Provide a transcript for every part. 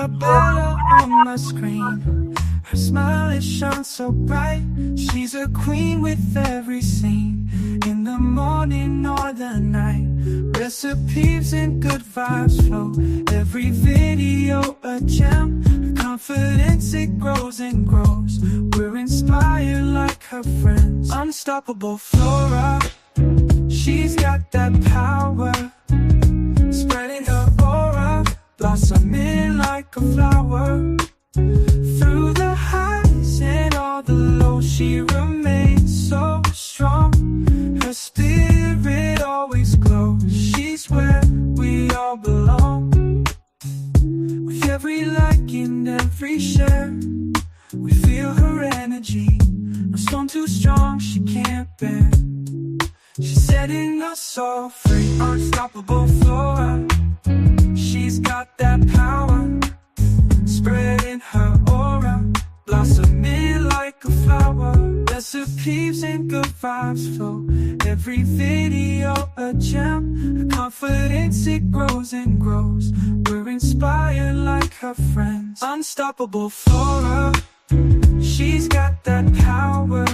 Florabella on my screen. Her smile, it shines so bright. She's a queen with every scene, in the morning or the night. Recipes and good vibes flow, every video a gem. Her confidence, it grows and grows. We're inspired like her friends. Unstoppable Flora, she's got that power, spreading her aura, blossoming like a flower. Through the highs and all the lows, she remains so strong. Her spirit always glows. She's where we all belong. With every like and every share, we feel her energy. No storm too strong, she can't bear. She's setting us all free. Unstoppable Flora, she's got that power, spreading her aura, blossoming like a flower. Recipes and good vibes flow, every video a gem. Her confidence, it grows and grows. We're inspired like her friends. Unstoppable Flora, she's got that power,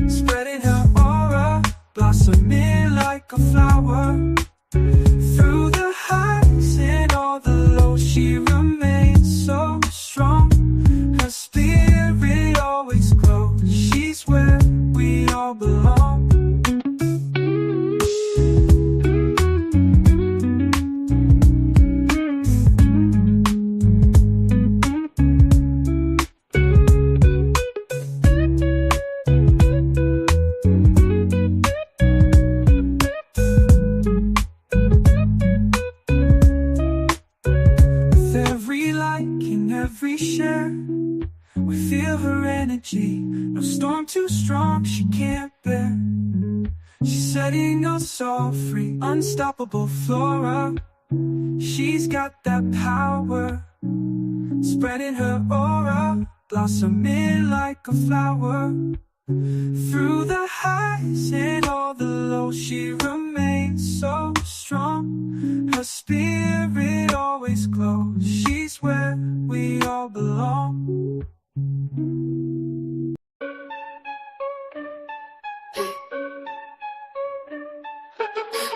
spreading her aura, blossoming like a flower. Through the highs and all the lows, she remains so strong. Her spirit always glows. She's where we all belong. Every share, we feel her energy. No storm too strong, she can't bear. She's setting us all free. Unstoppable Flora, she's got that power, spreading her aura, blossoming like a flower. Through the highs and all the lows, she remains so strong. Her spirit always glows. She's where we all belong.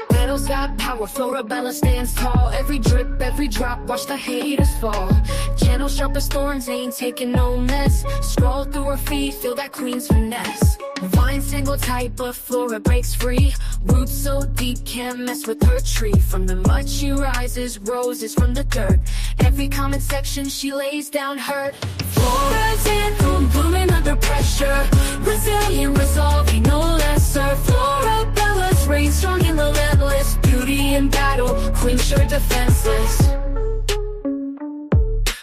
Battle's got power, Florabella stands tall. Every drip, every drop, watch the haters fall. Channel sharp as thorns, ain't taking no mess. Scroll through her feed, feel that queen's finesse. Vines tangle tight, but Flora breaks free. Roots so deep, can't mess with her tree. From the mud she rises, roses from the dirt. Every comment section she lays down hurt. Flora's anthem, blooming under pressure. Resilient, resolving, no lesser. Florabella's reign strong and relentless. Beauty in battle, queen sure defenseless.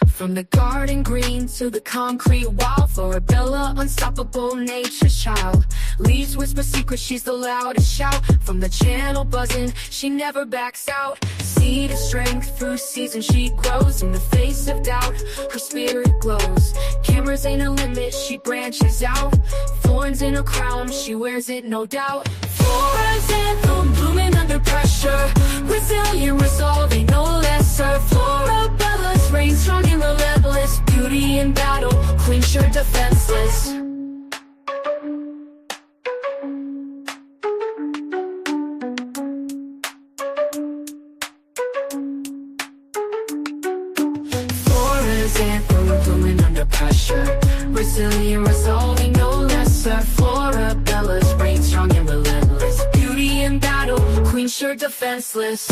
From the garden green to the concrete wall, Florabella, unstoppable nature's child. Leaves whisper secrets, she's the loudest shout. From the channel buzzing, she never backs out. Seed of strength, through seasons she grows. In the face of doubt, her spirit glows. Cameras ain't a limit, she branches out. Thorns in her crown, she wears it no doubt. Flora's anthem, blooming under pressure. Resilient, resolving, no lesser. Florabella's reign strong and relentless. Beauty in battle, queen sure defenseless. Flora's anthem, blooming under pressure. Resilient, resolving, no lesser. Florabella's reign strong and relentless. Beauty in battle, queen sure defenseless.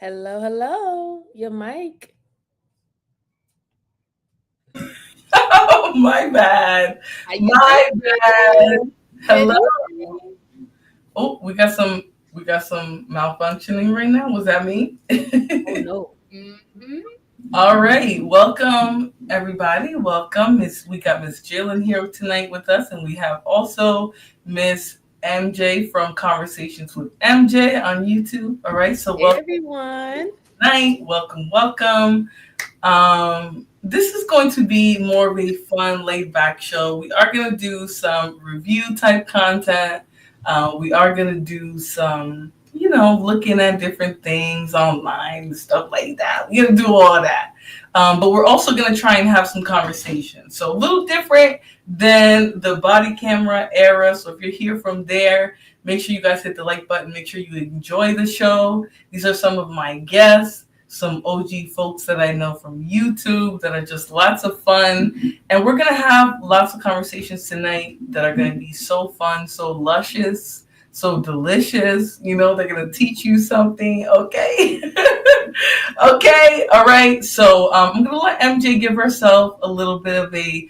Hello, hello. Your mic. Oh, my bad. How you My bad. doing? Good Hello. evening. Oh, we got some malfunctioning right now. Was that me? Oh no. Hmm. All right. Welcome everybody. Welcome. We got Miss Jillian here tonight with us, and we have also Miss MJ from Conversations with MJ on YouTube. All right. So Hey welcome everyone. tonight. Welcome, welcome. This is going to be more of a fun, laid back show. We are going to do some review type content. We are going to do some, looking at different things online and stuff like that. We're going to do all that. But we're also going to try and have some conversation. So a little different than the body camera era. So if you're here from there, make sure you guys hit the like button. Make sure you enjoy the show. These are some of my guests, some OG folks that I know from YouTube that are just lots of fun. And we're going to have lots of conversations tonight that are going to be so fun, so luscious, so delicious. They're going to teach you something. Okay. Okay. All right. So I'm going to let MJ give herself a little bit of a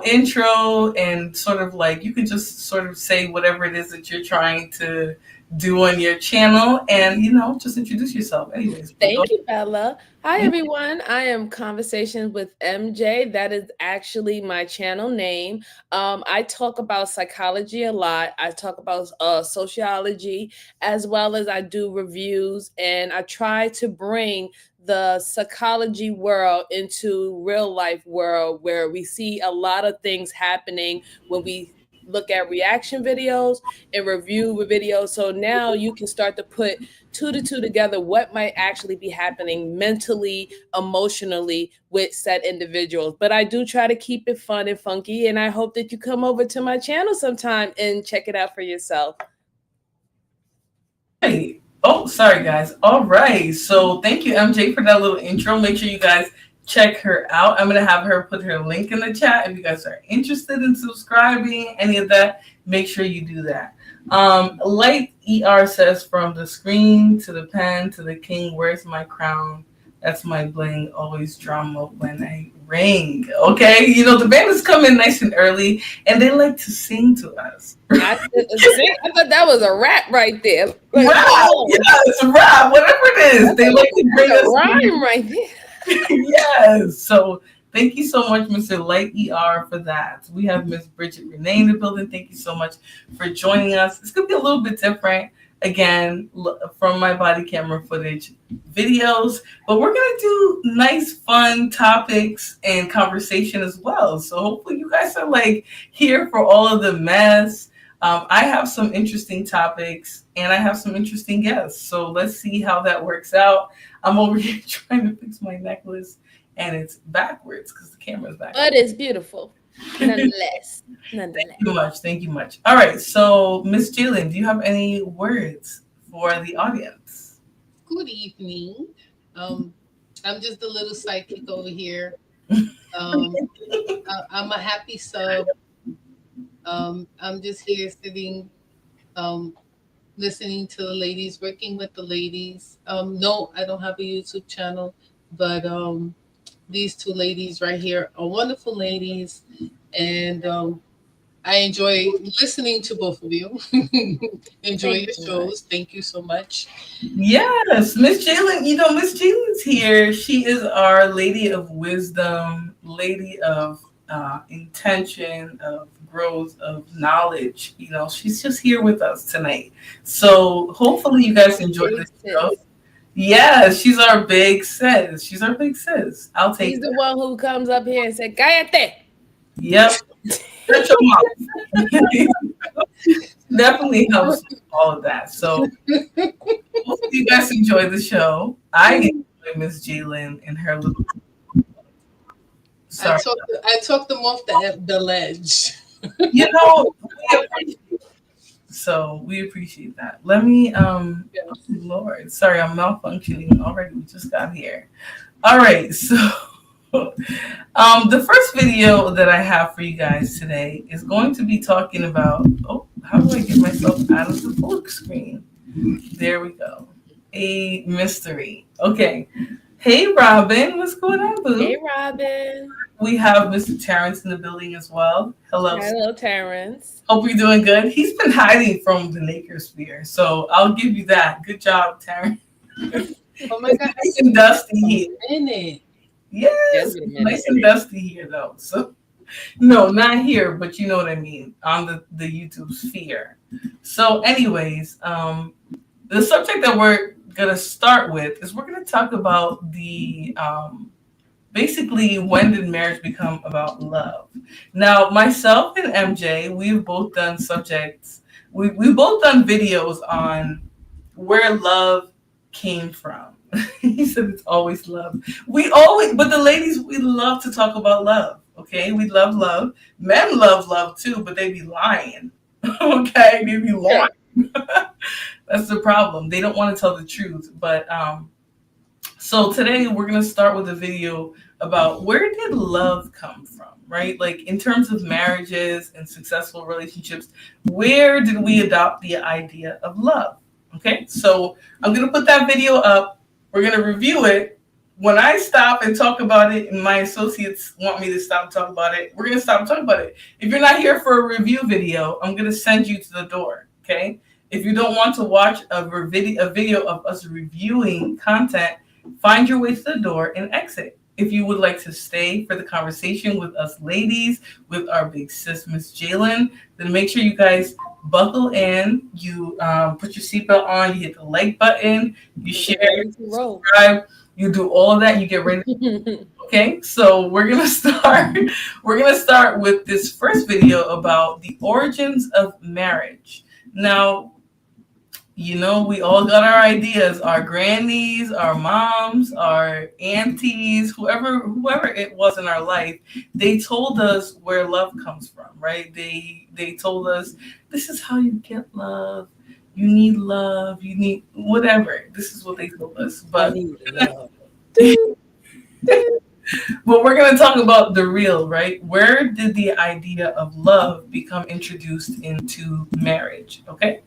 intro, and sort of like you can just sort of say whatever it is that you're trying to do on your channel, and just introduce yourself. Anyways, go. Thank you, Bella. Hi everyone. I am Conversations with MJ. That is actually my channel name. I talk about psychology a lot. I talk about sociology, as well as I do reviews, and I try to bring the psychology world into real life world where we see a lot of things happening when we look at reaction videos and review videos. So now you can start to put two to two together what might actually be happening mentally, emotionally with said individuals. But I do try to keep it fun and funky, and I hope that you come over to my channel sometime and check it out for yourself. Right. Oh, sorry, guys. All right. So thank you, MJ, for that little intro. Make sure you guys check her out. I'm going to have her put her link in the chat. If you guys are interested in subscribing, any of that, make sure you do that. Light ER says, from the screen to the pen to the king, where's my crown? That's my bling, always drama when I ring. Okay, the band is coming nice and early, and they like to sing to us. I thought that was a rap right there. Like, Rap, yes, rap, whatever it is. They like to bring that's a us rhyme right there. yes. So thank you so much, Mr. Light ER, for that. We have Miss Bridget Renee in the building. Thank you so much for joining us. It's gonna be a little bit different again from my body camera footage videos, but we're gonna do nice fun topics and conversation as well. So hopefully you guys are like here for all of the mess. I have some interesting topics and I have some interesting guests. So let's see how that works out. I'm over here trying to fix my necklace and it's backwards because the camera's backwards. But it's beautiful. Nonetheless. Thank you much. Thank you much. All right. So, Miss Jillian, do you have any words for the audience? Good evening. I'm just a little psychic over here. I'm a happy sub. I'm just here sitting, listening to the ladies, working with the ladies. No, I don't have a YouTube channel, but these two ladies right here are wonderful ladies, and I enjoy listening to both of you. Enjoy your shows. Thank you so much. Yes, Miss Jalen. Miss Jalen's here. She is our lady of wisdom, lady of intention, of growth, of knowledge. She's just here with us tonight. So hopefully you guys enjoy this show. Yeah, she's our big sis. She's our big sis. I'll take She's the one who comes up here and said, Cállate. Yep. Shut your mouth. Definitely helps with all of that. So hopefully you guys enjoy the show. I enjoy Miss Jalen and her little. Sorry. I talked them off the ledge. We appreciate that. Let me oh Lord. Sorry, I'm malfunctioning already. We just got here. All right, so the first video that I have for you guys today is going to be talking about how do I get myself out of the full screen? There we go. a mystery. Okay. Hey, Robin. What's going on, Hey, boo? Robin. We have Mr. Terrence in the building as well. Hello. Hello, Terrence. Hope you're doing good. He's been hiding from the Nakersphere, so I'll give you that. Good job, Terrence. Oh my God, Nice and dusty here. minute. Yes, It's been a minute. nice and dusty here, though. So, no, not here, but you know what I mean, on the YouTube sphere. So, anyways, the subject that we're gonna start with is we're gonna talk about the basically when did marriage become about love. Now, myself and MJ, we've both done subjects. We've both done videos on where love came from. He said it's always love. We always, but the ladies, we love to talk about love. Okay, we love love. Men love love too, but they be lying. Okay, they be lying. That's the problem. They don't want to tell the truth. But so today we're gonna start with a video about where did love come from, right? Like in terms of marriages and successful relationships, where did we adopt the idea of love? Okay, so I'm gonna put that video up. We're gonna review it. When I stop and talk about it, and my associates want me to stop and talk about it, we're gonna stop and talk about it. If you're not here for a review video, I'm gonna send you to the door. Okay. If you don't want to watch a video of us reviewing content, find your way to the door and exit. If you would like to stay for the conversation with us ladies, with our big sis, Miss Jalen, then make sure you guys buckle in. You put your seatbelt on. You hit the like button. You share, subscribe. You do all of that. You get ready. Okay, so we're gonna start. We're gonna start with this first video about the origins of marriage. Now, you know, we all got our ideas, our grannies, our moms, our aunties, whoever it was in our life, they told us where love comes from, right? They told us this is how you get love. You need love, you need whatever. This is what they told us. But but we're going to talk about the real, right? Where did the idea of love become introduced into marriage? Okay.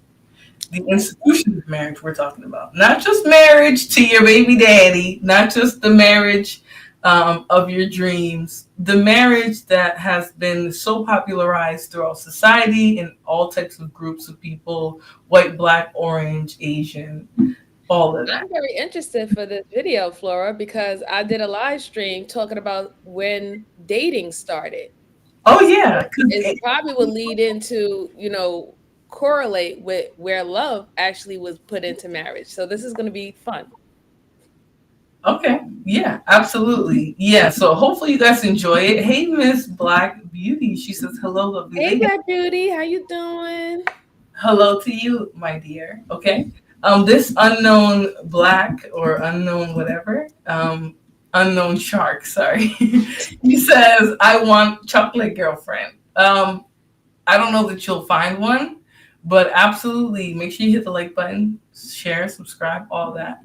The institution of marriage we're talking about. Not just marriage to your baby daddy, not just the marriage of your dreams, the marriage that has been so popularized throughout society in all types of groups of people, white, black, orange, Asian, all of that. I'm very interested for this video, Flora, because I did a live stream talking about when dating started. Oh, yeah. It probably would lead into, correlate with where love actually was put into marriage. So this is going to be fun. Okay. Yeah, absolutely. Yeah. So hopefully you guys enjoy it. Hey, Miss Black Beauty. She says, hello, lovely lady. Hey, Black Beauty. How you doing? Hello to you, my dear. Okay. This unknown black or unknown whatever, unknown shark, sorry. He says, I want chocolate girlfriend. I don't know that you'll find one. But absolutely, make sure you hit the like button, share, subscribe, all that.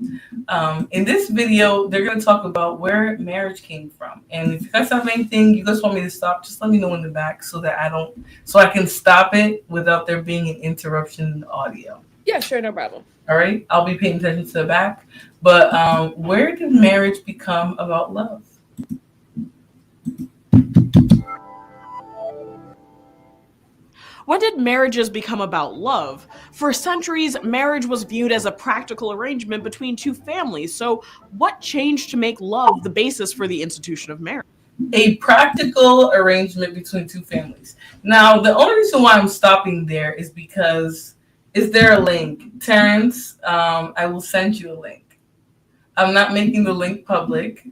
In this video, they're going to talk about where marriage came from. And if you guys have anything you guys want me to stop, just let me know in the back so I can stop it without there being an interruption in the audio. Yeah, sure, no problem. All right, I'll be paying attention to the back. But where did marriage become about love? When did marriages become about love? For centuries, marriage was viewed as a practical arrangement between two families. So what changed to make love the basis for the institution of marriage? A practical arrangement between two families. Now, the only reason why I'm stopping there is because, is there a link? Terrence, I will send you a link. I'm not making the link public.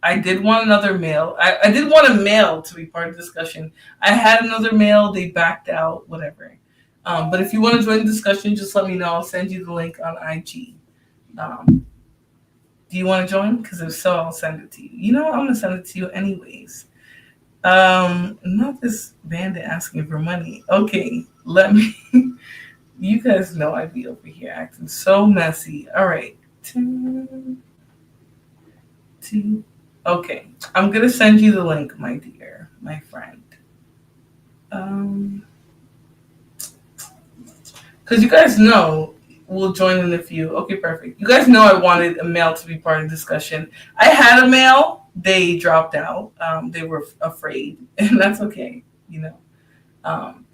I did want another mail. I did want a mail to be part of the discussion. I had another mail. They backed out, whatever. But if you want to join the discussion, just let me know. I'll send you the link on IG. Do you want to join? Because if so, I'll send it to you. You know what? I'm going to send it to you anyways. Not this bandit asking for money. Okay, let me... You guys know I'd be over here acting so messy. All right. 10, 2... Okay, I'm going to send you the link, my dear, my friend. Because you guys know, will join in a few. Okay, perfect. You guys know I wanted a male to be part of the discussion. I had a male. They dropped out. They were afraid, and that's okay.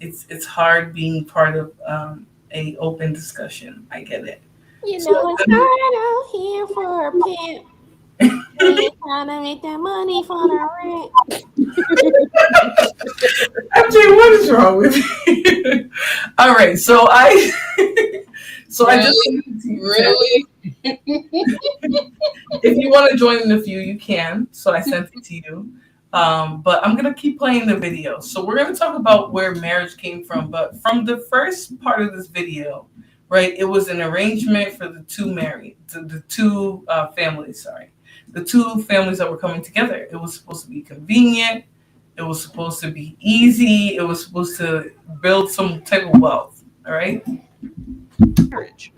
It's hard being part of a open discussion. I get it. It's hard out here for a pimp. Ain't trying to make that money for the rent. MJ, what is wrong with you? All right, so I just really. If you want to join in a few, you can. So I sent it to you. But I'm gonna keep playing the video. So we're gonna talk about where marriage came from. But from the first part of this video, right, it was an arrangement for the two families. Sorry, the two families that were coming together. It was supposed to be convenient. It was supposed to be easy. It was supposed to build some type of wealth. All right. Marriage.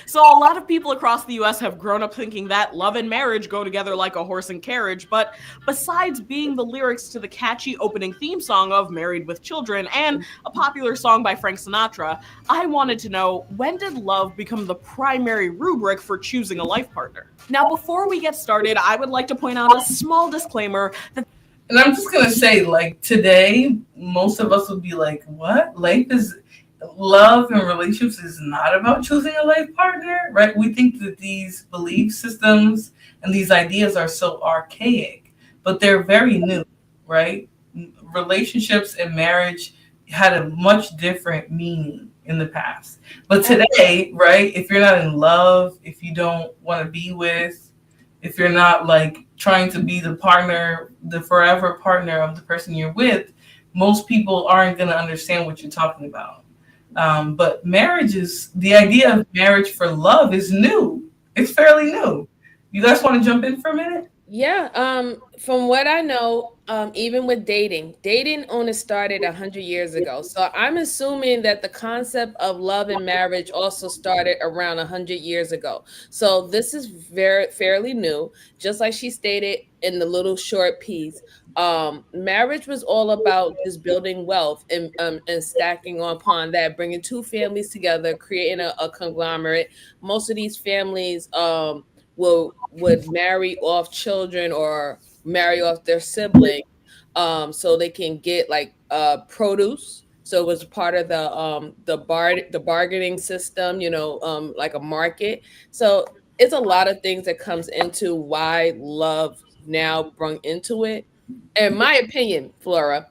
So a lot of people across the US have grown up thinking that love and marriage go together like a horse and carriage, but besides being the lyrics to the catchy opening theme song of Married with Children and a popular song by Frank Sinatra, I wanted to know, when did love become the primary rubric for choosing a life partner? Now, before we get started, I would like to point out a small disclaimer that And I'm just gonna say, like, today, most of us would be like, what? Love and relationships is not about choosing a life partner, right? We think that these belief systems and these ideas are so archaic, but they're very new, right? Relationships and marriage had a much different meaning in the past. But today, right, if you're not in love, if you don't want to be with, if you're not like trying to be the partner, the forever partner of the person you're with, most people aren't going to understand what you're talking about. But the idea of marriage for love is new. It's fairly new. You guys want to jump in for a minute? Yeah. From what I know, even with dating only started 100 years ago. So I'm assuming that the concept of love and marriage also started around 100 years ago. So this is fairly new. Just like she stated in the little short piece, marriage was all about just building wealth and stacking upon that, bringing two families together, creating a conglomerate. Most of these families would marry off children or marry off their sibling, so they can get like produce. So it was part of the bargaining system, like a market. So it's a lot of things that comes into why love now brung into it. In my opinion, Flora,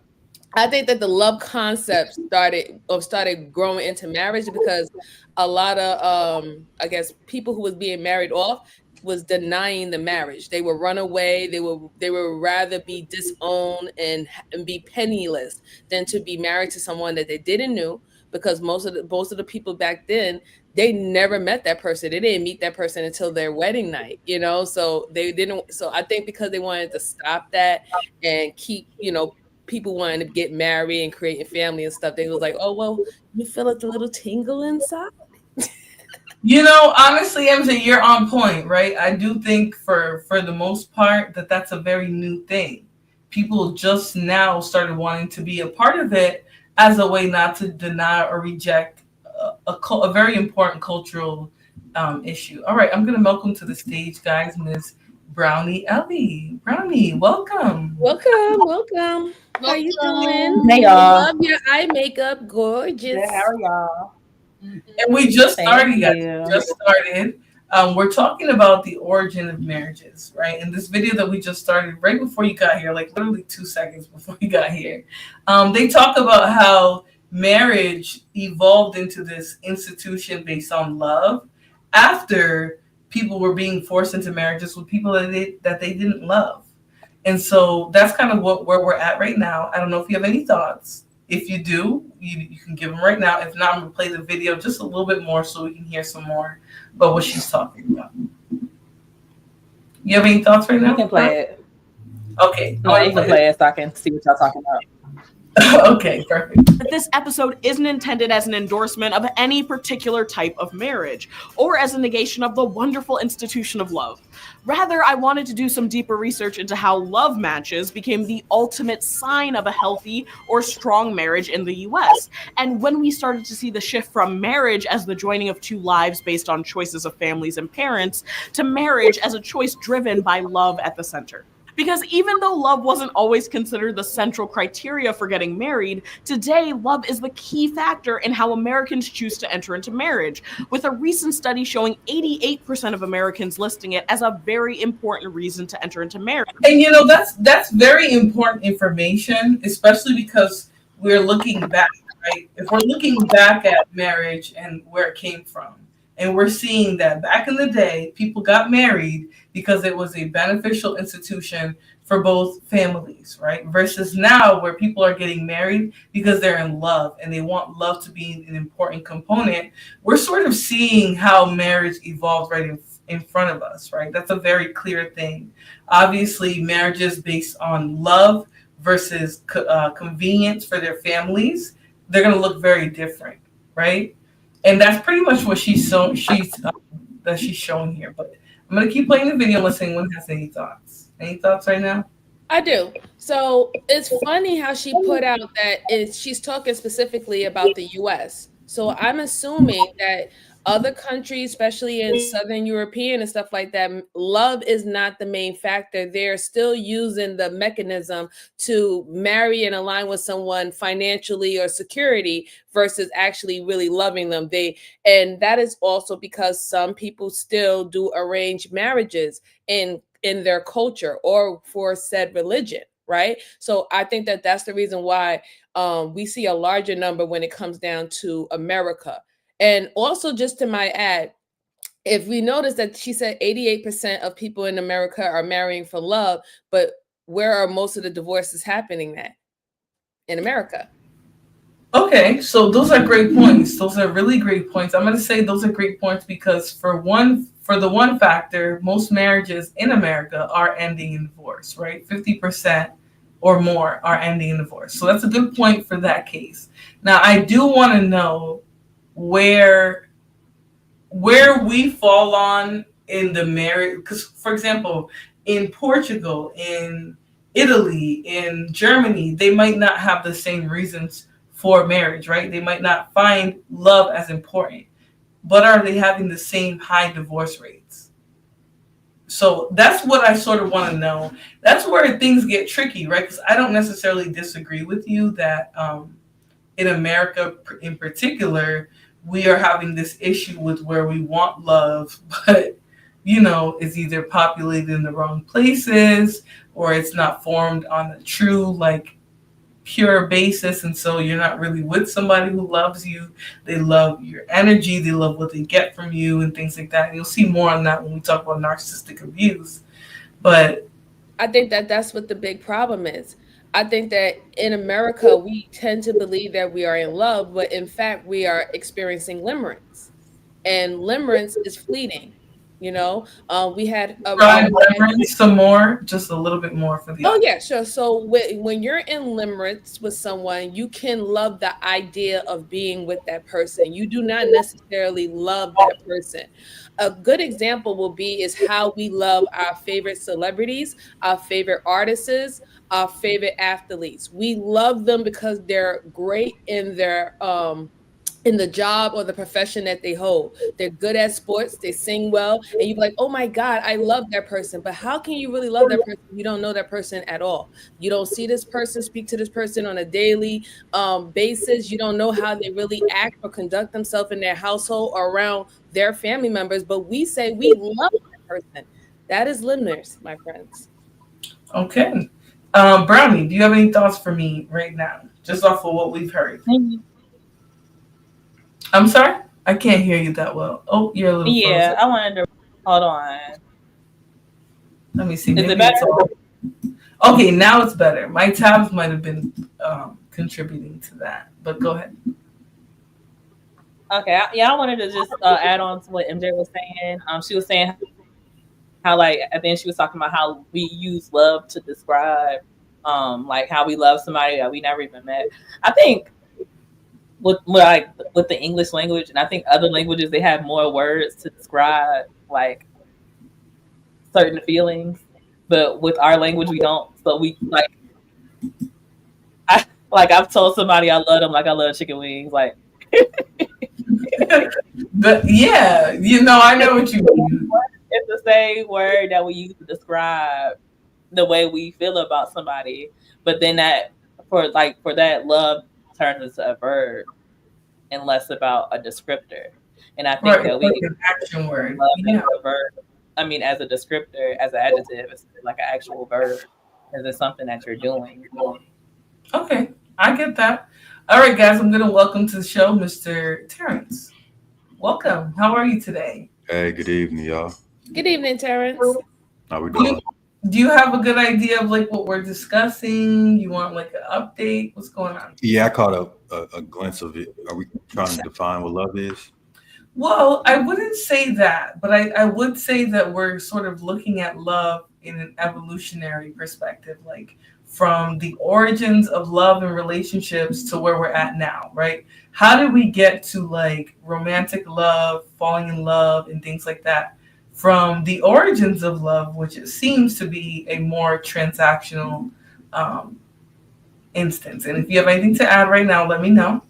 I think that the love concept started growing into marriage because a lot of I guess people who was being married off was denying the marriage. They would run away. They would rather be disowned and be penniless than to be married to someone that they didn't know, because most of the people back then, they never met that person. They didn't meet that person until their wedding night, so they didn't. So I think because they wanted to stop that and keep, people wanting to get married and create a family and stuff, they was like, oh, well, you feel like a little tingle inside. Honestly, MJ, you're on point, right? I do think for the most part that's a very new thing. People just now started wanting to be a part of it as a way not to deny or reject a very important cultural issue. All right, I'm going to welcome to the stage, guys, Ms. Brownie Ellie. Brownie, welcome. Welcome. How you doing? Hey, y'all. Love your eye makeup, gorgeous. Good, how are y'all? And we just started, guys. You. Just started. We're talking about the origin of marriages, right? In this video that we just started right before you got here, like literally 2 seconds before you got here, they talk about how marriage evolved into this institution based on love after people were being forced into marriages with people that they didn't love. And so that's kind of where we're at right now. I don't know if you have any thoughts. If you do, you can give them right now. If not, I'm going to play the video just a little bit more so we can hear some more about what she's talking about. You have any thoughts right now? You can play it. Okay. No, you can play it so I can see what y'all talking about. Okay, perfect. But this episode isn't intended as an endorsement of any particular type of marriage or as a negation of the wonderful institution of love. Rather, I wanted to do some deeper research into how love matches became the ultimate sign of a healthy or strong marriage in the US, and when we started to see the shift from marriage as the joining of two lives based on choices of families and parents to marriage as a choice driven by love at the center. Because even though love wasn't always considered the central criteria for getting married, today love is the key factor in how Americans choose to enter into marriage, with a recent study showing 88% of Americans listing it as a very important reason to enter into marriage. And you know that's very important information, especially because we're looking back, right? If we're looking back at marriage and where it came from, and we're seeing that back in the day, people got married because it was a beneficial institution for both families, right? Versus now, where people are getting married because they're in love and they want love to be an important component. We're sort of seeing how marriage evolved right in front of us, right? That's a very clear thing. Obviously, marriages based on love versus convenience for their families, they're going to look very different, right? And that's pretty much what that she's showing here. But I'm going to keep playing the video unless anyone has any thoughts. Any thoughts right now? I do. So it's funny how she put out that she's talking specifically about the US. So I'm assuming that other countries, especially in Southern European and stuff like that, love is not the main factor. They're still using the mechanism to marry and align with someone financially or security versus actually really loving them. And that is also because some people still do arranged marriages in their culture or for said religion, right? So I think that that's the reason why we see a larger number when it comes down to America. And also, just to my add, if we notice that she said 88% of people in America are marrying for love, but where are most of the divorces happening at? In America. Okay, so those are great points. Those are really great points. I'm going to say those are great points because for the one factor, most marriages in America are ending in divorce, right? 50% or more are ending in divorce. So that's a good point for that case. Now, I do want to know where we fall on in the marriage, because for example, in Portugal, in Italy, in Germany, they might not have the same reasons for marriage, right? They might not find love as important, but are they having the same high divorce rates? So that's what I sort of want to know. That's where things get tricky, right? Because I don't necessarily disagree with you that in America in particular, we are having this issue with where we want love, but it's either populated in the wrong places or it's not formed on a true, like, pure basis. And so you're not really with somebody who loves you. They love your energy. They love what they get from you and things like that. And you'll see more on that when we talk about narcissistic abuse. But I think that that's what the big problem is. I think that in America, we tend to believe that we are in love, but in fact, we are experiencing limerence. And limerence is fleeting. We had some more, just a little bit more for the audience. Yeah, sure. So when you're in limerence with someone, you can love the idea of being with that person. You do not necessarily love that person. A good example is how we love our favorite celebrities, our favorite artists, our favorite athletes. We love them because they're great in their in the job or the profession that they hold. They're good at sports, they sing well, and you're like, oh my God, I love that person. But how can you really love that person if you don't know that person at all? You don't see this person, speak to this person on a daily basis. You don't know how they really act or conduct themselves in their household or around their family members. But we say we love that person. That is limerence, my friends. Okay. Brownie, do you have any thoughts for me right now, just off of what we've heard? I'm sorry? I can't hear you that well. Oh, you're a little frozen. I wanted to hold on. Let me see. Is it better? Okay, now it's better. My tabs might have been contributing to that, but go ahead. Okay, I wanted to just add on to what MJ was saying. She was saying how, like, at the end she was talking about how we use love to describe like how we love somebody that we never even met. I think with the English language, and I think other languages, they have more words to describe like certain feelings, but with our language we don't. So we like I've told somebody I love them like I love chicken wings. Like But yeah, I know what you mean. it's the same word that we use to describe the way we feel about somebody, but then that for that love turns into a verb and less about a descriptor. And I think Right, that it's we like an action word. love as Yeah. a verb. I mean, as a descriptor, as an adjective, it's like an actual verb because it's something that you're doing. Okay, I get that. All right, guys, I'm gonna welcome to the show Mr. Terrence. Welcome. How are you today? Hey, good evening, y'all. Good evening, Terrence. How we Do you, doing? do you have a good idea of like what we're discussing? You want like an update? What's going on? Yeah, I caught a glimpse of it. Are we trying to define what love is? Well, I wouldn't say that, but I would say that we're sort of looking at love in an evolutionary perspective, like from the origins of love and relationships to where we're at now, right? How did we get to like romantic love, falling in love, and things like that? From the origins of love, which it seems to be a more transactional um, instance. And if you have anything to add right now, let me know.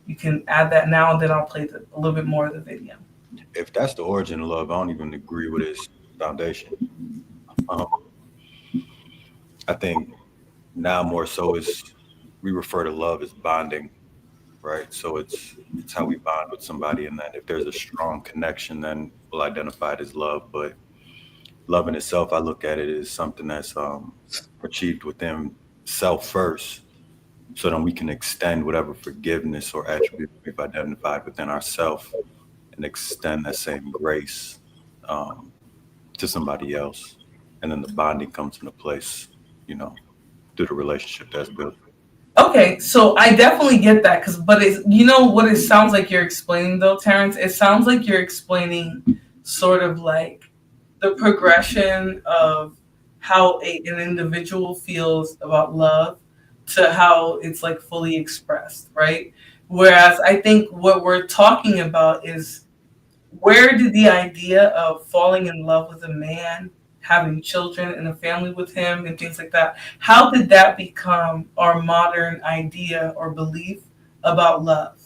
You can add that now, and then I'll play a little bit more of the video. If that's the origin of love, I don't even agree with its foundation. Um, I think now more so is we refer to love as bonding, right? So it's how we bond with somebody, and then if there's a strong connection, then we'll identify it as love. But love in itself, I look at it as something that's achieved within self first, so then we can extend whatever forgiveness or attribute we've identified within ourselves and extend that same grace um, to somebody else. And then the bonding comes into place, you know, through the relationship that's built. Okay, so I definitely get that, but it's what it sounds like you're explaining though, Terrence. It sounds like you're explaining sort of like the progression of how an individual feels about love to how it's like fully expressed, right? Whereas I think what we're talking about is where did the idea of falling in love with a man, having children and a family with him and things like that, how did that become our modern idea or belief about love,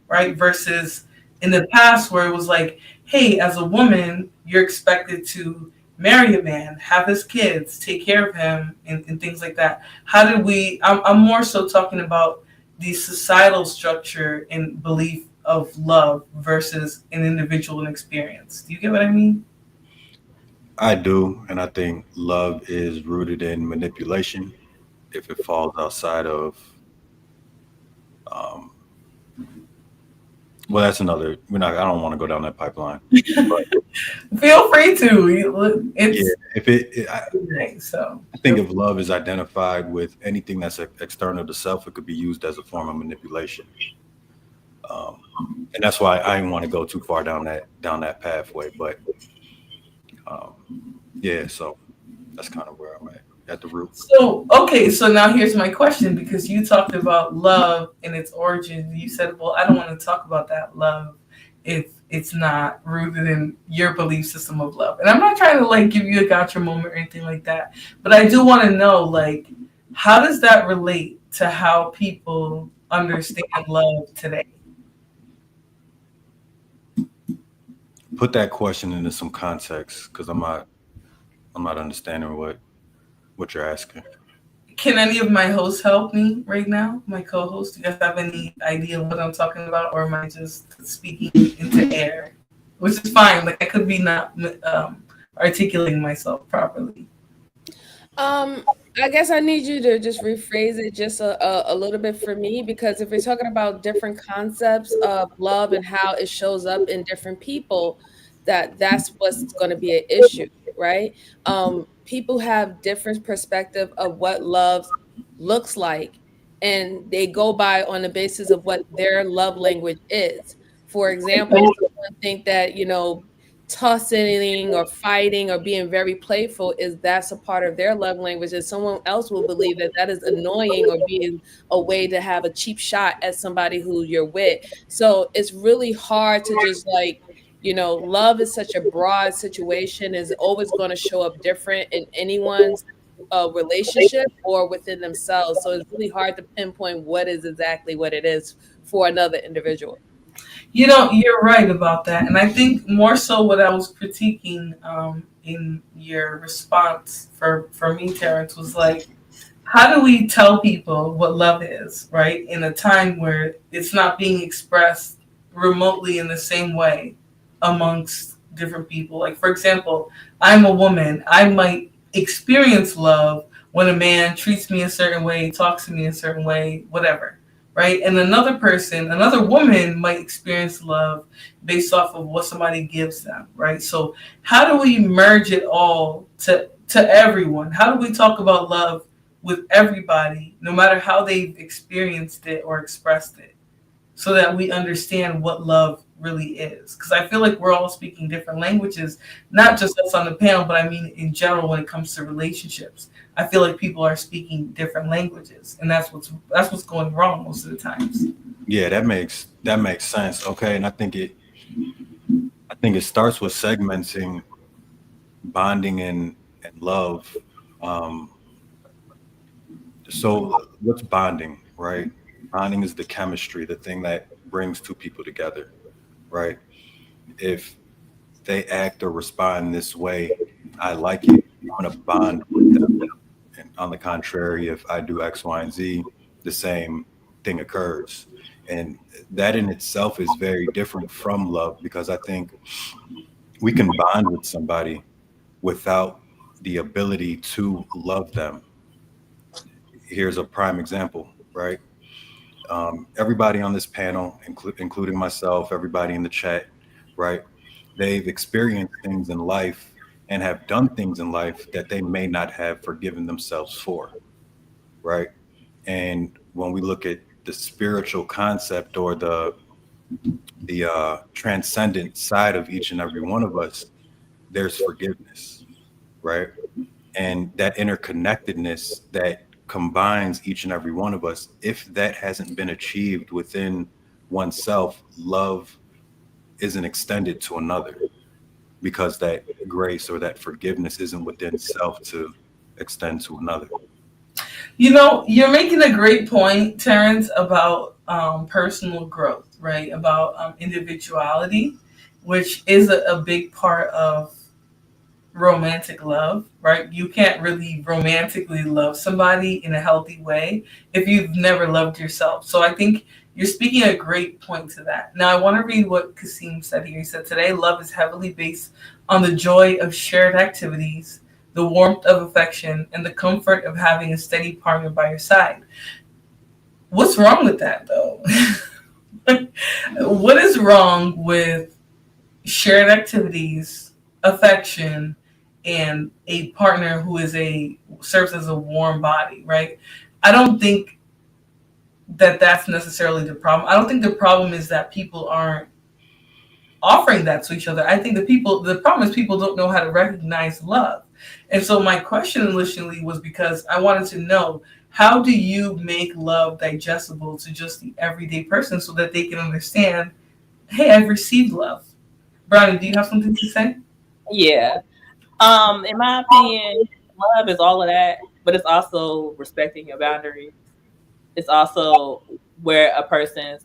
right? Versus in the past where it was like, hey, as a woman, you're expected to marry a man, have his kids, take care of him, and things like that. How did I'm more so talking about the societal structure and belief of love versus an individual experience. Do you get what I mean? I do, and I think love is rooted in manipulation. If it falls outside of, um, well, that's another. I don't want to go down that pipeline. But Feel free to. It's yeah, if so. I think if love is identified with anything that's external to self, it could be used as a form of manipulation. And that's why I didn't want to go too far down that pathway. But yeah, so that's kind of where I'm at the root. So okay, so now here's my question, because you talked about love and its origin. You said, well, I don't want to talk about that love if it's not rooted in your belief system of love. And I'm not trying to like give you a gotcha moment or anything like that, but I do want to know, like, how does that relate to how people understand love today? Put that question into some context, because I'm not understanding what you're asking. Can any of my hosts help me right now? My co-hosts, do you guys have any idea what I'm talking about, or am I just speaking into air? Which is fine. Like I could be not articulating myself properly. I guess I need you to just rephrase it just a little bit for me, because if we're talking about different concepts of love and how it shows up in different people, that's what's going to be an issue, right? People have different perspective of what love looks like, and they go by on the basis of what their love language is. For example, someone think that tussling or fighting or being very playful, is that's a part of their love language, and someone else will believe that that is annoying or being a way to have a cheap shot at somebody who you're with. So it's really hard to just like, love is such a broad situation, is always going to show up different in anyone's relationship or within themselves. So it's really hard to pinpoint what is exactly what it is for another individual. You're right about that. And I think more so what I was critiquing in your response for me, Terrence, was like, how do we tell people what love is, right? In a time where it's not being expressed remotely in the same way amongst different people. Like, for example, I'm a woman. I might experience love when a man treats me a certain way, talks to me a certain way, whatever, right? And another person, another woman might experience love based off of what somebody gives them, right? So how do we merge it all to everyone? How do we talk about love with everybody, no matter how they've experienced it or expressed it, so that we understand what love really is? Because I feel like we're all speaking different languages, not just us on the panel, but I mean in general when it comes to relationships. I feel like people are speaking different languages, and that's what's going wrong most of the times. Yeah, that makes sense. Okay, and I think it starts with segmenting bonding and love. Um, so what's bonding, right? Bonding is the chemistry, the thing that brings two people together, right? If they act or respond this way, I like it. I'm gonna bond with them. And on the contrary, if I do X, Y, and Z, the same thing occurs. And that in itself is very different from love, because I think we can bond with somebody without the ability to love them. Here's a prime example, right? Everybody on this panel, including myself, everybody in the chat, right? They've experienced things in life and have done things in life that they may not have forgiven themselves for, right? And when we look at the spiritual concept or the transcendent side of each and every one of us, there's forgiveness, right? And that interconnectedness that combines each and every one of us, if that hasn't been achieved within oneself, love isn't extended to another, because that grace or that forgiveness isn't within self to extend to another. You're making a great point, Terrence, about personal growth, right? About individuality, which is a big part of romantic love, right? You can't really romantically love somebody in a healthy way if you've never loved yourself. So I think you're speaking a great point to that. Now I want to read what Kasim said here. He said, today love is heavily based on the joy of shared activities, the warmth of affection, and the comfort of having a steady partner by your side. What's wrong with that though? What is wrong with shared activities, affection, and a partner who serves as a warm body, right? I don't think that that's necessarily the problem. I don't think the problem is that people aren't offering that to each other. I think the problem is people don't know how to recognize love. And so my question initially was because I wanted to know, how do you make love digestible to just the everyday person so that they can understand, hey, I've received love. Brownie, do you have something to say? Yeah. In my opinion, love is all of that, but it's also respecting your boundaries. It's also where a person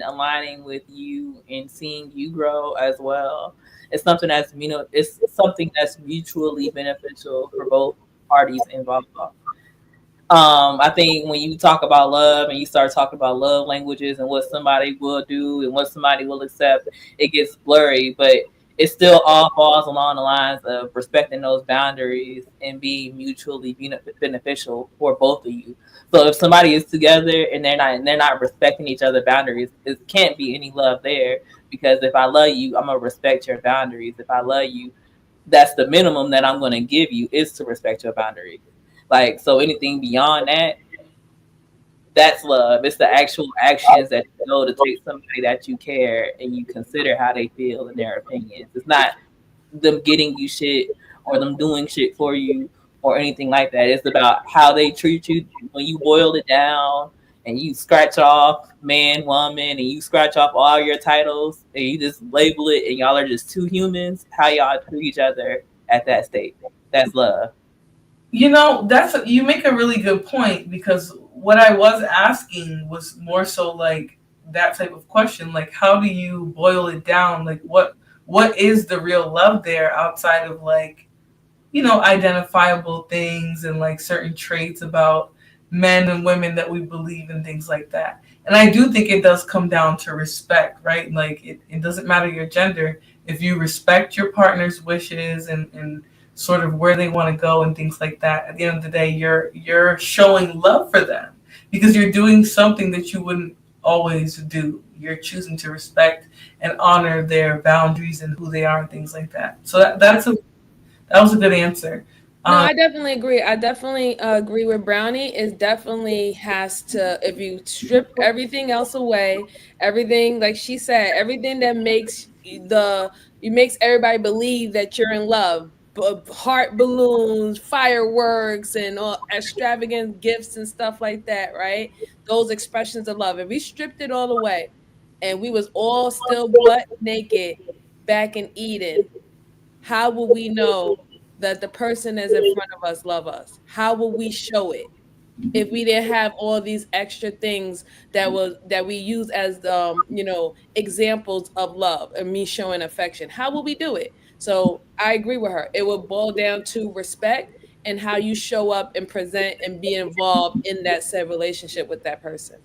aligning with you and seeing you grow as well. It's something that's mutually beneficial for both parties involved. I think when you talk about love and you start talking about love languages and what somebody will do and what somebody will accept, it gets blurry, but it still all falls along the lines of respecting those boundaries and being mutually beneficial for both of you. So if somebody is together and they're not respecting each other's boundaries, it can't be any love there, because if I love you, I'm gonna respect your boundaries. If I love you, that's the minimum that I'm gonna give you, is to respect your boundaries. Like, so anything beyond that, That's love. It's the actual actions that you go to take somebody that you care and you consider how they feel and their opinions. It's not them getting you shit or them doing shit for you or anything like that. It's about how they treat you when you boil it down and you scratch off man, woman, and you scratch off all your titles and you just label it and y'all are just two humans, how y'all treat each other at that state. That's love. You know, you make a really good point, because what I was asking was more so like that type of question, like how do you boil it down? Like what is the real love there outside of like, you know, identifiable things and like certain traits about men and women that we believe in, things like that. And I do think it does come down to respect, right? Like it doesn't matter your gender. If you respect your partner's wishes and sort of where they want to go and things like that, at the end of the day, you're showing love for them because you're doing something that you wouldn't always do. You're choosing to respect and honor their boundaries and who they are and things like that. So that was a good answer. No, I definitely agree. I definitely agree with Brownie. It definitely has to, if you strip everything else away, everything, like she said, everything that makes everybody believe that you're in love, heart balloons, fireworks, and all extravagant gifts and stuff like that, right? Those expressions of love. If we stripped it all away and we was all still butt naked back in Eden, how will we know that the person that's in front of us love us? How will we show it if we didn't have all these extra things that we use as examples of love and me showing affection? How will we do it? So I agree with her. It will boil down to respect and how you show up and present and be involved in that said relationship with that person.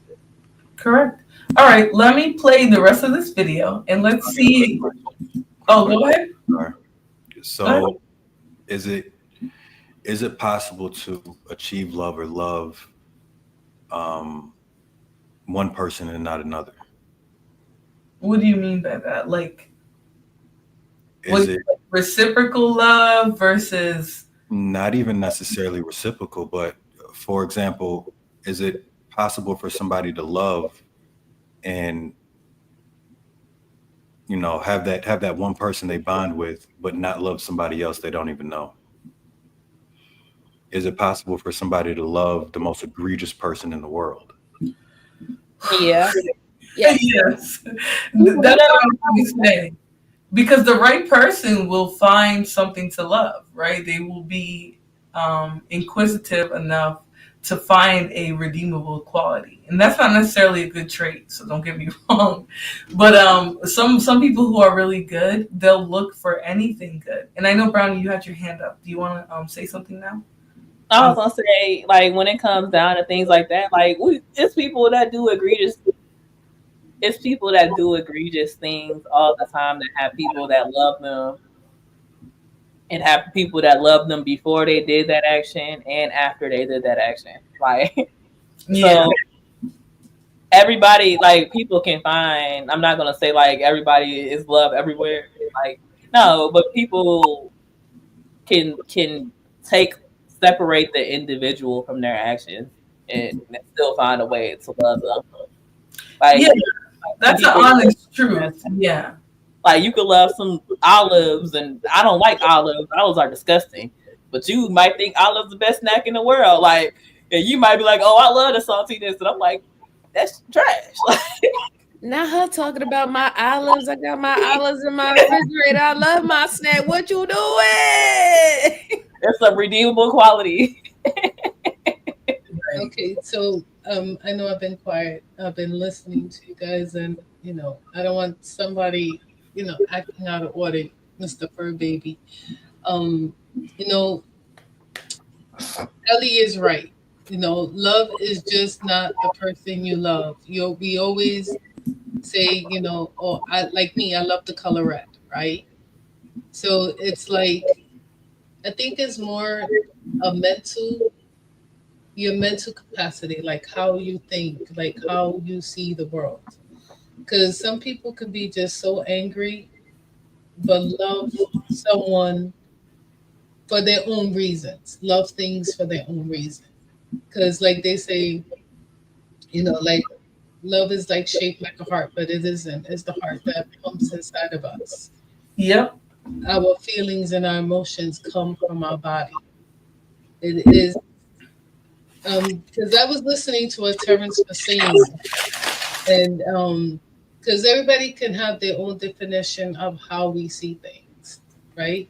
Correct. All right, let me play the rest of this video and let's see. Oh, go ahead. So is it possible to achieve love or love one person and not another? What do you mean by that? Like, is it reciprocal love versus not even necessarily reciprocal, but for example, is it possible for somebody to love and have that one person they bond with, but not love somebody else they don't even know? Is it possible for somebody to love the most egregious person in the world? Yeah. Yes. That's what I'm saying. Because the right person will find something to love, right? They will be inquisitive enough to find a redeemable quality, and that's not necessarily a good trait. So don't get me wrong, but some people who are really good, they'll look for anything good. And I know Brownie, you had your hand up. Do you want to say something now? I was gonna say, like, when it comes down to things like that, like it's people that do egregious things all the time, that have people that love them and have people that love them before they did that action and after they did that action. Like, Yeah. so everybody, like, people can find, I'm not gonna say like everybody is love everywhere. Like, no, but people can separate the individual from their actions and still find a way to love them. Like, yeah, that's an honest truth. Yeah. Like, you could love some olives, and I don't like olives. Olives are disgusting. But you might think olives the best snack in the world. Like, and you might be like, oh, I love the saltiness. And I'm like, that's trash. Not her talking about my olives. I got my olives in my refrigerator. I love my snack. What you doing? That's a redeemable quality. Okay, so I know I've been quiet. I've been listening to you guys, and I don't want somebody, acting out of order, Mr. Fur Baby. Um, you know, Ellie is right. Love is just not the person you love. We always say, oh, I like me, I love the color red, right? So it's like, I think it's more a your mental capacity, like how you think, like how you see the world. Because some people could be just so angry, but love someone for their own reasons, love things for their own reason. Because, like they say, You know, like love is like shaped like a heart, but it isn't. It's the heart that pumps inside of us. Yep. Our feelings and our emotions come from our body. It is because I was listening to what Terrence was saying, and because everybody can have their own definition of how we see things, right?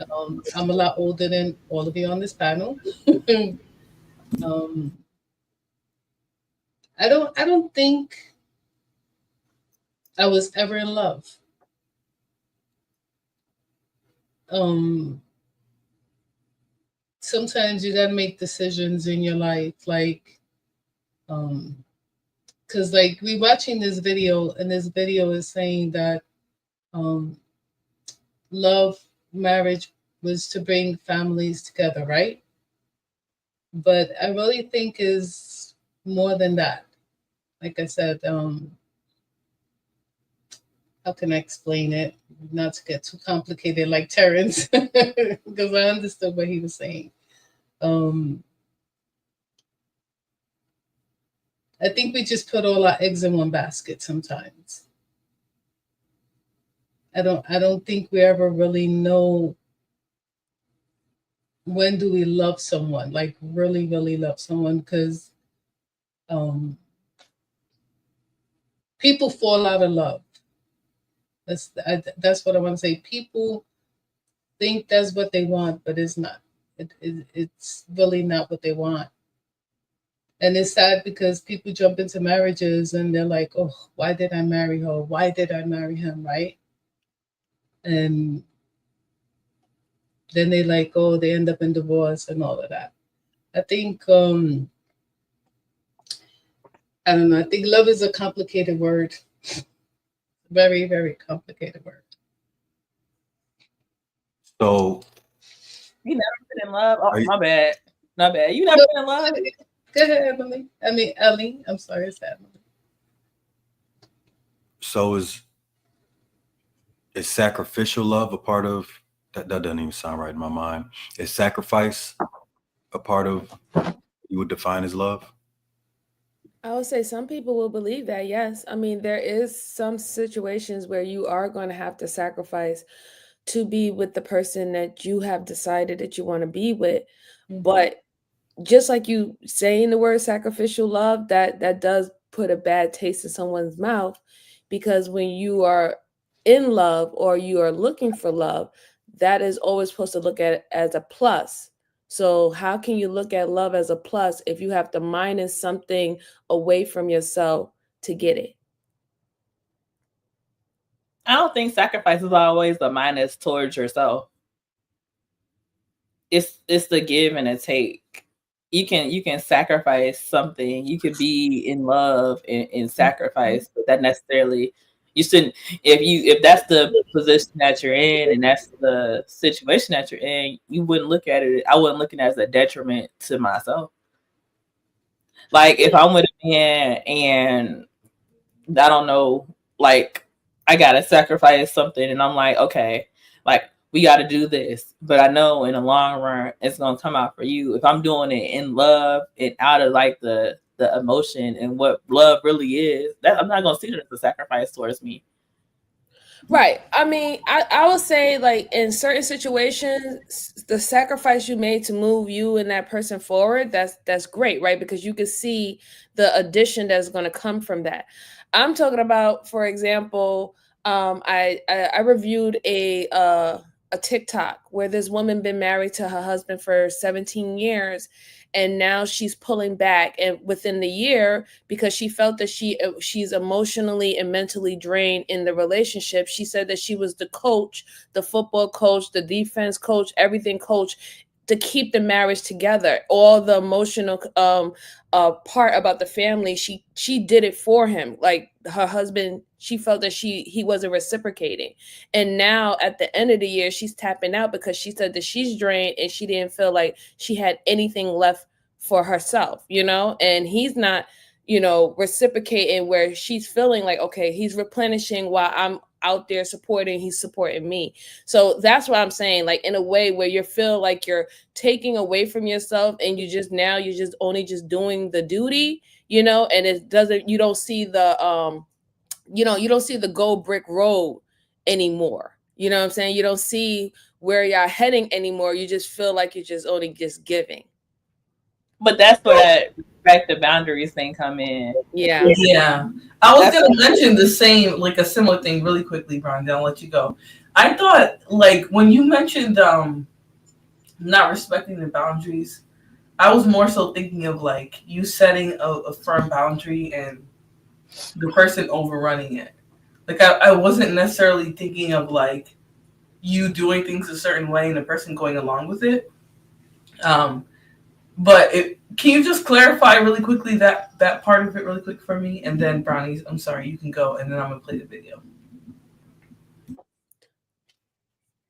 I'm a lot older than all of you on this panel. um, I don't think I was ever in love. Um, Sometimes you gotta make decisions in your life, like um, because like we watching this video, and this video is saying that um, love marriage was to bring families together, right? But I really think is more than that. Like I said, how can I explain it? Not to get too complicated like Terrence, because I understood what he was saying. Um, I think we just put all our eggs in one basket sometimes. I don't think we ever really know when do we love someone, like really, really love someone, because um, people fall out of love. That's what I want to say. People think that's what they want, but it's not. It's really not what they want. And it's sad because people jump into marriages and they're like, oh, why did I marry her? Why did I marry him? Right? And then they like, oh, they end up in divorce and all of that. I think, I don't know. I think love is a complicated word. Very, very complicated word. So, You never been in love? Oh, are you, my bad. My bad. You never No, been in love? go ahead, Emily. I mean, Ellie. I'm sorry, it's Emily. so is sacrificial love a part of that? That doesn't even sound right in my mind. Is sacrifice a part of what you would define as love? I would say some people will believe that, yes. I mean, there is some situations where you are going to have to sacrifice to be with the person that you have decided that you want to be with. Mhm. But just like you saying the word sacrificial love, that does put a bad taste in someone's mouth, because when you are in love or you are looking for love, that is always supposed to look at it as a plus. So how can you look at love as a plus if you have to minus something away from yourself to get it? I don't think sacrifice is always a minus towards yourself. It's the give and a take. You can sacrifice something. You could be in love and sacrifice, but that necessarily you shouldn't. If that's the position that you're in and that's the situation that you're in, you wouldn't look at it. I wouldn't look at it as a detriment to myself. Like if I'm with a man and I don't know, like I gotta sacrifice something, and I'm like, okay, like we gotta do this, but I know in the long run it's gonna come out for you. If I'm doing it in love and out of like the emotion and what love really is, that I'm not gonna see it as a sacrifice towards me. Right. I mean, I would say like in certain situations, the sacrifice you made to move you and that person forward, that's great, right? Because you can see the addition that's going to come from that. I'm talking about, for example, I reviewed a TikTok where this woman been married to her husband for 17 years, and now she's pulling back, and within the year, because she felt that she's emotionally and mentally drained in the relationship. She said that she was the coach, the football coach, the defense coach, everything coach, to keep the marriage together. All the emotional part about the family, she did it for him. Like her husband, she felt that he wasn't reciprocating. And now at the end of the year, she's tapping out because she said that she's drained and she didn't feel like she had anything left for herself, and he's not, reciprocating, where she's feeling like, okay, he's replenishing while I'm out there supporting, he's supporting me. So that's what I'm saying, like in a way where you feel like you're taking away from yourself, and you're just only just doing the duty. and it doesn't, you don't see the you don't see the gold brick road anymore. You know what I'm saying? You don't see where y'all heading anymore. You just feel like you're just only just giving. But that's where that respect the boundaries thing come in. Yeah. Yeah. I was going to mention the same, like a similar thing really quickly, Brian, then I'll let you go. I thought, like, when you mentioned not respecting the boundaries, I was more so thinking of, like, you setting a firm boundary and the person overrunning it. Like, I wasn't necessarily thinking of, like, you doing things a certain way and the person going along with it. But can you just clarify really quickly that part of it really quick for me? And then Brownies, I'm sorry, you can go, and then I'm going to play the video.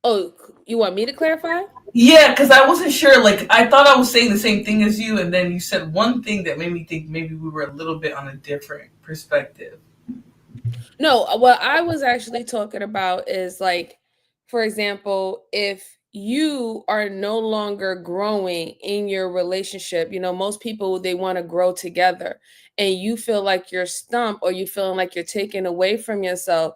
Oh, you want me to clarify? Yeah, because I wasn't sure. Like, I thought I was saying the same thing as you, and then you said one thing that made me think maybe we were a little bit on a different perspective. No, what I was actually talking about is, like, for example, if you are no longer growing in your relationship, most people, they want to grow together, and you feel like you're stumped, or you feeling like you're taken away from yourself,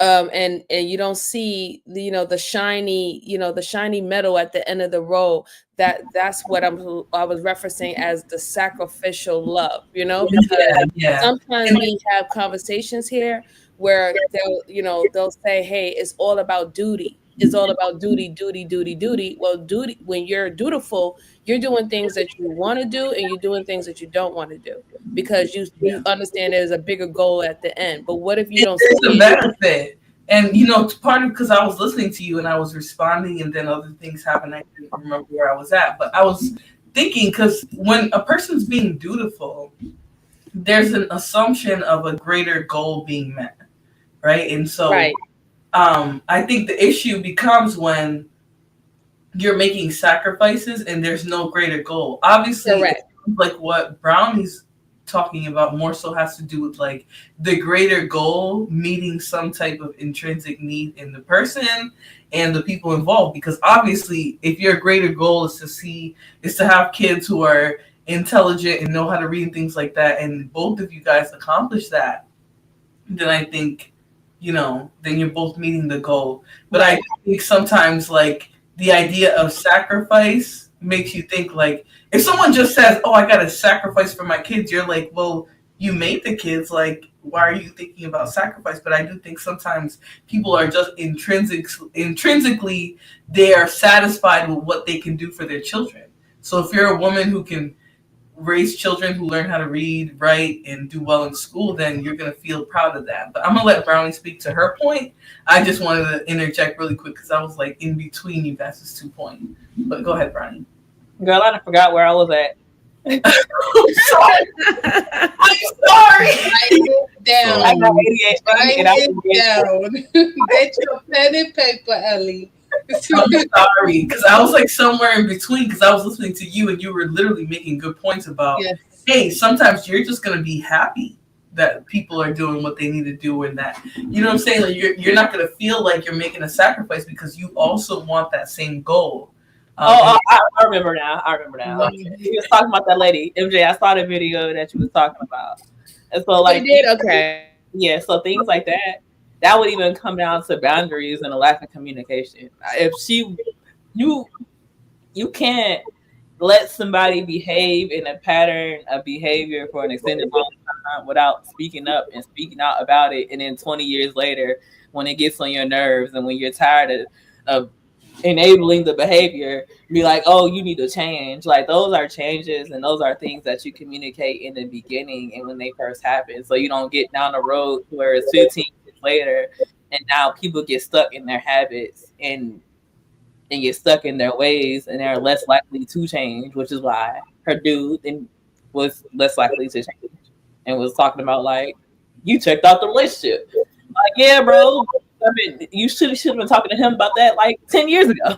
and you don't see the shiny metal at the end of the road. That's what I was referencing as the sacrificial love, because sometimes we have conversations here where they'll say, hey, it's all about duty. It's all about duty, duty, duty, duty. Well, duty, when you're dutiful, you're doing things that you want to do, and you're doing things that you don't want to do, because you understand there's a bigger goal at the end. But what if you don't see the benefit? And part of because I was listening to you and I was responding, and then other things happened. I didn't remember where I was at, but I was thinking, because when a person's being dutiful, there's an assumption of a greater goal being met, right? And so, right. I think the issue becomes when you're making sacrifices and there's no greater goal. Obviously, like what Brownie's talking about more so has to do with, like, the greater goal meeting some type of intrinsic need in the person and the people involved. Because obviously, if your greater goal is to have kids who are intelligent and know how to read and things like that, and both of you guys accomplish that, then I think, then you're both meeting the goal. But I think sometimes, like, the idea of sacrifice makes you think, like, if someone just says, oh, I got to sacrifice for my kids, you're like, well, you made the kids, like, why are you thinking about sacrifice? But I do think sometimes people are just intrinsically, they are satisfied with what they can do for their children. So if you're a woman who can raise children who learn how to read, write, and do well in school, then you're going to feel proud of that. But I'm going to let Brownie speak to her point. I just wanted to interject really quick because I was, like, in between you guys' 2 points. But go ahead, Brownie. Girl, I forgot where I was at. I'm sorry. Write it down. I got 88. Write it down. Get your pen and paper, Ellie. I'm sorry, because I was, like, somewhere in between, because I was listening to you and you were literally making good points about, hey, sometimes you're just going to be happy that people are doing what they need to do, and that, you know what I'm saying? Like, you're not going to feel like you're making a sacrifice because you also want that same goal. I remember now. Okay. You was talking about that lady, MJ. I saw the video that you was talking about. And so, like, you did? Okay. Yeah, so things like that would even come down to boundaries and a lack of communication. If you can't let somebody behave in a pattern of behavior for an extended long time without speaking up and speaking out about it, and then 20 years later, when it gets on your nerves and when you're tired of enabling the behavior, be like, oh, you need to change. Like, those are changes and those are things that you communicate in the beginning and when they first happen, so you don't get down the road where it's 15 years later and now people get stuck in their habits and get stuck in their ways, and they're less likely to change, which is why her dude was less likely to change and was talking about, like, you checked out the relationship. Like, yeah, bro, I mean, you should have been talking to him about that, like, 10 years ago.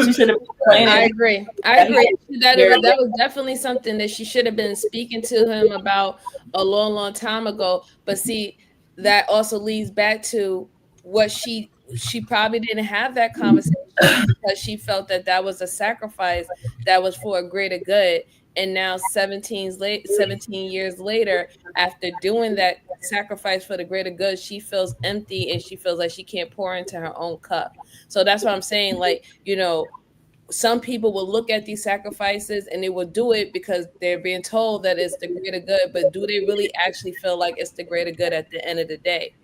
She should have been planning. I agree. That was definitely something that she should have been speaking to him about a long, long time ago. But see, that also leads back to what she probably didn't have that conversation because she felt that was a sacrifice that was for a greater good. And now 17 years later, after doing that sacrifice for the greater good, she feels empty and she feels like she can't pour into her own cup. So that's what I'm saying. Like, some people will look at these sacrifices and they will do it because they're being told that it's the greater good, but do they really actually feel like it's the greater good at the end of the day?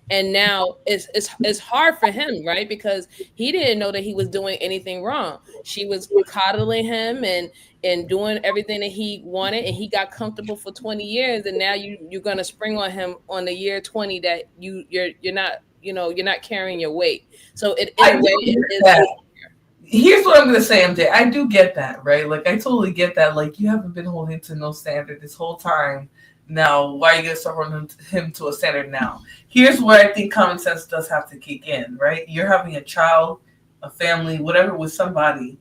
And now it's hard for him, right? Because he didn't know that he was doing anything wrong. She was coddling him and doing everything that he wanted, and he got comfortable for 20 years, and now you're gonna spring on him on the year 20 that you're not, you're not carrying your weight. So in a way it is. Here's what I'm gonna say, MJ. I do get that, right? Like, I totally get that. Like, you haven't been holding to no standard this whole time. Now, why are you gonna start holding him to a standard now? Here's where I think common sense does have to kick in, right? You're having a child, a family, whatever, with somebody.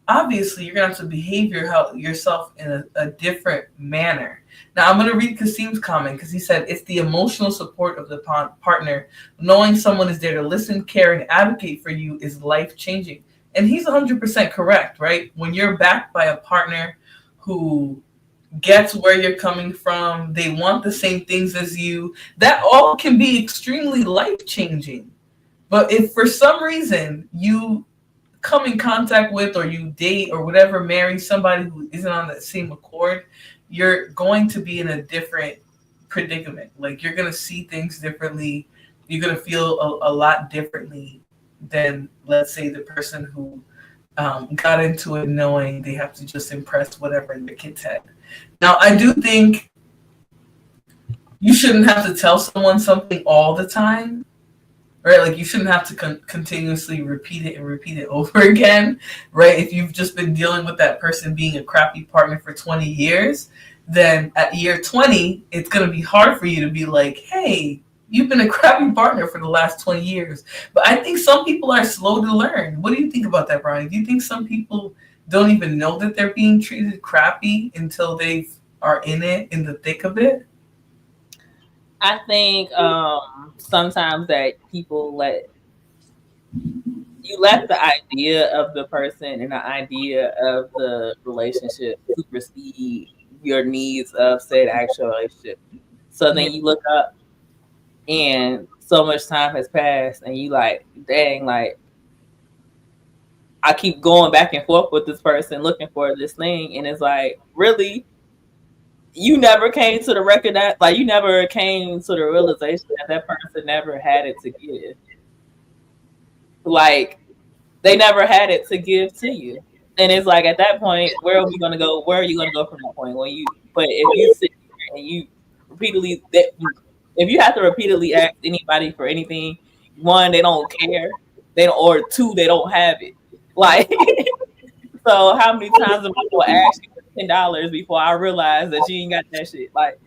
Obviously, you're gonna have to behave yourself in a different manner. Now, I'm gonna read Kasim's comment because he said it's the emotional support of the partner. Knowing someone is there to listen, care, and advocate for you is life changing. And he's 100% correct, right? When you're backed by a partner who gets where you're coming from, they want the same things as you, that all can be extremely life-changing. But if for some reason you come in contact with, or you date or whatever, marry somebody who isn't on that same accord, you're going to be in a different predicament. Like, you're going to see things differently. You're going to feel a lot differently than, let's say, the person who got into it knowing they have to just impress whatever in the kid's head. Now, I do think you shouldn't have to tell someone something all the time, right? Like, you shouldn't have to continuously repeat it over again, right? If you've just been dealing with that person being a crappy partner for 20 years, then at year 20, it's going to be hard for you to be like, hey, you've been a crappy partner for the last 20 years. But I think some people are slow to learn. What do you think about that, Brian? Do you think some people don't even know that they're being treated crappy until they are in the thick of it? I think sometimes that people let the idea of the person and the idea of the relationship supersede your needs of said actual relationship. So then you look up and so much time has passed and you like, dang, like, I keep going back and forth with this person looking for this thing, and it's like, really? You never came to the record that, like, you never came to the realization that person never had it to give. Like, they never had it to give to you. And it's like, at that point, where are we going to go? Where are you going to go from that point? But if you sit here and you repeatedly, if you have to repeatedly ask anybody for anything, one, they don't care. Or two, they don't have it. Like, so how many times am I going to ask you for $10 before I realize that you ain't got that shit? Like,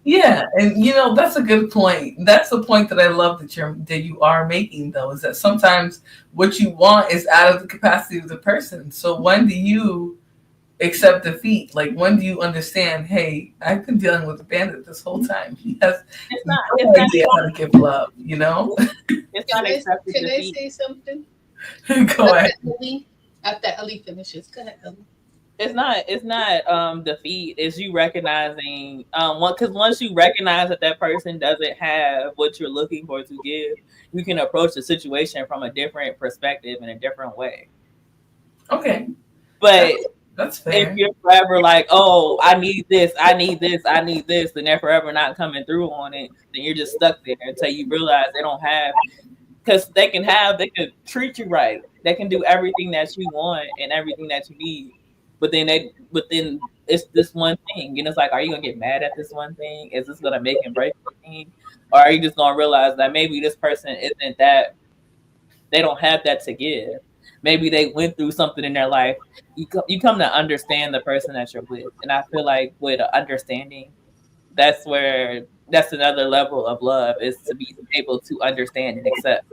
yeah, and that's a good point. That's the point that I love that you are making, though, is that sometimes what you want is out of the capacity of the person. So when do you accept defeat? Like, when do you understand, hey, I've been dealing with a bandit this whole time. He has no idea how to give love, It's not accepting Can defeat. I say something? Go ahead. After Ellie finishes. Go ahead, Ellie. It's not defeat. It's you recognizing because once you recognize that person doesn't have what you're looking for to give, you can approach the situation from a different perspective in a different way. Okay. But that's fair. If you're forever like, oh, I need this, and they're forever not coming through on it, then you're just stuck there until you realize they don't have, because they can treat you right. They can do everything that you want and everything that you need. But then it's this one thing. And it's like, are you gonna get mad at this one thing? Is this gonna make and break the thing? Or are you just gonna realize that maybe this person isn't that, they don't have that to give? Maybe they went through something in their life. You come to understand the person that you're with. And I feel like with understanding, that's another level of love, is to be able to understand and accept.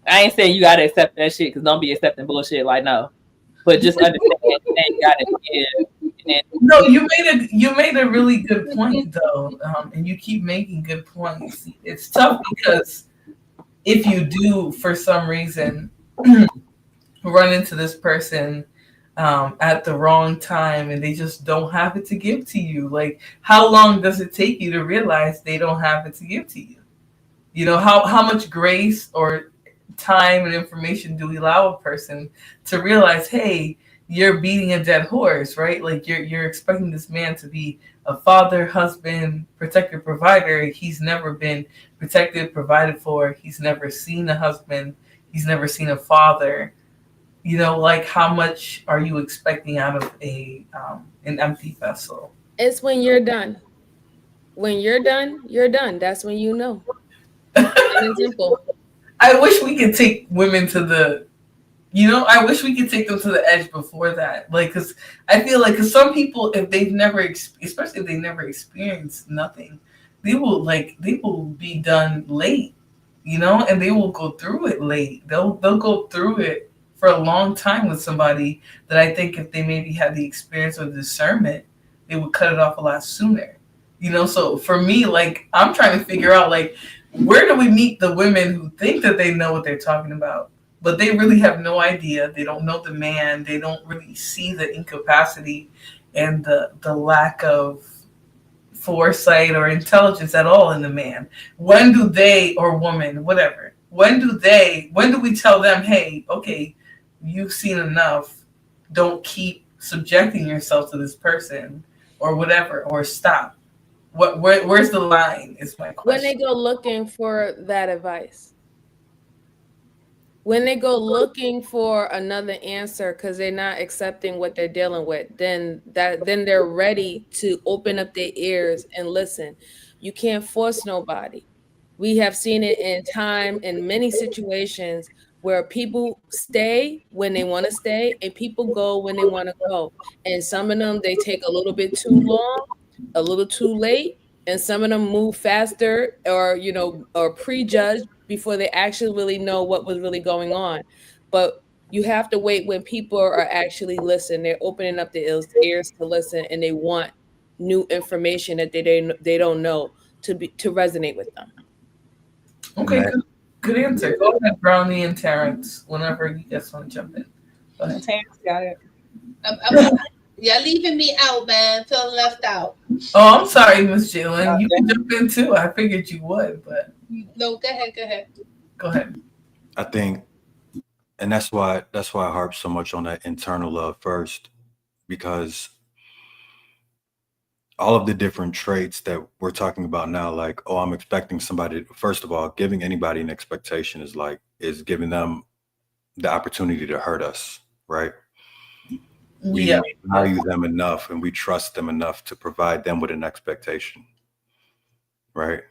I ain't saying you gotta accept that shit, because don't be accepting bullshit, like, no. But just understand that you gotta give. No, you made a really good point, though, and you keep making good points. It's tough because if you do, for some reason, run into this person at the wrong time, and they just don't have it to give to you. Like, how long does it take you to realize they don't have it to give to you? You know, how much grace or time and information do we allow a person to realize, hey, you're beating a dead horse, right? Like, you're expecting this man to be a father, husband, protector, provider. He's never been protected, provided for. He's never seen a husband. He's never seen a father. You know, like, how much are you expecting out of a an empty vessel? It's when you're done. When you're done, you're done. That's when you know. And simple. I wish we could take women to the, I wish we could take them to the edge before that. Like, because I feel like, because some people, if they've never, especially if they never experienced nothing, they will be done late, and they will go through it late. They'll go through it for a long time with somebody that I think if they maybe had the experience or discernment, they would cut it off a lot sooner. So for me, like, I'm trying to figure out, like, where do we meet the women who think that they know what they're talking about, but they really have no idea. They don't know the man. They don't really see the incapacity and the lack of foresight or intelligence at all in the man. When do they, or woman, whatever, when do we tell them, hey, okay, you've seen enough. Don't keep subjecting yourself to this person or whatever, or stop. Where's the line is my question. When they go looking for that advice. When they go looking for another answer because they're not accepting what they're dealing with, then they're ready to open up their ears and listen. You can't force nobody. We have seen it in many situations where people stay when they want to stay and people go when they want to go. And some of them, they take a little bit too long, a little too late, and some of them move faster or prejudge before they actually really know what was really going on. But you have to wait when people are actually listening. They're opening up their ears to listen, and they want new information that they don't know to resonate with them. Okay, good answer. Go ahead, Brownie and Terrence, whenever you guys want to jump in. Go ahead. Terrence got it. Y'all leaving me out, man. Feeling left out. Oh, I'm sorry, Miss Jalen. You can jump in too. I figured you would, but no, go ahead. Go ahead. I think, and that's why I harp so much on that internal love first, because all of the different traits that we're talking about now, like, oh, I'm expecting somebody. First of all, giving anybody an expectation is giving them the opportunity to hurt us, right? We value them enough and we trust them enough to provide them with an expectation, right?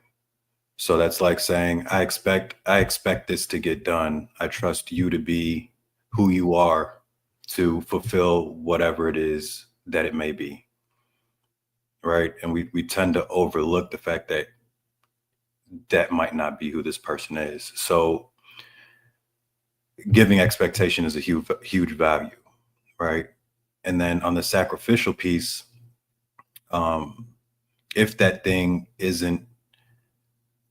So that's like saying, I expect this to get done. I trust you to be who you are to fulfill whatever it is that it may be, right? And we tend to overlook the fact that that might not be who this person is. So giving expectation is a huge value, right? And then on the sacrificial piece, if that thing isn't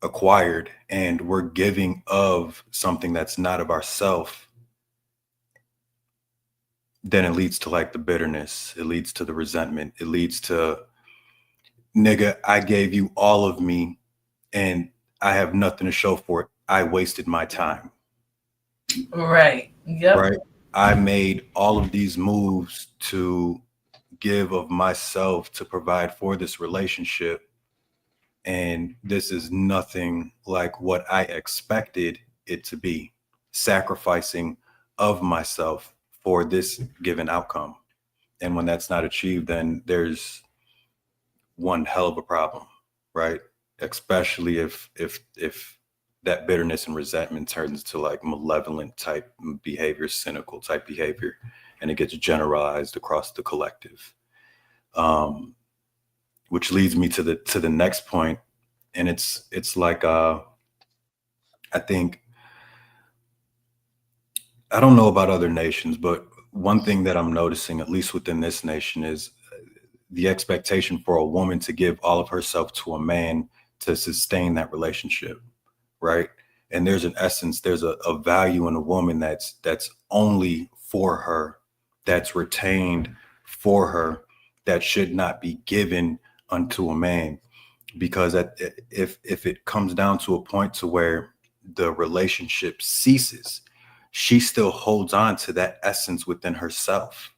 acquired and we're giving of something that's not of ourself, then it leads to like the bitterness. It leads to the resentment. It leads to, nigga, I gave you all of me and I have nothing to show for it. I wasted my time. Right. Yep. Right. I made all of these moves to give of myself to provide for this relationship. And this is nothing like what I expected it to be, sacrificing of myself for this given outcome. And when that's not achieved, then there's one hell of a problem, right? Especially if that bitterness and resentment turns to like malevolent type behavior, cynical type behavior, and it gets generalized across the collective. Which leads me to the next point, and it's like I think, I don't know about other nations, but one thing that I'm noticing, at least within this nation, is the expectation for a woman to give all of herself to a man to sustain that relationship, right? And there's an essence, there's a value in a woman that's only for her, that's retained for her that should not be given unto a man. Because if it comes down to a point to where the relationship ceases, she still holds on to that essence within herself,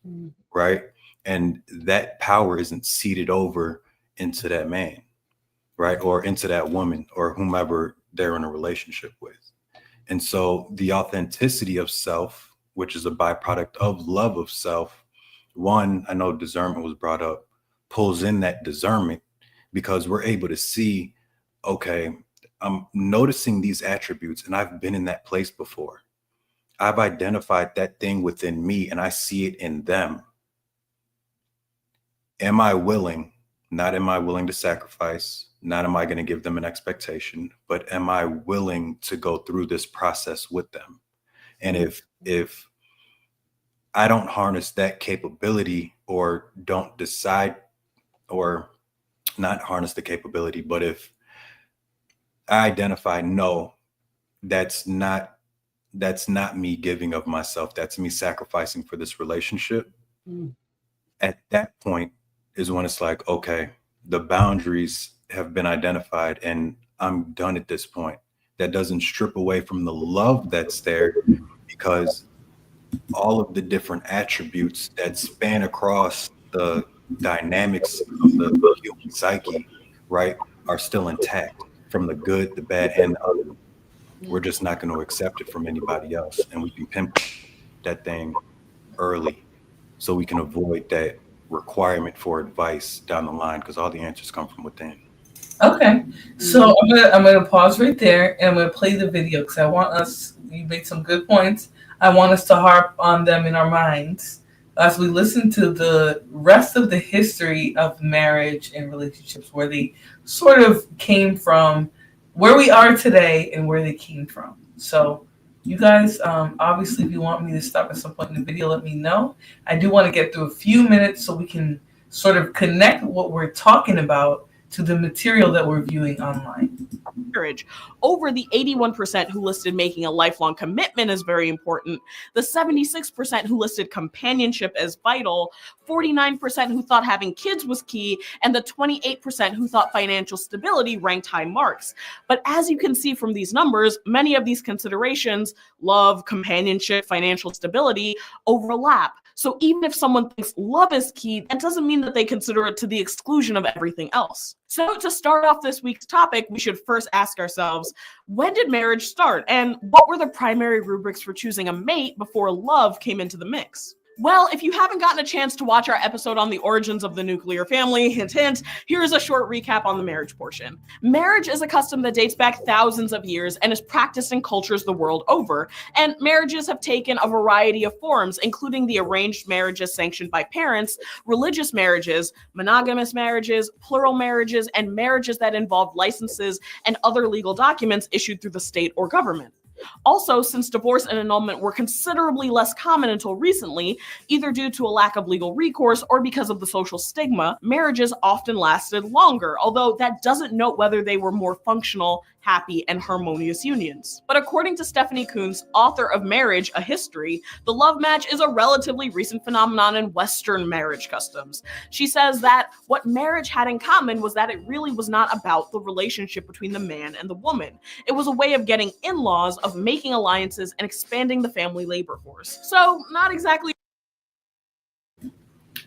right? And that power isn't seeded over into that man, right? Or into that woman or whomever they're in a relationship with. And so the authenticity of self, which is a byproduct of love of self, one, I know discernment was brought up, pulls in that discernment because we're able to see, okay, I'm noticing these attributes and I've been in that place before. I've identified that thing within me and I see it in them. Am I willing? Not am I willing to sacrifice? Not am I going to give them an expectation, but am I willing to go through this process with them? And if I don't harness that capability or don't decide or not harness the capability, but if I identify, no, that's not me giving of myself, that's me sacrificing for this relationship. At that point is when it's like, okay, the boundaries have been identified and I'm done at this point. That doesn't strip away from the love that's there, because all of the different attributes that span across the dynamics of the human psyche, right, are still intact, from the good, the bad, and the ugly. We're just not going to accept it from anybody else. And we can pinpoint that thing early so we can avoid that requirement for advice down the line, because all the answers come from within. Okay, so I'm gonna pause right there and I'm gonna play the video because I want us. You made some good points. I want us to harp on them in our minds as we listen to the rest of the history of marriage and relationships, where they sort of came from, where we are today, and where they came from. So, you guys, obviously, if you want me to stop at some point in the video, let me know. I do want to get through a few minutes so we can sort of connect what we're talking about to the material that we're viewing online. Marriage. Over the 81% who listed making a lifelong commitment as very important, the 76% who listed companionship as vital, 49% who thought having kids was key, and the 28% who thought financial stability ranked high marks. But as you can see from these numbers, many of these considerations, love, companionship, financial stability, overlap. So even if someone thinks love is key, that doesn't mean that they consider it to the exclusion of everything else. So to start off this week's topic, we should first ask ourselves, when did marriage start? And what were the primary rubrics for choosing a mate before love came into the mix? Well, if you haven't gotten a chance to watch our episode on the origins of the nuclear family, hint, hint, here's a short recap on the marriage portion. Marriage is a custom that dates back thousands of years and is practiced in cultures the world over. And marriages have taken a variety of forms, including the arranged marriages sanctioned by parents, religious marriages, monogamous marriages, plural marriages, and marriages that involved licenses and other legal documents issued through the state or government. Also, since divorce and annulment were considerably less common until recently, either due to a lack of legal recourse or because of the social stigma, marriages often lasted longer, although that doesn't note whether they were more functional, happy, and harmonious unions. But according to Stephanie Coontz, author of Marriage, A History, the love match is a relatively recent phenomenon in Western marriage customs. She says that what marriage had in common was that it really was not about the relationship between the man and the woman. It was a way of getting in-laws, of making alliances, and expanding the family labor force. So, not exactly.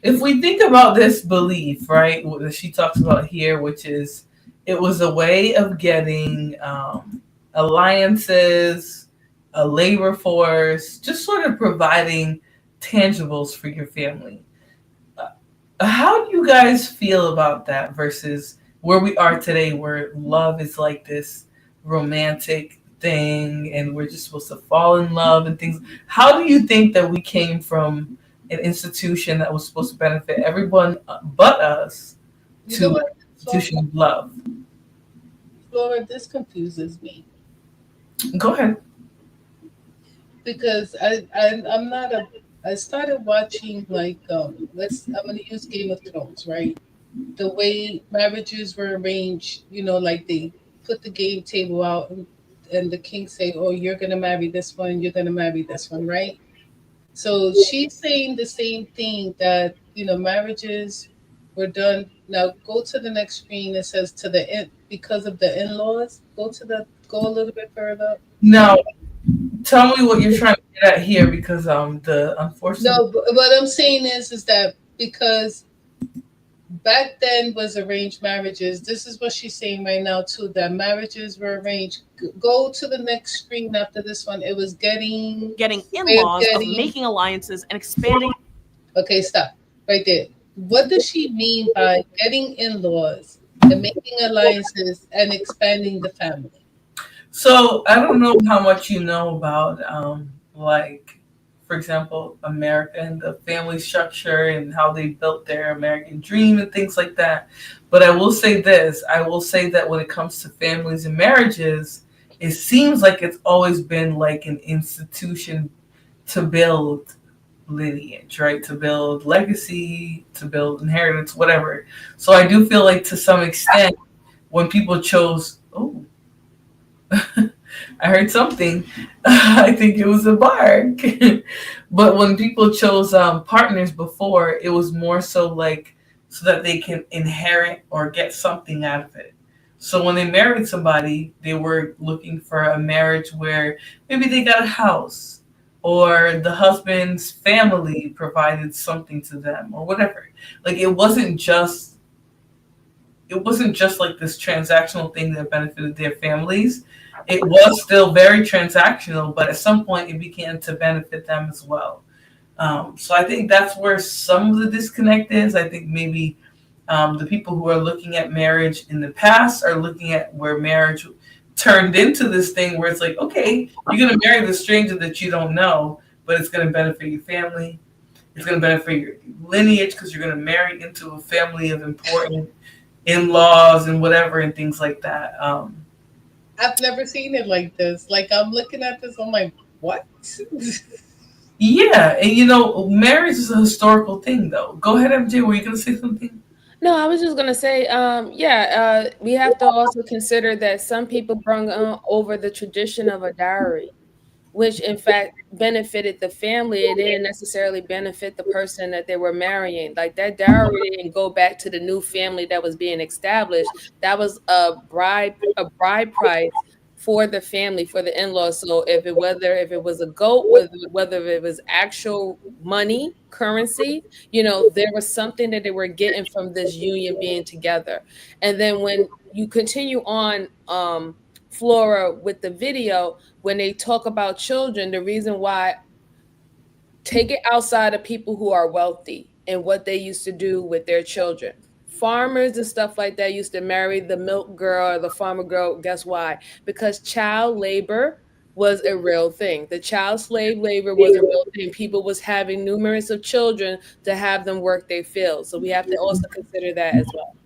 If we think about this belief, right, that she talks about here, which is it was a way of getting alliances, a labor force, just sort of providing tangibles for your family. How do you guys feel about that versus where we are today, where love is like this romantic thing and we're just supposed to fall in love and things? How do you think that we came from an institution that was supposed to benefit everyone but us to an institution of love? Laura, this confuses me. Go ahead. Because I'm not a. I started watching I'm gonna use Game of Thrones, right? The way marriages were arranged, like they put the game table out and the king say, "Oh, you're gonna marry this one, you're gonna marry this one," right? So she's saying the same thing that marriages were done. Now go to the next screen. It says to the in because of the in-laws. Go a little bit further. Now, tell me what you're trying to get at here, because the unfortunate. No, but what I'm saying is that because back then was arranged marriages. This is what she's saying right now too. That marriages were arranged. Go to the next screen after this one. It was Getting way of in-laws, of getting. making alliances and expanding. Okay, stop right there. What does she mean by getting in-laws and making alliances and expanding the family? So I don't know how much you know about, like, for example, America and the family structure and how they built their American dream and things like that. But I will say this: I will say that when it comes to families and marriages, it seems like it's always been like an institution to build lineage, right? To build legacy, to build inheritance, whatever. So I do feel like to some extent, when people chose, oh, I heard something. I think it was a bark. But when people chose partners before, it was more so like so that they can inherit or get something out of it. So when they married somebody, they were looking for a marriage where maybe they got a house or the husband's family provided something to them or whatever. Like it wasn't just like this transactional thing that benefited their families. It was still very transactional, but at some point it began to benefit them as well. So I think that's where some of the disconnect is. I think maybe the people who are looking at marriage in the past are looking at where marriage turned into this thing where it's like, okay, you're going to marry the stranger that you don't know, but it's going to benefit your family. It's going to benefit your lineage because you're going to marry into a family of important in-laws and whatever and things like that. I've never seen it like this. Like I'm looking at this, I'm like, what? Yeah, and marriage is a historical thing, though. Go ahead, MJ. Were you going to say something? No, I was just gonna say, we have to also consider that some people bring over the tradition of a dowry, which in fact benefited the family. It didn't necessarily benefit the person that they were marrying. Like that dowry didn't go back to the new family that was being established. That was a bride price for the family, for the in-laws. So if it was a goat, whether it was actual money, currency, there was something that they were getting from this union being together. And then when you continue on, Flora, with the video, when they talk about children, the reason why, take it outside of people who are wealthy and what they used to do with their children. Farmers and stuff like that used to marry the milk girl or the farmer girl. Guess why? Because child labor was a real thing. The child slave labor was a real thing. People was having numerous of children to have them work their fields. So we have to also consider that as well.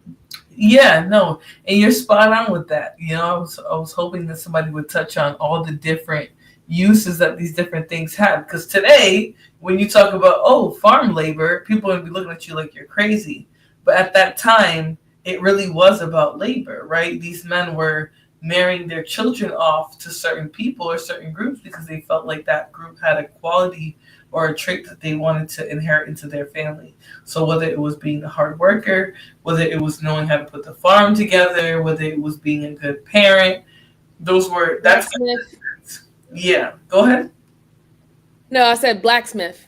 Yeah, no, and you're spot on with that. I was hoping that somebody would touch on all the different uses that these different things have. Because today, when you talk about farm labor, people are gonna be looking at you like you're crazy. But at that time, it really was about labor, right? These men were marrying their children off to certain people or certain groups because they felt like that group had a quality or a trait that they wanted to inherit into their family. So whether it was being a hard worker, whether it was knowing how to put the farm together, whether it was being a good parent, that's Blacksmith. yeah. Go ahead. No, I said blacksmith.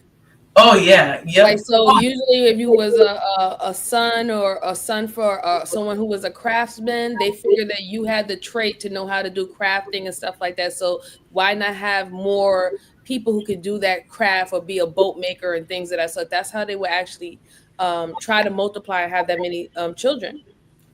Oh yeah, Like, yep. so usually if you was a son, or a son for someone who was a craftsman, they figured that you had the trait to know how to do crafting and stuff like that. So why not have more people who could do that craft or be a boat maker and things of that sort? That's how they would actually try to multiply and have that many children.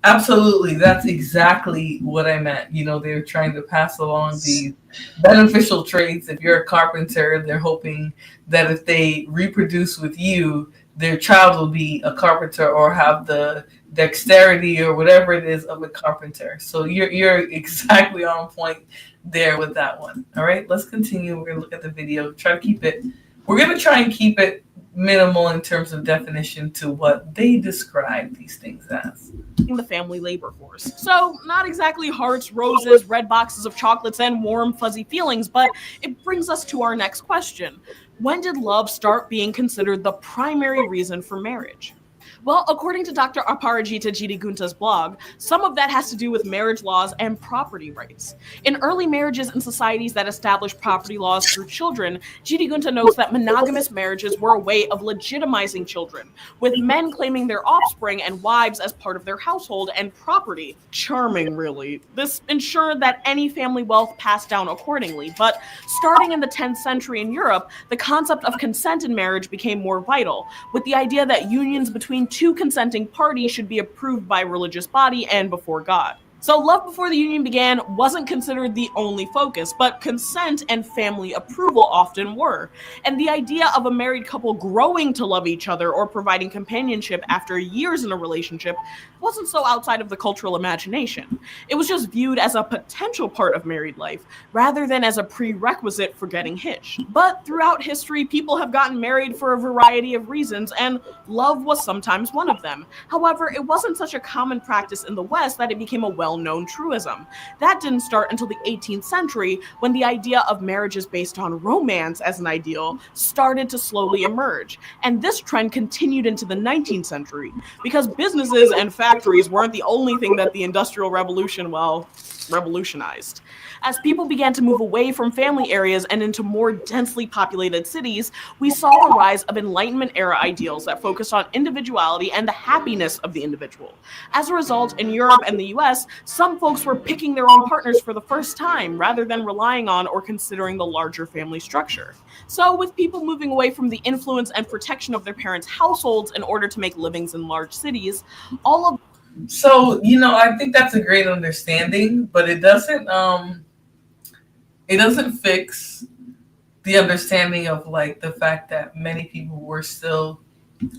Absolutely, that's exactly what I meant. They're trying to pass along these beneficial traits. If you're a carpenter, they're hoping that if they reproduce with you, their child will be a carpenter or have the dexterity or whatever it is of a carpenter. So you're exactly on point there with that one. All right, let's continue. We're gonna look at the video. We're gonna try and keep it minimal in terms of definition to what they describe these things as. The family labor force. So, not exactly hearts, roses, red boxes of chocolates, and warm, fuzzy feelings, but it brings us to our next question. When did love start being considered the primary reason for marriage? Well, according to Dr. Aparajita Gidigunta's blog, some of that has to do with marriage laws and property rights. In early marriages and societies that established property laws through children, Gidigunta notes that monogamous marriages were a way of legitimizing children, with men claiming their offspring and wives as part of their household and property. Charming, really. This ensured that any family wealth passed down accordingly, but starting in the 10th century in Europe, the concept of consent in marriage became more vital, with the idea that unions between two consenting parties should be approved by a religious body and before God. So love before the union began wasn't considered the only focus, but consent and family approval often were. And the idea of a married couple growing to love each other or providing companionship after years in a relationship wasn't so outside of the cultural imagination. It was just viewed as a potential part of married life, rather than as a prerequisite for getting hitched. But throughout history, people have gotten married for a variety of reasons, and love was sometimes one of them. However, it wasn't such a common practice in the West that it became a well-known truism. That didn't start until the 18th century, when the idea of marriages based on romance as an ideal started to slowly emerge. And this trend continued into the 19th century, because businesses and factories weren't the only thing that the Industrial Revolution, revolutionized. As people began to move away from family areas and into more densely populated cities, we saw the rise of Enlightenment-era ideals that focused on individuality and the happiness of the individual. As a result, in Europe and the US, some folks were picking their own partners for the first time, rather than relying on or considering the larger family structure. So, with people moving away from the influence and protection of their parents' households in order to make livings in large cities, all of So, I think that's a great understanding, but it doesn't fix the understanding of like the fact that many people were still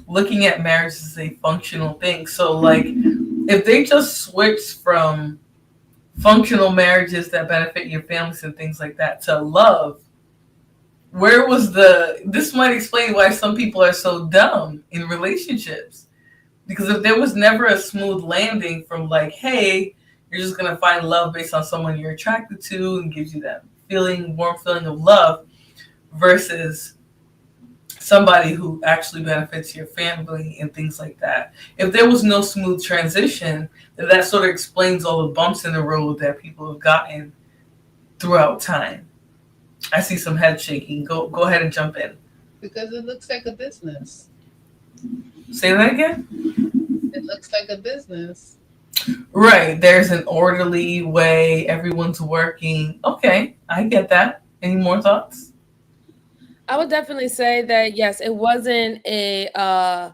looking at marriage as a functional thing. So like if they just switch from functional marriages that benefit your families and things like that to love, this might explain why some people are so dumb in relationships. Because if there was never a smooth landing from like, hey, you're just going to find love based on someone you're attracted to and gives you that warm feeling of love versus somebody who actually benefits your family and things like that. If there was no smooth transition, then that sort of explains all the bumps in the road that people have gotten throughout time. I see some head shaking. Go ahead and jump in. Because it looks like a business. Say that again? It looks like a business. Right. There's an orderly way. Everyone's working. Okay. I get that. Any more thoughts? I would definitely say that yes, it wasn't a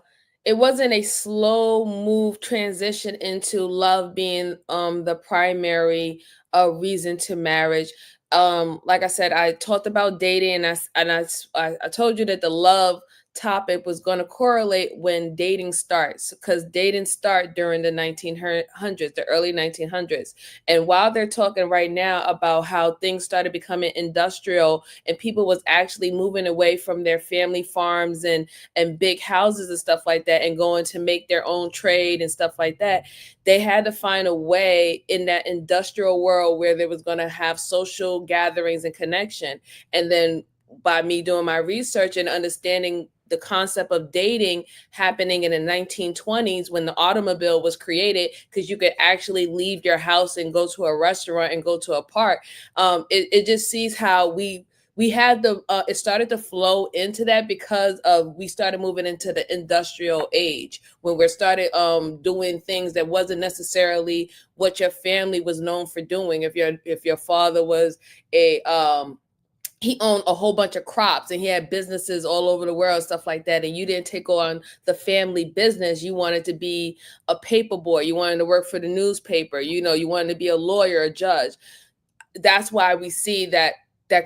slow move transition into love being the primary reason to marriage. Like I said, I talked about dating, and I told you that the love topic was going to correlate when dating starts, because dating start during the 1900s, the early 1900s. And while they're talking right now about how things started becoming industrial and people was actually moving away from their family farms and big houses and stuff like that and going to make their own trade and stuff like that, they had to find a way in that industrial world where they was going to have social gatherings and connection. And then by me doing my research and understanding the concept of dating happening in the 1920s when the automobile was created, because you could actually leave your house and go to a restaurant and go to a park. It just sees how we had it started to flow into that because we started moving into the industrial age when we started doing things that wasn't necessarily what your family was known for doing. If your father was he owned a whole bunch of crops and he had businesses all over the world, stuff like that, and you didn't take on the family business. You wanted to be a paper boy. You wanted to work for the newspaper. You wanted to be a lawyer, a judge. That's why we see that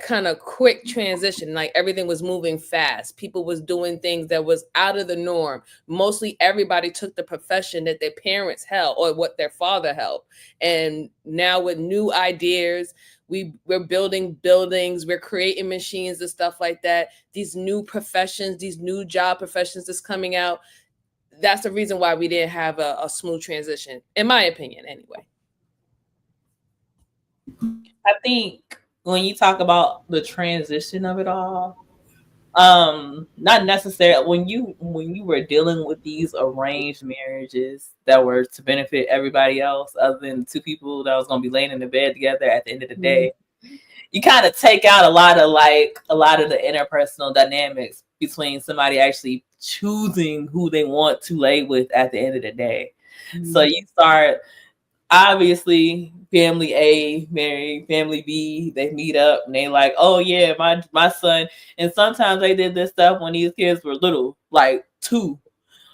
kind of quick transition, like everything was moving fast. People was doing things that was out of the norm. Mostly everybody took the profession that their parents held or what their father held. And now with new ideas, we're building buildings, we're creating machines and stuff like that. These new professions, these new job professions that's coming out. That's the reason why we didn't have a smooth transition, in my opinion, anyway. I think when you talk about the transition of it all, not necessarily when you were dealing with these arranged marriages that were to benefit everybody else other than two people that was going to be laying in the bed together at the end of the day, you kind of take out a lot of the interpersonal dynamics between somebody actually choosing who they want to lay with at the end of the day. So you start, obviously, family A marry family B, they meet up and they like, oh yeah, my son. And sometimes they did this stuff when these kids were little, like 2.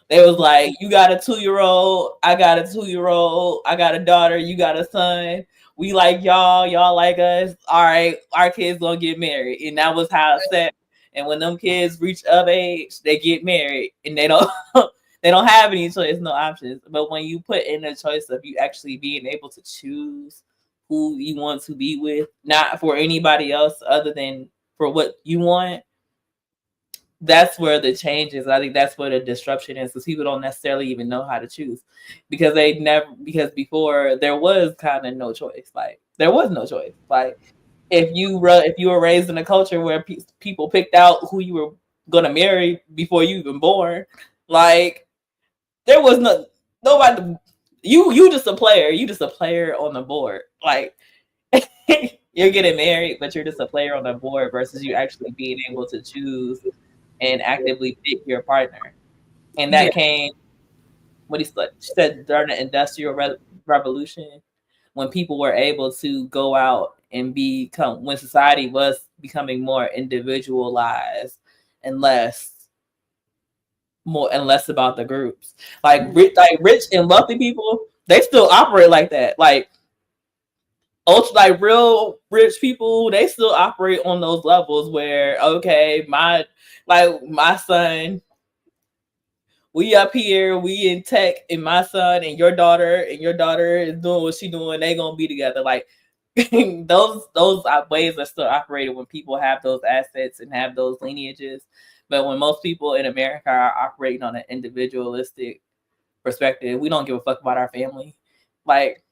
They was like, you got a 2-year-old, I got a 2-year-old, I got a daughter, you got a son. We like y'all like us. All right, our kids gonna get married. And that was how it set. And when them kids reach of age, they get married and they don't they don't have any choice, no options. But when you put in the choice of you actually being able to choose who you want to be with, not for anybody else other than for what you want, that's where the change is. I think that's where the disruption is, because people don't necessarily even know how to choose, because because before there was kind of no choice. Like there was no choice. Like if you were raised in a culture where people picked out who you were gonna marry before you even born, like there was nobody. You just a player. You just a player on the board. Like you're getting married, but you're just a player on the board versus you actually being able to choose and actively pick your partner. And that came, what he said, during the Industrial Revolution, when people were able to go out and when society was becoming more individualized and less about the groups. Like rich and wealthy people, they still operate like that. Like real rich people, they still operate on those levels where, okay, my son, we up here, we in tech, and my son and your daughter is doing what she doing, they gonna be together. Like those ways are still operated when people have those assets and have those lineages. But when most people in America are operating on an individualistic perspective, we don't give a fuck about our family. Like,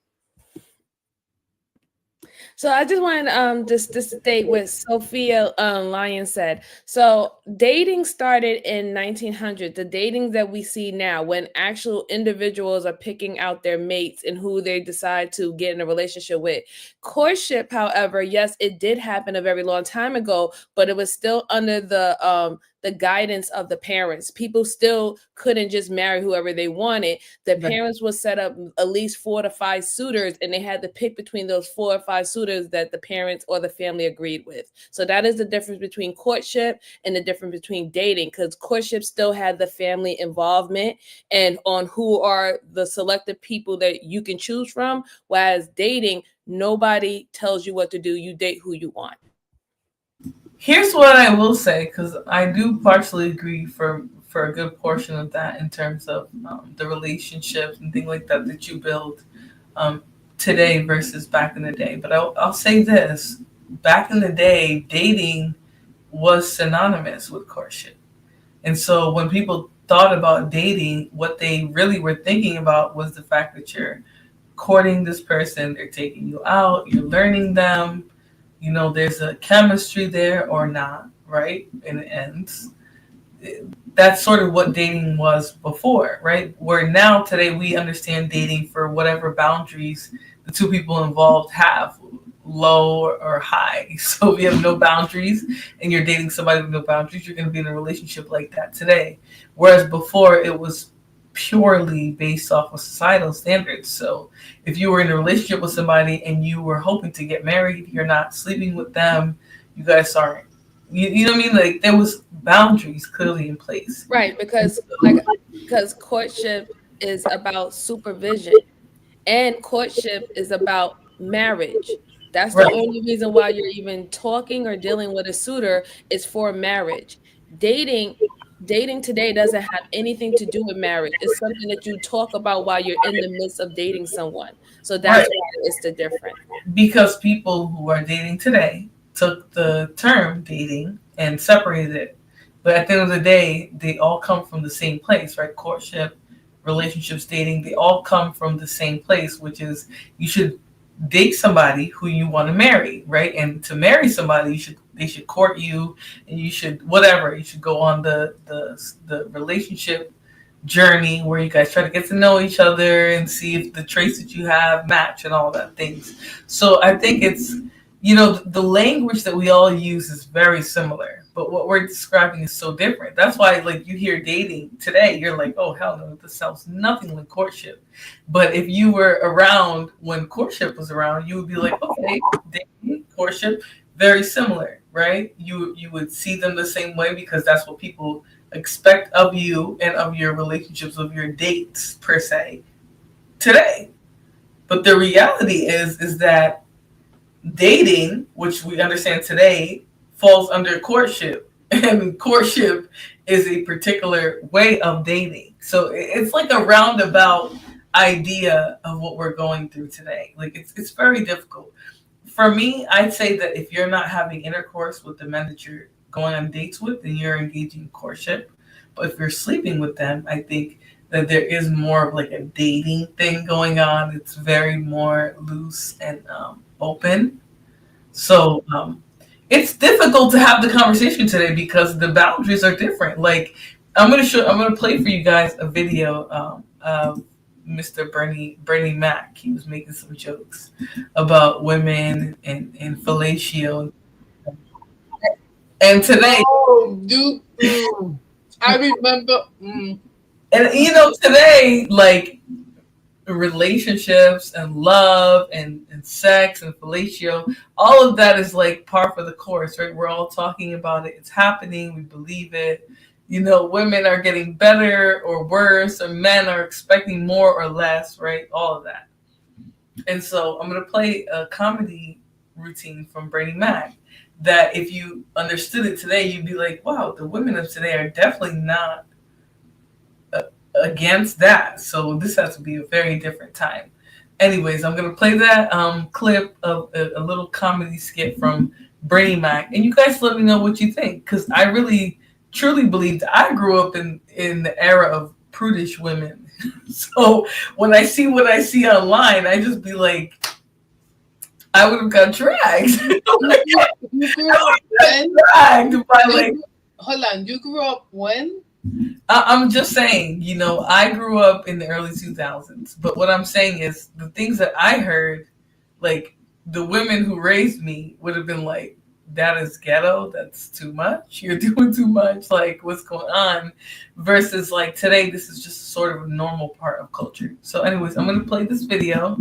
so I just wanted just to state what Sophia Lyon said. So dating started in 1900. The dating that we see now, when actual individuals are picking out their mates and who they decide to get in a relationship with. Courtship, however, yes, it did happen a very long time ago, but it was still under the guidance of the parents. People still couldn't just marry whoever they wanted. The parents would set up at least 4 to 5 suitors, and they had to pick between those 4 or 5 suitors that the parents or the family agreed with. So that is the difference between courtship and the difference between dating, because courtship still had the family involvement and on who are the selected people that you can choose from, whereas dating, nobody tells you what to do. You date who you want. Here's what I will say, because I do partially agree for a good portion of that in terms of the relationships and things like that you build today versus back in the day. But I'll say this. Back in the day, dating was synonymous with courtship. And so when people thought about dating, what they really were thinking about was the fact that you're courting this person, they're taking you out, you're learning them, there's a chemistry there or not, right? And it ends. That's sort of what dating was before, right? Where now today we understand dating for whatever boundaries the two people involved have, low or high. So if you have no boundaries and you're dating somebody with no boundaries, you're going to be in a relationship like that today. Whereas before it was purely based off of societal standards. So if you were in a relationship with somebody and you were hoping to get married, you're not sleeping with them, you guys aren't, you know what I mean? Like there was boundaries clearly in place. Right, because courtship is about supervision and courtship is about marriage. That's the only reason why you're even talking or dealing with a suitor is for marriage. Dating, dating today doesn't have anything to do with marriage. It's something that you talk about while you're in the midst of dating someone. So that's Right. why it's the difference. Because people who are dating today took the term dating and separated it. But at the end of the day, they all come from the same place, right? Courtship, relationships, dating, they all come from the same place, which is you should date somebody who you want to marry, right? And to marry somebody, they should court you, and you should whatever. You should go on the relationship journey where you guys try to get to know each other and see if the traits that you have match and all that things. So I think it's, the language that we all use is very similar, but what we're describing is so different. That's why, like, you hear dating today, you're like, oh hell no, this sounds nothing like courtship. But if you were around when courtship was around, you would be like, okay, dating, courtship, very similar, right? You would see them the same way because that's what people expect of you and of your relationships, of your dates per se today. But the reality is that dating, which we understand today, falls under courtship, and courtship is a particular way of dating. So it's like a roundabout idea of what we're going through today. Like it's very difficult. For me, I'd say that if you're not having intercourse with the men that you're going on dates with, then you're engaging in courtship. But if you're sleeping with them, I think that there is more of like a dating thing going on. It's very more loose and open. So it's difficult to have the conversation today because the boundaries are different. Like I'm gonna play for you guys a video of Mr. Bernie Mac. He was making some jokes about women and fellatio. And today, Oh, dude, I remember. and today, like relationships and love and sex and fellatio, all of that is like par for the course, right? We're all talking about it. It's happening. We believe it. Women are getting better or worse, or men are expecting more or less, right? All of that. And so I'm going to play a comedy routine from Bernie Mac that if you understood it today, you'd be like, wow, the women of today are definitely not against that. So this has to be a very different time. Anyways, I'm going to play that clip of a little comedy skit from Bernie Mac. And you guys let me know what you think, because I really, truly believe that I grew up in the era of prudish women. So when I see what I see online, I just be like, I would have got dragged. You grew up when? Dragged by like. Hold on, you grew up when? I'm just saying, I grew up in the early 2000s, but what I'm saying is the things that I heard, like the women who raised me would have been like, that is ghetto. That's too much. You're doing too much. Like, what's going on? Versus like today, this is just sort of a normal part of culture. So anyways, I'm going to play this video.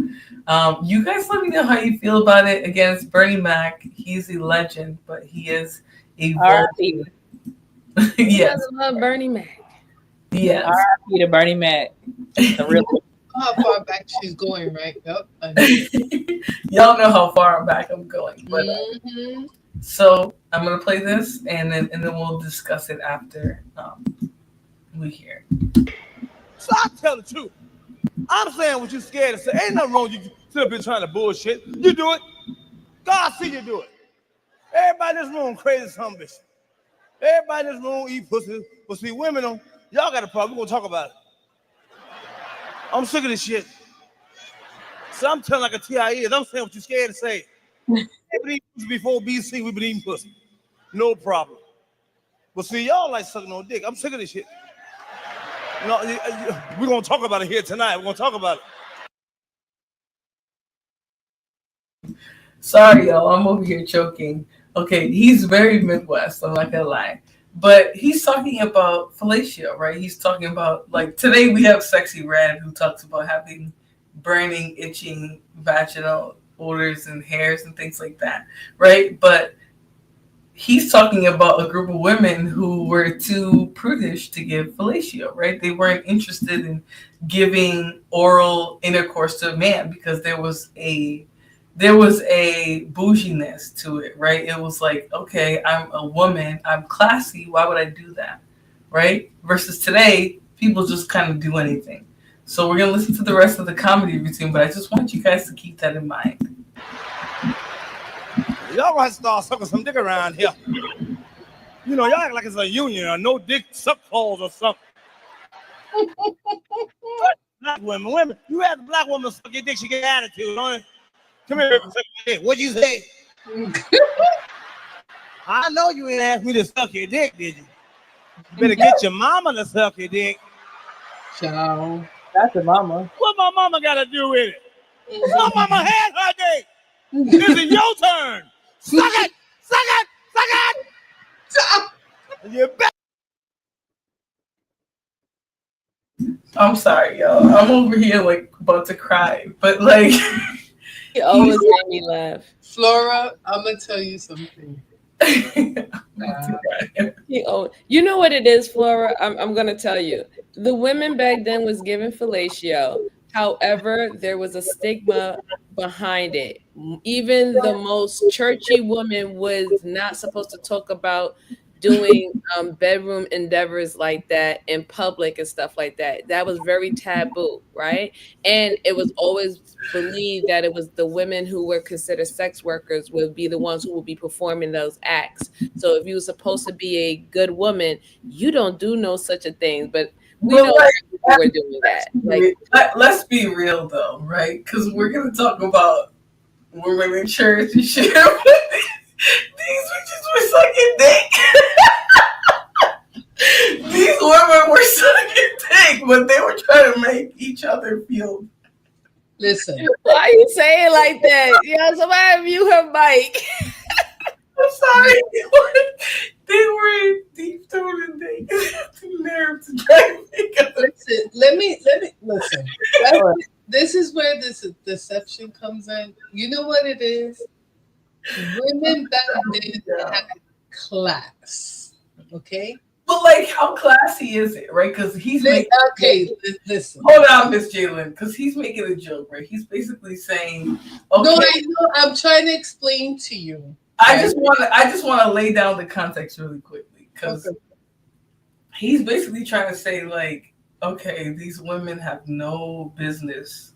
You guys let me know how you feel about it. Again, it's Bernie Mac. He's a legend, but he is a R.I.P. Yes. I love Bernie Mac. Yes. R.I.P. to Bernie Mac. The real How far back she's going, right? Yep. Y'all know how far back I'm going. But, Mm-hmm. so I'm gonna play this, and then we'll discuss it after we hear. So I tell the truth. I'm saying what you scared to say. Ain't nothing wrong. You sit up here trying to bullshit. You do it. God see you do it. Everybody in this room crazy some bitch. Everybody in this room eat pussy. But see, women on y'all got a problem. We're gonna talk about it. I'm sick of this shit. So I'm telling like a TIE is. I'm saying what you scared to say. Before BC, we've been eating pussy. No problem. But see, y'all like sucking on dick. I'm sick of this shit. We're going to talk about it here tonight. We're going to talk about it. Sorry, y'all. I'm over here choking. Okay, he's very Midwest. I'm not going to lie. But he's talking about fellatio, right? He's talking about, like, today we have Sexy Red, who talks about having burning, itching, vaginal odors and hairs and things like that, right? But he's talking about a group of women who were too prudish to give fellatio, right? They weren't interested in giving oral intercourse to a man because there was a bouginess to it, right? It was like, okay, I'm a woman, I'm classy, why would I do that? right? Versus today, people just kind of do anything. So we're gonna listen to the rest of the comedy routine, but I just want you guys to keep that in mind. Y'all gonna start sucking some dick around here. You know, y'all act like it's a union or no dick suck calls or something. Black women, you had the black woman suck your dick, she get attitude on it. Come here, suck your dick. What'd you say? I know you ain't asked me to suck your dick, did you? You better get your mama to suck your dick. Ciao. That's your mama. What my mama got to do with it? My mama had her dick. This is your turn. Suck it, suck it, suck it. You bet. I'm sorry, y'all. I'm over here like about to cry, but like He always made me laugh. Flora, I'm gonna tell you something. You know what it is, Flora? I'm gonna tell you. The women back then was given fellatio. However, there was a stigma behind it. Even the most churchy woman was not supposed to talk about doing bedroom endeavors like that in public and stuff like that. That was very taboo, right? And it was always believed that it was the women who were considered sex workers would be the ones who would be performing those acts. So if you were supposed to be a good woman, you don't do no such a thing. But we know we're doing that. Like, let's be real though, right? Because we're gonna talk about women in church and shit. These witches were sucking dick. These women were sucking dick, but they were trying to make each other feel. Listen. Why are you saying like that? Yo, somebody mute her mic. I'm sorry. They were deep throating dick. The nerve to try to make up. Listen, let me listen. This is where this deception comes in. You know what it is? Women back then had class. Okay? But like, how classy is it, right? Because he's making. Okay, listen. Hold on, Miss Jalen, because he's making a joke, right? He's basically saying, "Okay." No, I know. I'm trying to explain to you. I just want to lay down the context really quickly, because he's basically trying to say, like, okay, these women have no business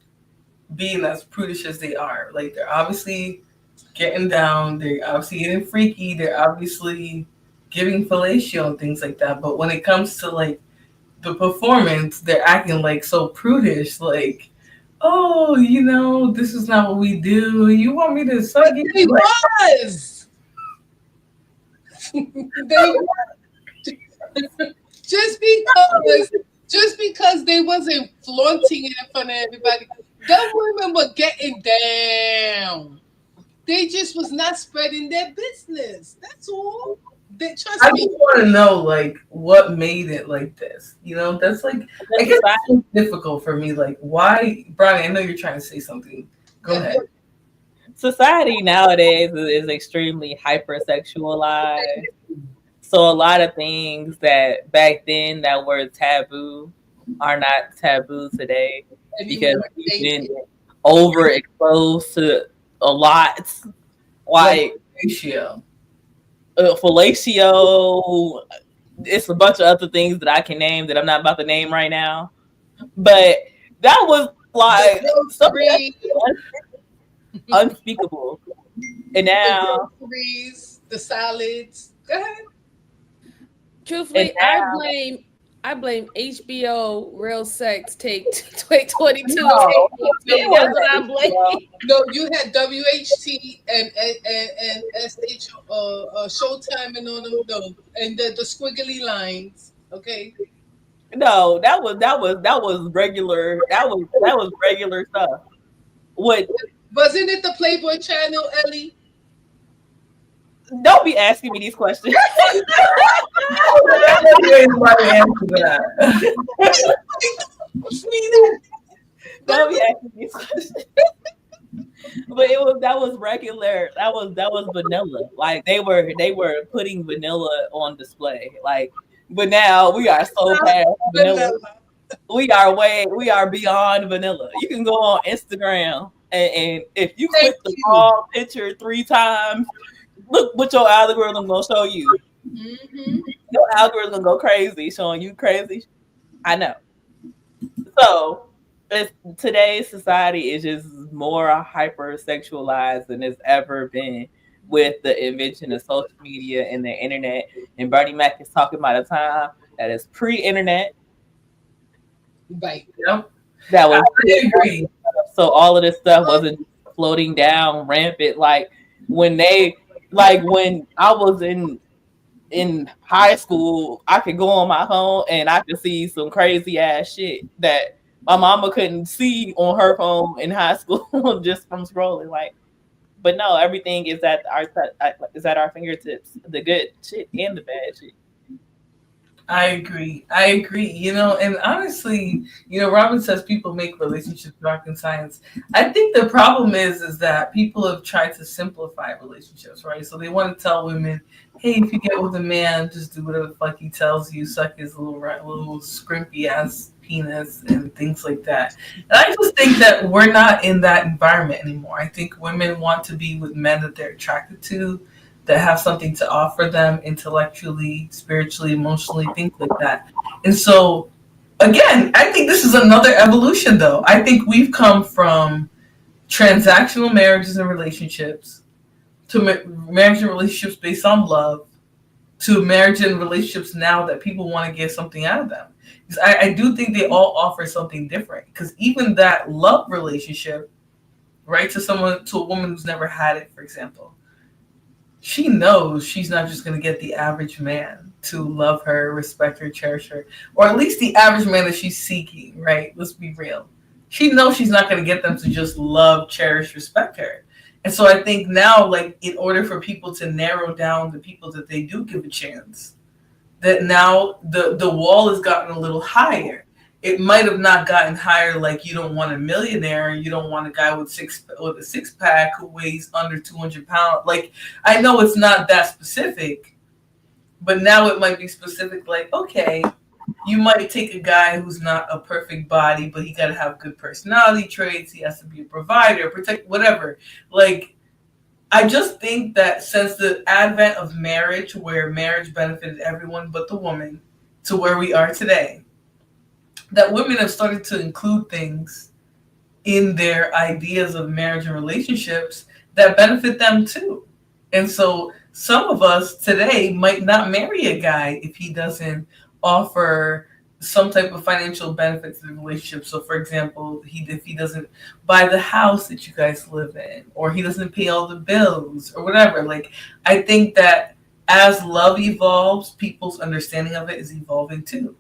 being as prudish as they are. Like, they're obviously getting down, they're obviously getting freaky, they're obviously giving fellatio and things like that. But when it comes to like the performance, they're acting like so prudish, like, oh, you know, this is not what we do. You want me to suck it? They was. just because they wasn't flaunting it in front of everybody, the women were getting down. They just was not spreading their business. That's all. I just want to know, like, what made it like this. You know, that's like, I guess it's difficult for me. Like, why, Brian? I know you're trying to say something. Go ahead. Society nowadays is extremely hypersexualized. So a lot of things that back then that were taboo are not taboo today because we've been overexposed to a lot, like fellatio. It's a bunch of other things that I can name that I'm not about to name right now. But that was like something unspeakable. And now the salads. Go ahead. Truthfully, I blame HBO Real Sex Take 22. No, That's what I blame. No, you had WHT and SH Showtime and all them, no, and the squiggly lines. Okay. No, that was regular. That was regular stuff. What wasn't it? The Playboy Channel, Ellie? Don't be asking me these questions. Don't be asking these questions. But that was regular. That was vanilla. Like they were putting vanilla on display. Like, but now we are so past vanilla. We are beyond vanilla. You can go on Instagram and if you click the wrong picture 3 times, look what your algorithm gonna show you. Mm-hmm. your algorithm go crazy showing you crazy. I know. So today's society is just more hypersexualized than it's ever been with the invention of social media and the internet. And Bernie Mac is talking about a time that is pre-internet. Right. Yep. That was I agree. so all of this stuff wasn't floating down rampant like when I was in high school, I could go on my phone and I could see some crazy ass shit that my mama couldn't see on her phone in high school just from scrolling. Like, but no, everything is at our fingertips. The good shit and the bad shit. I agree. And honestly, Robin says people make relationships rocket science. I think the problem is that people have tried to simplify relationships, right? So they want to tell women, hey, if you get with a man, just do whatever the fuck he tells you, suck his little scrimpy ass penis and things like that. And I just think that we're not in that environment anymore. I think women want to be with men that they're attracted to, that have something to offer them intellectually, spiritually, emotionally, things like that. And so, again, I think this is another evolution, though. I think we've come from transactional marriages and relationships to marriage and relationships based on love to marriage and relationships now that people want to get something out of them. Because I do think they all offer something different. Because even that love relationship, right, to a woman who's never had it, for example, she knows she's not just going to get the average man to love her, respect her, cherish her, or at least the average man that she's seeking, right? Let's be real. She knows she's not going to get them to just love, cherish, respect her. And so I think now, like, in order for people to narrow down the people that they do give a chance, that now the wall has gotten a little higher. It might have not gotten higher, like you don't want a millionaire, you don't want a guy with a six pack who weighs under 200 pounds. Like, I know it's not that specific, but now it might be specific. Like, okay, you might take a guy who's not a perfect body, but he got to have good personality traits. He has to be a provider, protect, whatever. Like, I just think that since the advent of marriage, where marriage benefited everyone but the woman, to where we are today, that women have started to include things in their ideas of marriage and relationships that benefit them too. And so some of us today might not marry a guy if he doesn't offer some type of financial benefit to the relationship. So for example, if he doesn't buy the house that you guys live in, or he doesn't pay all the bills or whatever. Like, I think that as love evolves, people's understanding of it is evolving too.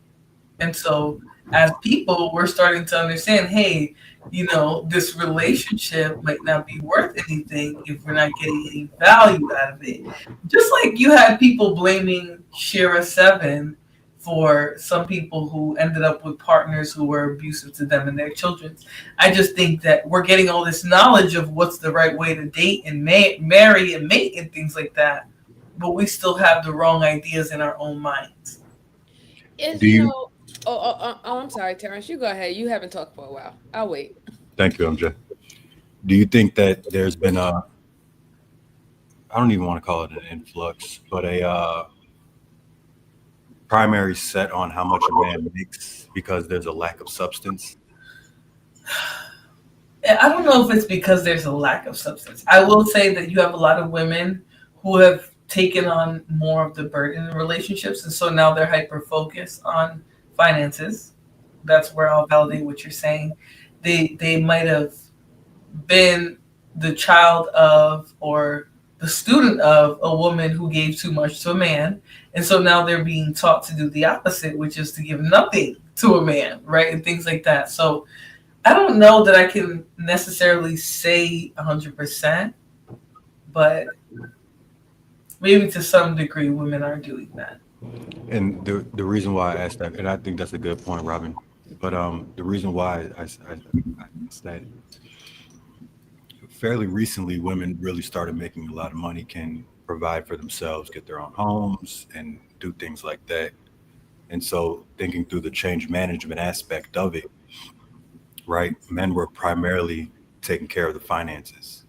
And so as people, we're starting to understand, hey, this relationship might not be worth anything if we're not getting any value out of it. Just like you had people blaming Shira 7 for some people who ended up with partners who were abusive to them and their children. I just think that we're getting all this knowledge of what's the right way to date and marry and mate and things like that, but we still have the wrong ideas in our own minds. I'm sorry, Terrence. You go ahead. You haven't talked for a while. I'll wait. Thank you, MJ. Do you think that there's been I don't even want to call it an influx, but a primary set on how much a man makes because there's a lack of substance? I don't know if it's because there's a lack of substance. I will say that you have a lot of women who have taken on more of the burden in relationships, and so now they're hyper focused on finances. That's where I'll validate what you're saying. They might have been the child of or the student of a woman who gave too much to a man, and so now they're being taught to do the opposite, which is to give nothing to a man, right? And things like that. So I don't know that I can necessarily say 100%, but maybe to some degree women are doing that. And the reason why I asked that, and I think that's a good point, Robin, but the reason why I asked that, fairly recently, women really started making a lot of money, can provide for themselves, get their own homes, and do things like that. And so thinking through the change management aspect of it, right, men were primarily taking care of the finances,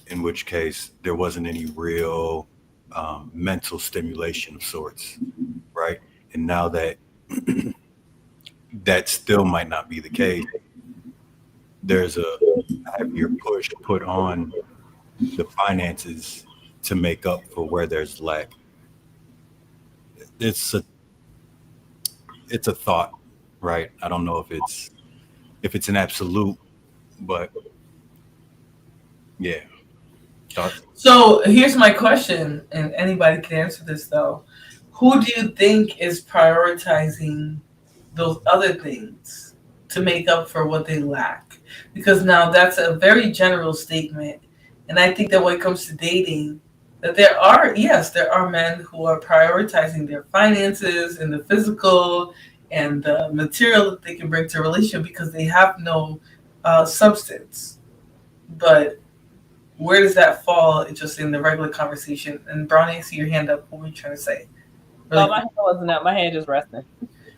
in which case there wasn't any real mental stimulation of sorts, right? And now that that still might not be the case, there's a heavier push put on the finances to make up for where there's lack. It's a it's a thought, right? I don't know if it's an absolute, but yeah, thoughts. So here's my question, and anybody can answer this though. Who do you think is prioritizing those other things to make up for what they lack? Because now that's a very general statement. And I think that when it comes to dating, that there are men who are prioritizing their finances and the physical and the material that they can bring to a relationship because they have no substance. But where does that fall just in the regular conversation? And Brownie, I see your hand up. What were you trying to say? Really Oh, my hand wasn't up. My hand just resting.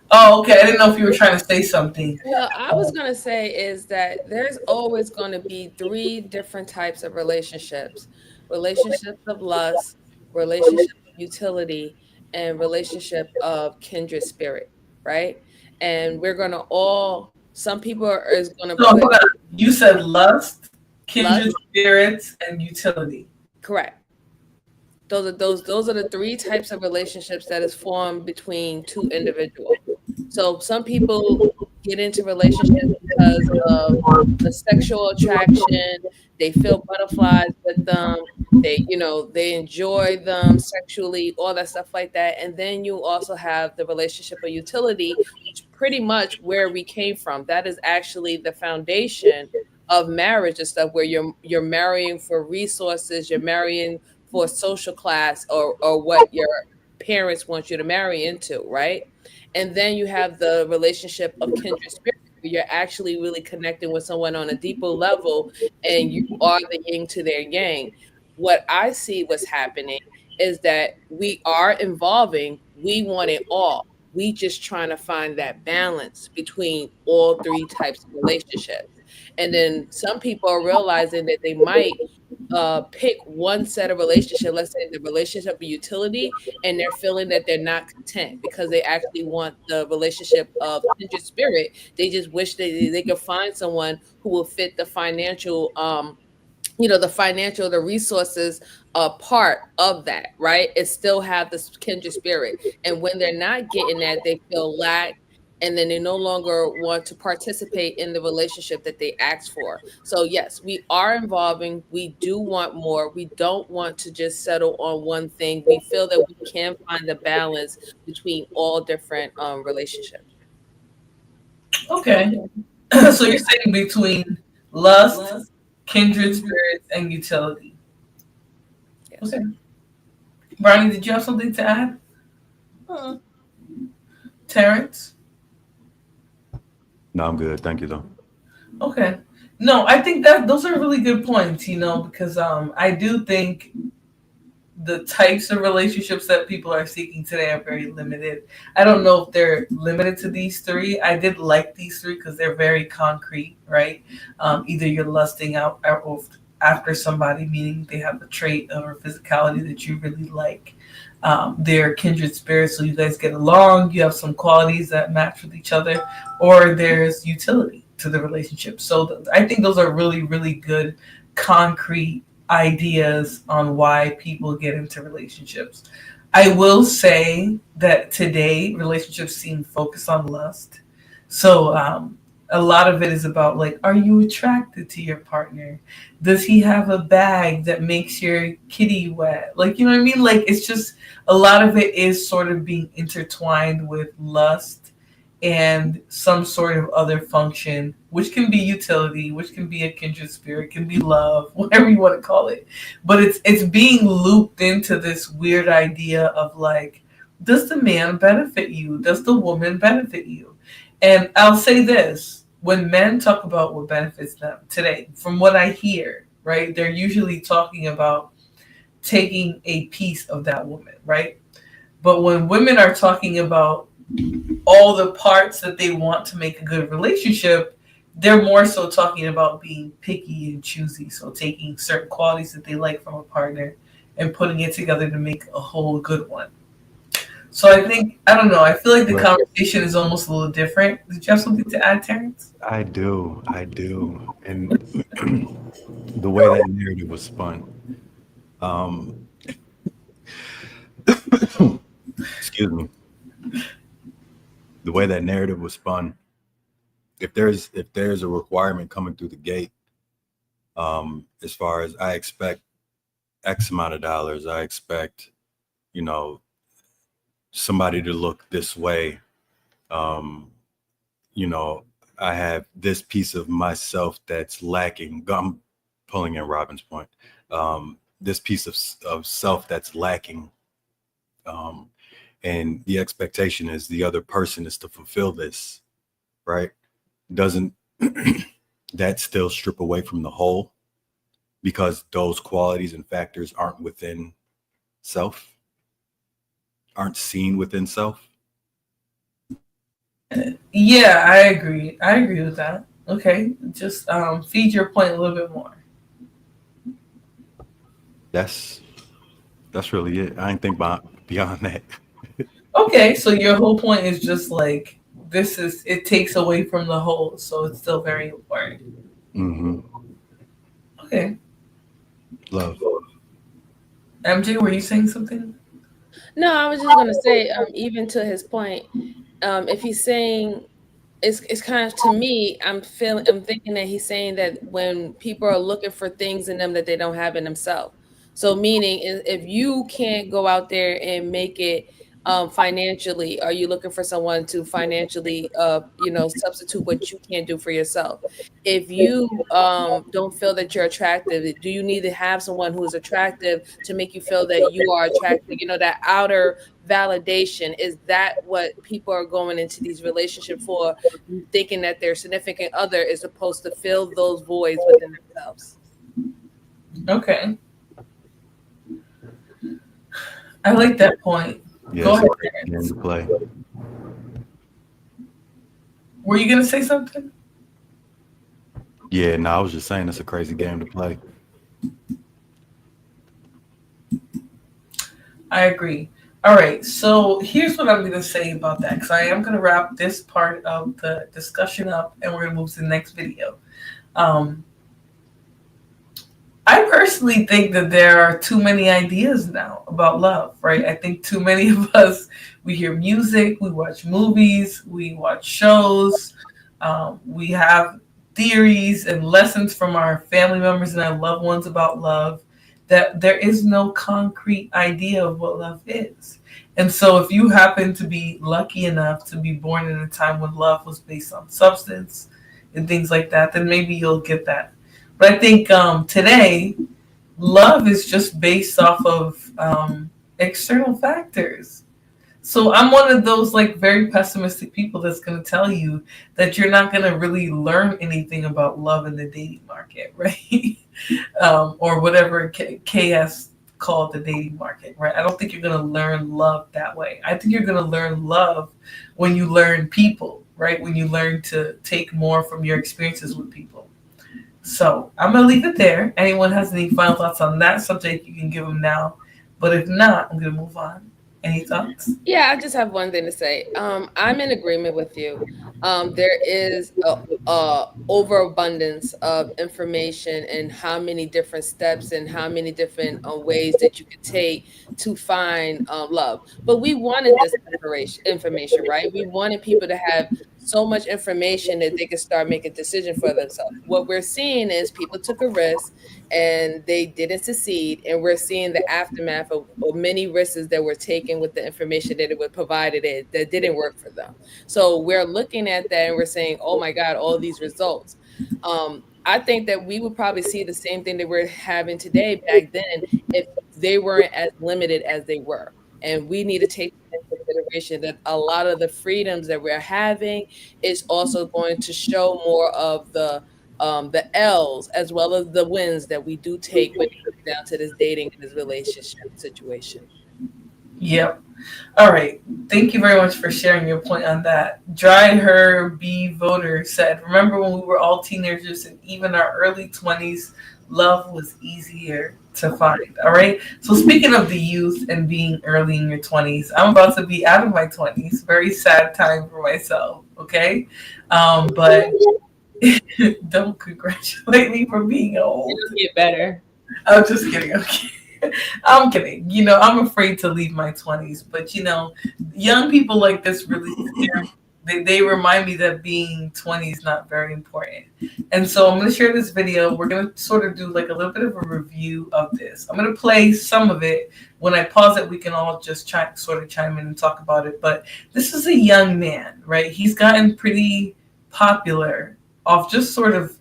Oh, okay. I didn't know if you were trying to say something. Well, I was going to say is that there's always going to be three different types of relationships: relationships of lust, relationship of utility, and relationship of kindred spirit, right? And we're going to some people is going to So put hold on. You said lust, kindred lust, spirits, and utility. correct. Those are the three types of relationships that is formed between two individuals. So some people get into relationships because of the sexual attraction. They feel butterflies with them. They enjoy them sexually, all that stuff like that. And then you also have the relationship of utility, which pretty much where we came from. That is actually the foundation of marriage and stuff, where you're marrying for resources, you're marrying for social class or what your parents want you to marry into, right? And then you have the relationship of kindred spirit, where you're actually really connecting with someone on a deeper level, and you are the yin to their yang. What I see what's happening is that we are involving, we want it all. We just trying to find that balance between all three types of relationships. And then some people are realizing that they might pick one set of relationship, let's say the relationship of utility, and they're feeling that they're not content because they actually want the relationship of kindred spirit. They just wish they could find someone who will fit the financial the resources part of that, right? It still have this kindred spirit. And when they're not getting that, they feel lack, and then they no longer want to participate in the relationship that they asked for. So yes, we are involving. We do want more. We don't want to just settle on one thing. We feel that we can find the balance between all different relationships. Okay. So you're saying between lust, kindred spirits, and utility. Yes. Okay. Brownie, did you have something to add? Terrence? No, I'm good. Thank you, though. Okay. No, I think that those are really good points, because I do think the types of relationships that people are seeking today are very limited. I don't know if they're limited to these three. I did like these three because they're very concrete, right? Either you're lusting out after somebody, meaning they have a trait or physicality that you really like. They're kindred spirits, so you guys get along. You have some qualities that match with each other, or there's utility to the relationship. So I think those are really, really good, concrete ideas on why people get into relationships. I will say that today relationships seem focused on lust. So a lot of it is about like, are you attracted to your partner? Does he have a bag that makes your kitty wet? Like, you know what I mean? Like, it's just a lot of it is sort of being intertwined with lust and some sort of other function, which can be utility, which can be a kindred spirit, can be love, whatever you want to call it. But it's being looped into this weird idea of like, does the man benefit you? Does the woman benefit you? And I'll say this, when men talk about what benefits them today, from what I hear, right, they're usually talking about taking a piece of that woman, right? But when women are talking about all the parts that they want to make a good relationship, they're more so talking about being picky and choosy. So taking certain qualities that they like from a partner and putting it together to make a whole good one. So I think, I don't know, I feel like the Right. conversation is almost a little different. Did you have something to add, Terrence? I do. I do. And the way that narrative was spun, um, excuse me, the way that narrative was spun, if there's a requirement coming through the gate, as far as I expect X amount of dollars, I expect, you know, somebody to look this way, um, you know, I have this piece of myself that's lacking. I'm pulling in Robin's point. This piece of self that's lacking. Um, and the expectation is the other person is to fulfill this, right? Doesn't that still strip away from the whole because those qualities and factors aren't within self, aren't seen within self? Yeah, I agree. I agree with that. Okay, just feed your point a little bit more. That's that's really it. I ain't think about beyond that. Okay, so your whole point is just like this is it takes away from the whole, so it's still very important. Hmm. Okay, Love. MJ, were you saying something? No, I was just gonna say, even to his point, if he's saying it's kind of to me, I'm thinking that he's saying that when people are looking for things in them that they don't have in themselves. So meaning if you can't go out there and make it financially, are you looking for someone to financially substitute what you can't do for yourself? If you don't feel that you're attractive, do you need to have someone who is attractive to make you feel that you are attractive? That outer validation, is that what people are going into these relationships for, thinking that their significant other is supposed to fill those voids within themselves? Okay, I like that point. Yeah, Go it's a ahead, great game Terrence. to play. Were you gonna say something? Yeah, no, I was just saying it's a crazy game to play. I agree. All right, so here's what I'm going to say about that because I am going to wrap this part of the discussion up and we're going to move to the next video. Um, I personally think that there are too many ideas now about love, right? I think too many of us, we hear music, we watch movies, we watch shows, we have theories and lessons from our family members and our loved ones about love, that there is no concrete idea of what love is. And so if you happen to be lucky enough to be born in a time when love was based on substance and things like that, then maybe you'll get that. But I think today, love is just based off of external factors. So I'm one of those like very pessimistic people that's going to tell you that you're not going to really learn anything about love in the dating market, right? Or whatever KS called the dating market, right? I don't think you're going to learn love that way. I think you're going to learn love when you learn people, right? When you learn to take more from your experiences with people. So I'm going to leave it there. Anyone has any final thoughts on that subject, you can give them now. But if not, I'm going to move on. Any thoughts? Yeah, I just have one thing to say. I'm in agreement with you. There is a overabundance of information and how many different steps and how many different ways that you could take to find love. But we wanted this information, right? We wanted people to have so much information that they could start making decisions for themselves. What we're seeing is people took a risk and they didn't succeed, and we're seeing the aftermath of many risks that were taken with the information that it would provided it that didn't work for them. So we're looking at that and we're saying, oh my God, all these results. I think that we would probably see the same thing that we're having today back then if they weren't as limited as they were. And we need to take into consideration that a lot of the freedoms that we're having is also going to show more of the L's as well as the wins that we do take when it comes down to this dating and this relationship situation. Yep. All right. Thank you very much for sharing your point on that. Dry Her B Voter said, remember when we were all teenagers and even our early 20s, love was easier to find. All right. So speaking of the youth and being early in your 20s, I'm about to be out of my 20s. Very sad time for myself. Okay. But don't congratulate me for being old. It'll get better. I'm just kidding. Okay. I'm kidding. I'm afraid to leave my 20s, but young people like this really scare me. They remind me that being 20 is not very important. And so I'm going to share this video. We're going to sort of do like a little bit of a review of this. I'm going to play some of it. When I pause it, we can all just sort of chime in and talk about it. But this is a young man, right? He's gotten pretty popular off just sort of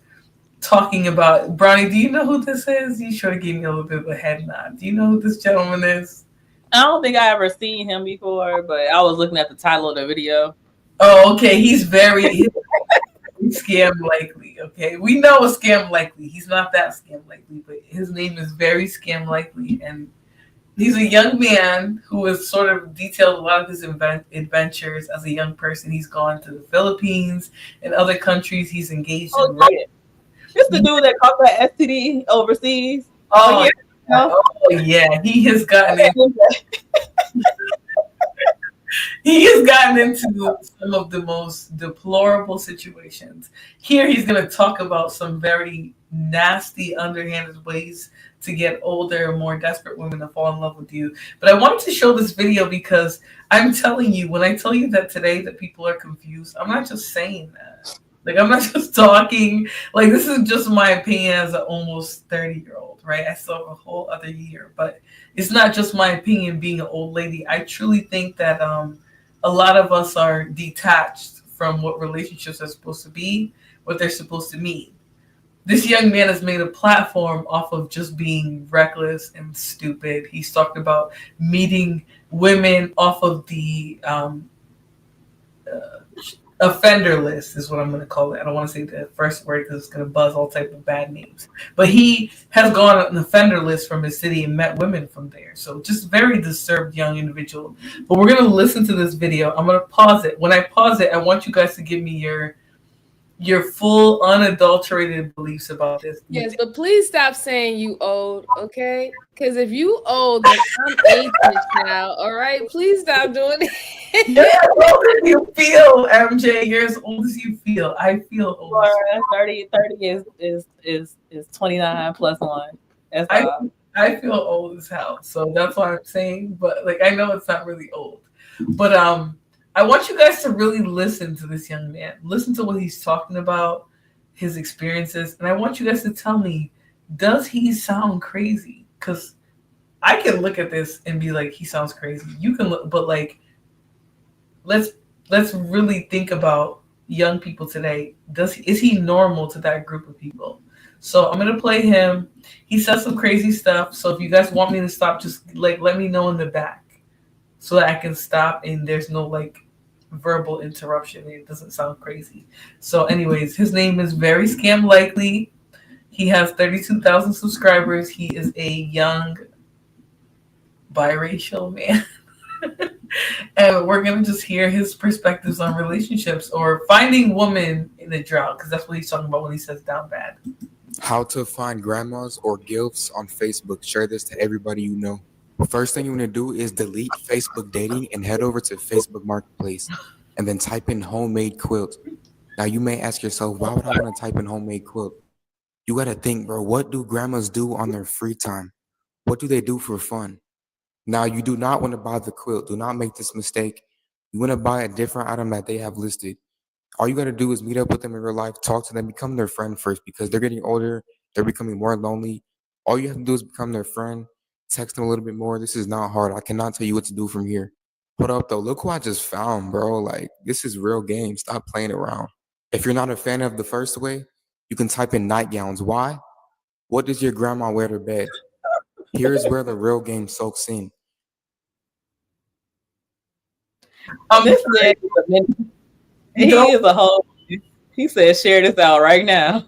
talking about. Brownie, do you know who this is? You sort of gave me a little bit of a head nod. Do you know who this gentleman is? I don't think I ever seen him before, but I was looking at the title of the video. Oh, okay. He's very scam likely. Okay, we know a scam likely. He's not that scam likely, but his name is very scam likely, and he's a young man who has sort of detailed a lot of his adventures as a young person. He's gone to the Philippines and other countries. He's engaged in. Yeah. This the dude that caught that STD overseas. Oh yeah. Oh yeah. He has gotten into some of the most deplorable situations. Here he's going to talk about some very nasty, underhanded ways to get older, more desperate women to fall in love with you. But I wanted to show this video because I'm telling you, when I tell you that today that people are confused, I'm not just saying that. Like, I'm not just talking. Like, this is just my opinion as an almost 30-year-old, right? I still have a whole other year. But it's not just my opinion being an old lady. I truly think that a lot of us are detached from what relationships are supposed to be, what they're supposed to mean. This young man has made a platform off of just being reckless and stupid. He's talked about meeting women off of the offender list is what I'm going to call it. I don't want to say the first word because it's going to buzz all type of bad names. But he has gone on an offender list from his city and met women from there. So just very disturbed young individual. But we're going to listen to this video. I'm going to pause it. When I pause it, I want you guys to give me your full unadulterated beliefs about this. Yes, but please stop saying you old, okay? Because if you old, then I'm ancient now, all right? Please stop doing it. You're as old as you feel, MJ. You're as old as you feel. I feel old. 30 is 29 plus 1. I feel old as hell. So that's what I'm saying. But like, I know it's not really old. But I want you guys to really listen to this young man. Listen to what he's talking about, his experiences. And I want you guys to tell me, does he sound crazy? Because I can look at this and be like, he sounds crazy. You can look, but like, let's really think about young people today. Is he normal to that group of people? So I'm going to play him. He says some crazy stuff. So if you guys want me to stop, just like let me know in the back so that I can stop and there's no like verbal interruption. It doesn't sound crazy. So anyways, his name is Very Scam Likely. He has 32,000 subscribers. He is a young biracial man. And we're going to just hear his perspectives on relationships or finding women in a drought, because that's what he's talking about when he says down bad. How to find grandmas or gilfs on Facebook. Share this to everybody you know. First thing you want to do is delete Facebook dating and head over to Facebook Marketplace and then type in homemade quilt. Now you may ask yourself, why would I want to type in homemade quilt? You got to think, bro, what do grandmas do on their free time? What do they do for fun? Now you do not want to buy the quilt. Do not make this mistake. You want to buy a different item that they have listed. All you got to do is meet up with them in real life, talk to them, become their friend first, because they're getting older. They're becoming more lonely. All you have to do is become their friend. Text them a little bit more. This is not hard. I cannot tell you what to do from here. Hold up, though. Look who I just found, bro. Like, this is real game. Stop playing around. If you're not a fan of the first way, you can type in nightgowns. Why? What does your grandma wear to bed? Here's where the real game soaks in. This man is a minute. He is a whole. He said, "Share this out right now."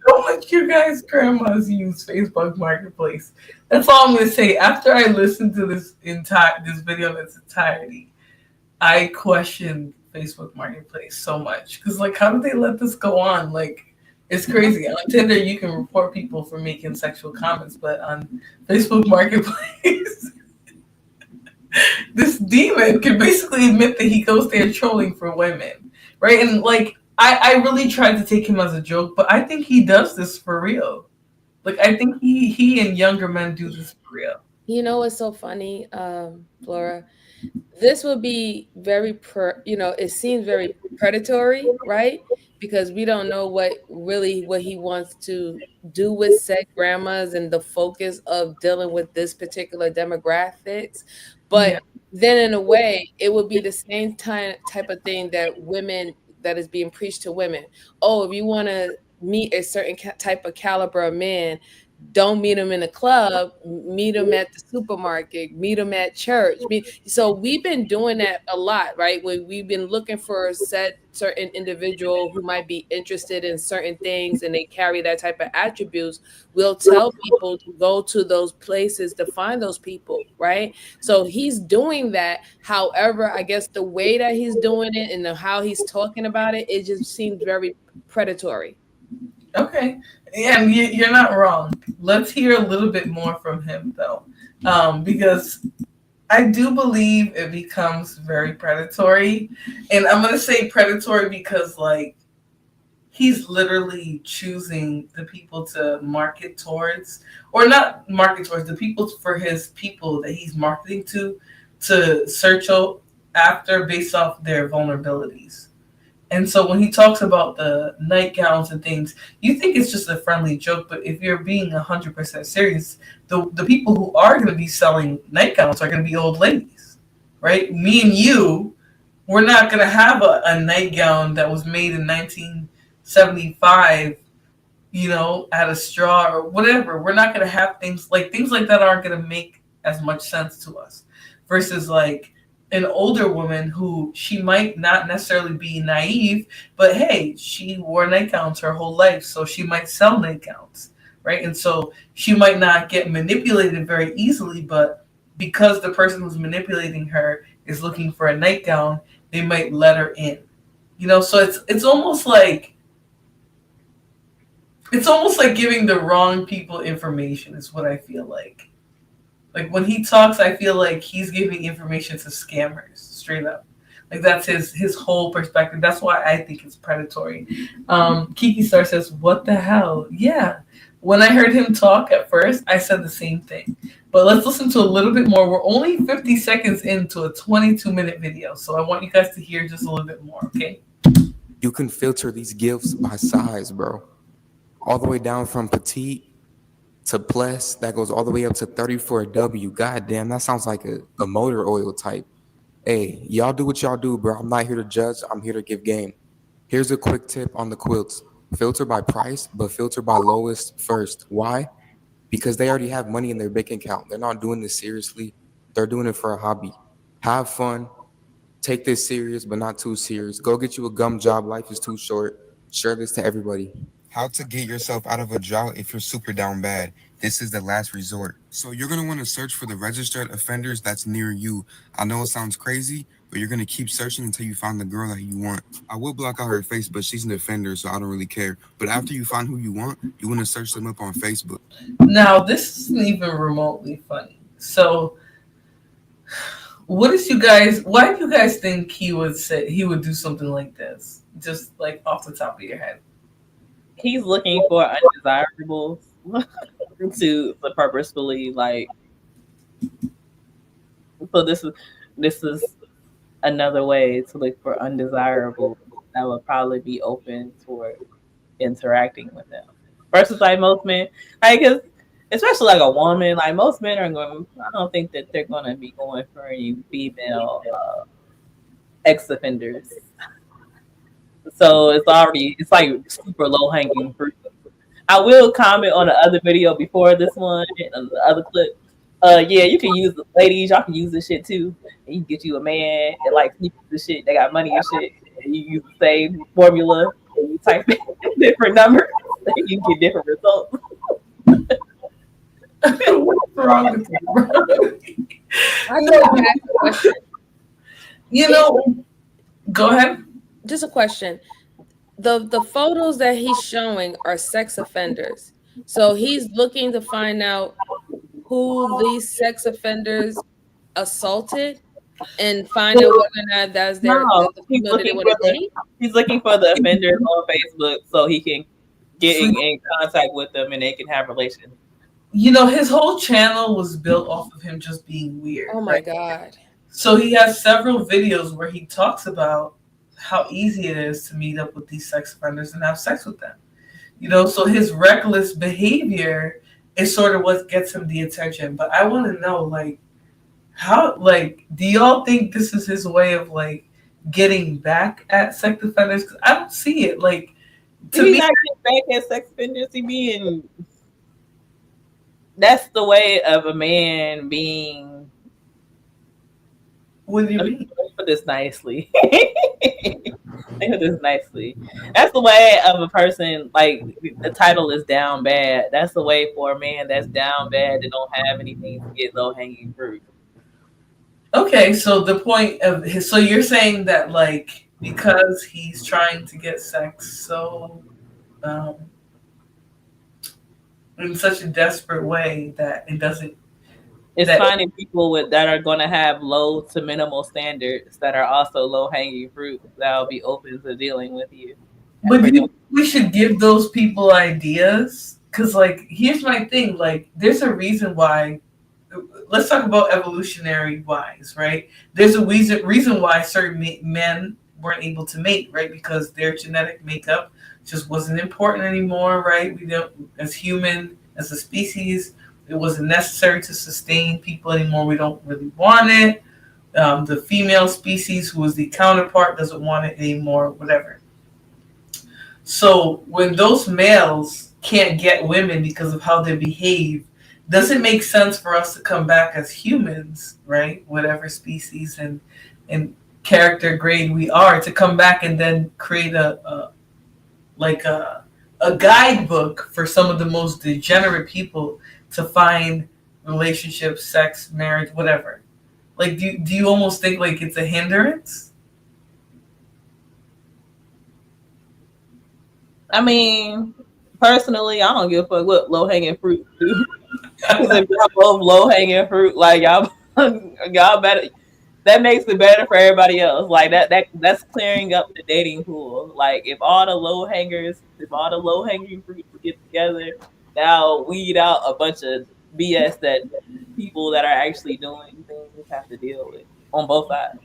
Don't let your guys' grandmas use Facebook Marketplace. That's all I'm going to say. After I listened to this video in its entirety, I questioned Facebook Marketplace so much because, like, how did they let this go on? Like, It's crazy. On Tinder, you can report people for making sexual comments, but on Facebook Marketplace, this demon can basically admit that he goes there trolling for women, right? And like, I really tried to take him as a joke, but I think he does this for real. Like, I think he and younger men do this for real. You know what's so funny, Flora? This would be very it seems very predatory, right? Because we don't know what he wants to do with said grandmas and the focus of dealing with this particular demographics. But Yeah. then in a way, it would be the same type of thing that women that is being preached to women. Oh, if you want to meet a certain type of caliber of man, don't meet them in a club, meet them at the supermarket, meet them at church. So we've been doing that a lot, right? When we've been looking for a certain individual who might be interested in certain things and they carry that type of attributes, we'll tell people to go to those places to find those people, right? So he's doing that. However, I guess the way that he's doing it and how he's talking about it, it just seems very predatory. Okay. Yeah, and you're not wrong. Let's hear a little bit more from him, though, because I do believe it becomes very predatory. And I'm going to say predatory because, like, he's literally choosing the people to market towards, or not market towards, the people for his people that he's marketing to search after based off their vulnerabilities. And so when he talks about the nightgowns and things, you think it's just a friendly joke, but if you're being 100% serious, the people who are going to be selling nightgowns are going to be old ladies, right? Me and you, we're not going to have a nightgown that was made in 1975, out of straw or whatever. We're not going to have things like that aren't going to make as much sense to us versus like an older woman who she might not necessarily be naive, but hey, she wore nightgowns her whole life, so she might sell nightgowns, right? And so she might not get manipulated very easily, but because the person who's manipulating her is looking for a nightgown, they might let her in. So it's almost like giving the wrong people information is what I feel like. Like when he talks, I feel like he's giving information to scammers, straight up. Like that's his whole perspective. That's why I think it's predatory. Kiki Star says, "What the hell?" Yeah. When I heard him talk at first, I said the same thing. But let's listen to a little bit more. We're only 50 seconds into a 22-minute video, so I want you guys to hear just a little bit more. Okay. You can filter these gifts by size, bro. All the way down from petite to plus, that goes all the way up to 30 for a W. God damn, that sounds like a motor oil type. Hey, y'all do what y'all do, bro. I'm not here to judge. I'm here to give game. Here's a quick tip on the quilts. Filter by price, but filter by lowest first. Why? Because they already have money in their bank account. They're not doing this seriously. They're doing it for a hobby. Have fun. Take this serious, but not too serious. Go get you a gum job. Life is too short. Share this to everybody. How to get yourself out of a drought if you're super down bad. This is the last resort. So you're going to want to search for the registered offenders that's near you. I know it sounds crazy, but you're going to keep searching until you find the girl that you want. I will block out her face, but she's an offender, so I don't really care. But after you find who you want to search them up on Facebook. Now, this isn't even remotely funny. So why do you guys think he would do something like this? Just like off the top of your head. He's looking for undesirables to purposefully like. So this is another way to look for undesirables that would probably be open toward interacting with them. Versus like most men, I guess, especially like a woman, like most men are going. I don't think that they're going to be going for any female ex offenders. So it's like super low hanging fruit. I will comment on the other video before this one and the other clip. Yeah, you can use the ladies. Y'all can use this shit too. And you can get you a man that like sneaks the shit. They got money and shit. And you use the same formula and you type in different numbers. And you get different results. What's wrong with you, bro? I know. I ask a question. Go ahead. Just a question. the photos that he's showing are sex offenders. So he's looking to find out who these sex offenders assaulted and find out whether or not that's No, the female that they want to date. he's looking for the offenders on Facebook so he can get in contact with them and they can have relations. You know, his whole channel was built off of him just being weird. Oh my God. So he has several videos where he talks about how easy it is to meet up with these sex offenders and have sex with them. You know, so his reckless behavior is sort of what gets him the attention. But I want to know, like, how, like, do y'all think this is his way of, like, getting back at sex offenders? 'Cause I don't see it. Like, to He's me, not getting back at sex offenders. He being, that's the way of a man being. What do you mean? Let me put this nicely. Let me put this nicely. That's the way of a person, like, the title is down bad. That's the way for a man that's down bad that don't have anything to get low hanging fruit. Okay, so the point of his, so you're saying that, like, because he's trying to get sex so in such a desperate way that it doesn't. It's that, finding people that are going to have low to minimal standards that are also low hanging fruit that will be open to dealing with you. But we should give those people ideas, because, like, here's my thing. Like, there's a reason why. Let's talk about evolutionary wise, right? There's a reason why certain men weren't able to mate, right? Because their genetic makeup just wasn't important anymore, right? We don't, as a species, it wasn't necessary to sustain people anymore. We don't really want it. The female species, who was the counterpart, doesn't want it anymore, whatever. So when those males can't get women because of how they behave, does it make sense for us to come back as humans, right? Whatever species and character grade we are, to come back and then create a guidebook for some of the most degenerate people to find relationships, sex, marriage, whatever. Like, do you almost think like it's a hindrance? I mean, personally, I don't give a fuck what low hanging fruit do. Because if y'all both low hanging fruit, like y'all better. That makes it better for everybody else. Like that's clearing up the dating pool. Like if all the low hanging fruits get together, now weed out a bunch of BS that people that are actually doing things have to deal with on both sides.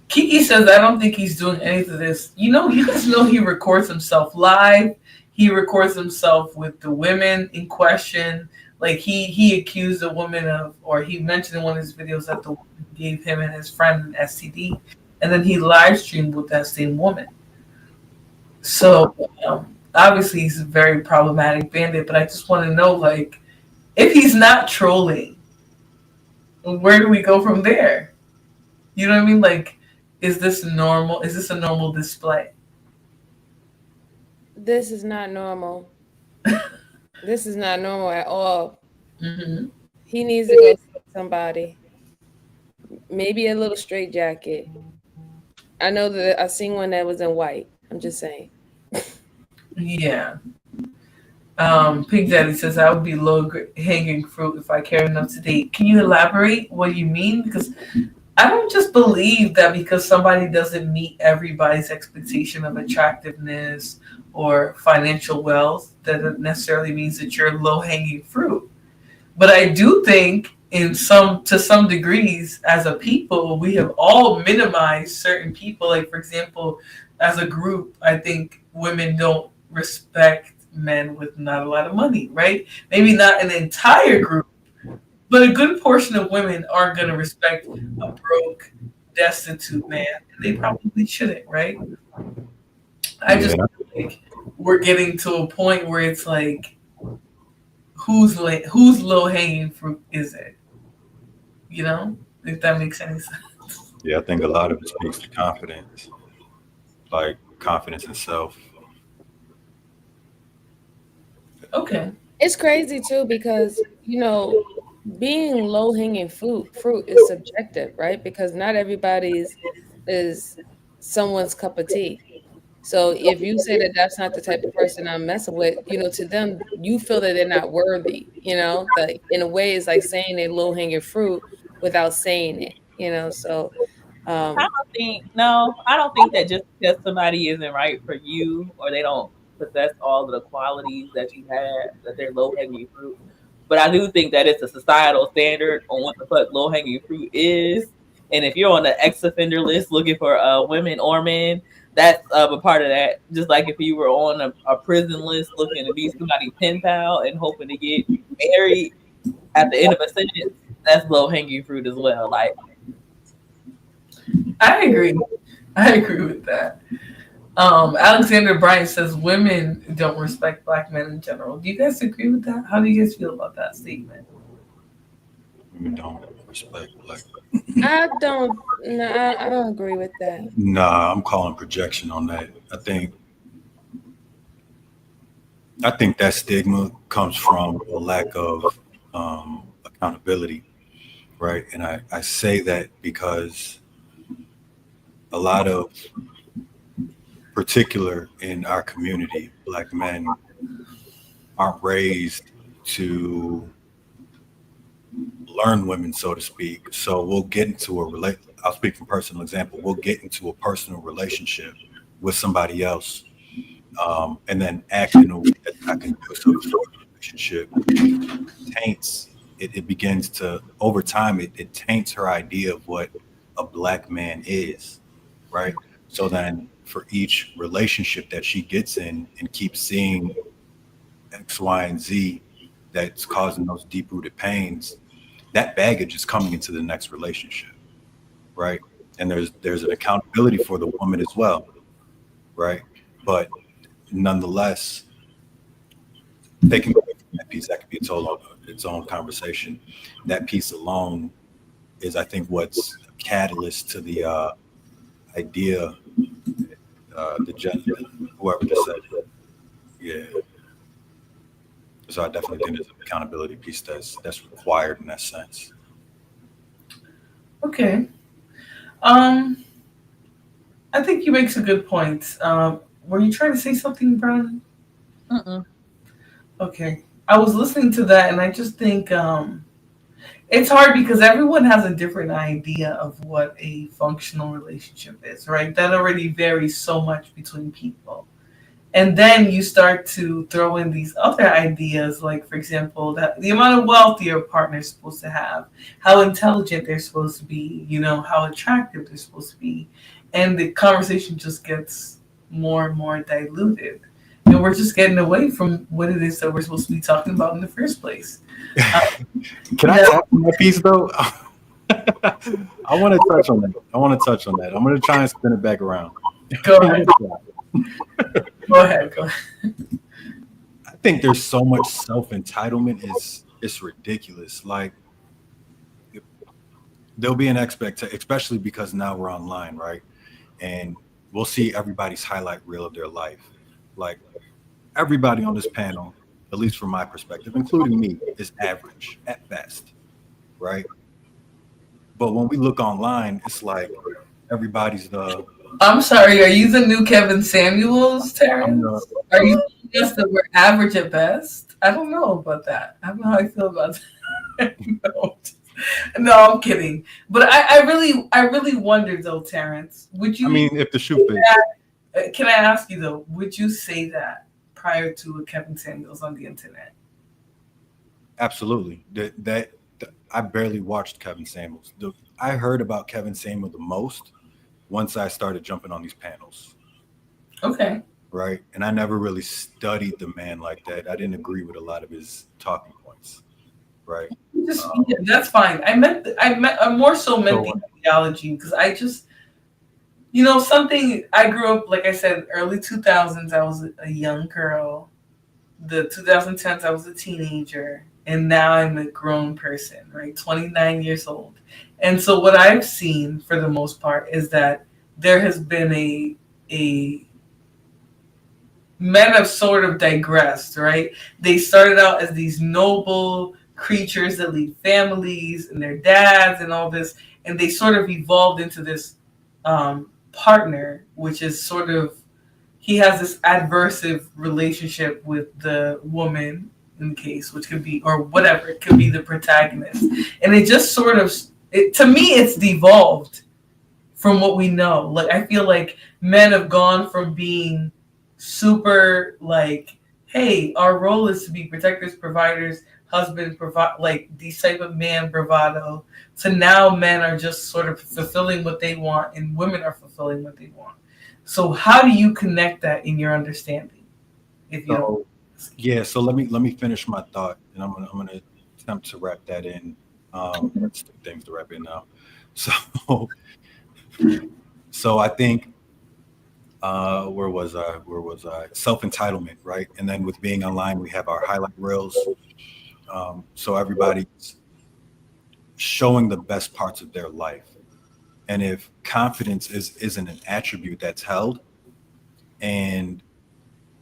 Kiki says, I don't think he's doing any of this. You guys know he records himself live. He records himself with the women in question. Like he accused a woman of, or he mentioned in one of his videos that the woman gave him and his friend an STD, and then he live streamed with that same woman. So obviously he's a very problematic bandit. But I just want to know, like, if he's not trolling, where do we go from there? You know what I mean? Like, is this normal? Is this a normal display? This is not normal. This is not normal at all. Mm-hmm. He needs to go see somebody. Maybe a little straight jacket. I know that I seen one that was in white. I'm just saying. Yeah. Pig Daddy says, I would be low hanging fruit if I cared enough to date. Can you elaborate what you mean? Because I don't just believe that because somebody doesn't meet everybody's expectation of attractiveness or financial wealth, that it necessarily means that you're low-hanging fruit. But I do think to some degrees, as a people, we have all minimized certain people. Like, for example, as a group, I think women don't respect men with not a lot of money, right? Maybe not an entire group, but a good portion of women aren't going to respect a broke, destitute man. And they probably shouldn't, right? I just feel like we're getting to a point where it's like, whose low hanging fruit is it? You know, if that makes any sense. Yeah, I think a lot of it speaks to confidence, like confidence in self. Okay. It's crazy too because, being low hanging fruit is subjective, right? Because not everybody's is someone's cup of tea. So if you say that that's not the type of person I'm messing with, to them, you feel that they're not worthy, like in a way it's like saying they low hanging fruit without saying it, so, I um, don't think no, I don't think that just because somebody isn't right for you or they don't possess all of the qualities that you have that they're low hanging fruit. But I do think that it's a societal standard on what the fuck low hanging fruit is. And if you're on the ex offender list looking for women or men, that's a part of that. Just like if you were on a prison list looking to be somebody's pen pal and hoping to get married at the end of a sentence, that's low hanging fruit as well. Like, I agree. I agree with that. Alexander Bryant says women don't respect black men in general. Do you guys agree with that? How do you guys feel about that statement? Women don't respect black. I don't agree with that. Nah, I'm calling projection on that. I think that stigma comes from a lack of accountability, right? And I say that because a lot of, particular in our community, black men aren't raised to learn women, so to speak. So we'll get into I'll speak from personal example. We'll get into a personal relationship with somebody else, and then act in a way that's not conducive for the relationship. It begins to, over time, it taints her idea of what a black man is, right? So then for each relationship that she gets in and keeps seeing X, Y, and Z that's causing those deep rooted pains, that baggage is coming into the next relationship, right? And there's an accountability for the woman as well, right? But nonetheless, they can go into that piece. That could be its own conversation. That piece alone is, I think, what's a catalyst to the idea, the gender, whoever just said it. Yeah. So I definitely think there's an accountability piece that's required in that sense. Okay. I think you make some good points. Were you trying to say something, Brian? mm-mm. Okay. I was listening to that and I just think it's hard because everyone has a different idea of what a functional relationship is, right? That already varies so much between people. And then you start to throw in these other ideas, like, for example, that the amount of wealth your partner is supposed to have, how intelligent they're supposed to be, how attractive they're supposed to be. And the conversation just gets more and more diluted. And we're just getting away from what it is that we're supposed to be talking about in the first place. Can I tap on that piece though? I want to touch on that. I'm going to try and spin it back around. Go ahead. Go ahead. I think there's so much self-entitlement, it's ridiculous. Like, there'll be an expectation, especially because now we're online, right? And we'll see everybody's highlight reel of their life. Like, everybody on this panel, at least from my perspective, including me, is average at best, right? But when we look online, it's like everybody's the... I'm sorry, are you the new Kevin Samuels, Terrence? Are you just that we're average at best? I don't know about that. I don't know how I feel about that. No, I'm kidding. But I really wonder though, Terrence, would you... I mean, if the shoe fits. Can I ask you though, would you say that prior to Kevin Samuels on the internet? Absolutely. That I barely watched Kevin Samuels. I heard about Kevin Samuel the most once I started jumping on these panels. Okay. Right. And I never really studied the man like that. I didn't agree with a lot of his talking points. Right. Yeah, that's fine. I more so meant the ideology because I just, something, I grew up, like I said, early 2000s, I was a young girl. The 2010s, I was a teenager. And now I'm a grown person, right? 29 years old. And so what I've seen for the most part is that there has been a men have sort of digressed, right? They started out as these noble creatures that lead families and their dads and all this, and they sort of evolved into this partner, which is sort of he has this adversive relationship with the woman in the case, which could be, or whatever, it could be the protagonist. And it just sort of, to me, it's devolved from what we know. Like, I feel like men have gone from being super like, hey, our role is to be protectors, providers, husband, provide, like these type of man bravado, to now men are just sort of fulfilling what they want and women are fulfilling what they want. So how do you connect that in your understanding? If you don't. Yeah, so let me finish my thought, and I'm gonna attempt to wrap that in. Let's do things to wrap in now. So I think where was I? Self-entitlement, right? And then with being online, we have our highlight reels. So everybody's showing the best parts of their life. And if confidence isn't an attribute that's held, and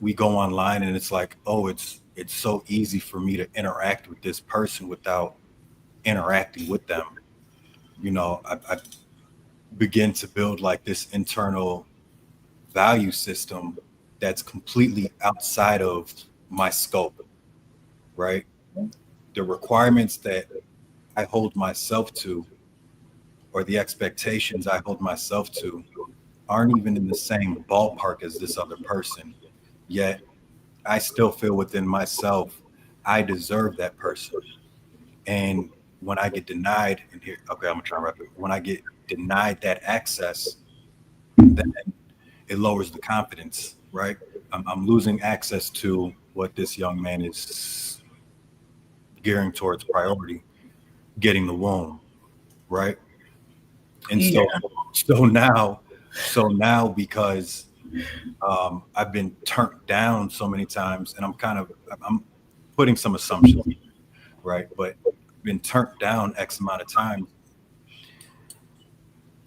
we go online and it's like, oh, it's so easy for me to interact with this person without interacting with them. You know, I begin to build like this internal value system that's completely outside of my scope, right? The requirements that I hold myself to, or the expectations I hold myself to, aren't even in the same ballpark as this other person. Yet I still feel within myself, I deserve that person. And when I get denied, and here, okay, I'm gonna try and wrap it. When I get denied that access, then it lowers the confidence, right? I'm losing access to what this young man is gearing towards priority, getting the womb, right? And so now because I've been turned down so many times, and I'm putting some assumptions, right? But been turned down X amount of times.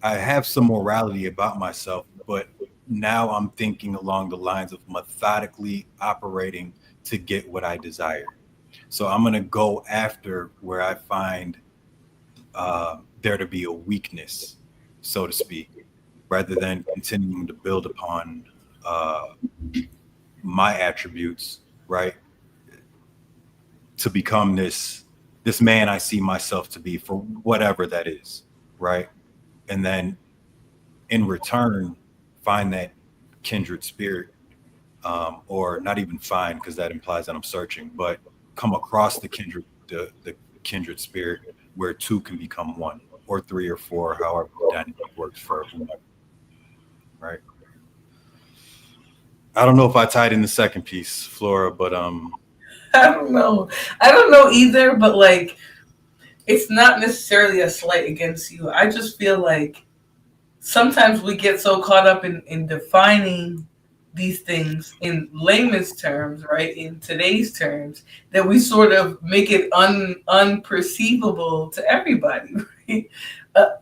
I have some morality about myself, but now I'm thinking along the lines of methodically operating to get what I desire. So I'm going to go after where I find there to be a weakness, so to speak, rather than continuing to build upon my attributes, right? To become this man I see myself to be, for whatever that is, right? And then in return, find that kindred spirit, or not even find, because that implies that I'm searching, but come across the kindred spirit where two can become one, or three or four, however the dynamic works for whomever, right? I don't know if I tied in the second piece, Flora, but I don't know either, but like, it's not necessarily a slight against you. I just feel like sometimes we get so caught up in defining these things in layman's terms, right? In today's terms, that we sort of make it unperceivable to everybody, right?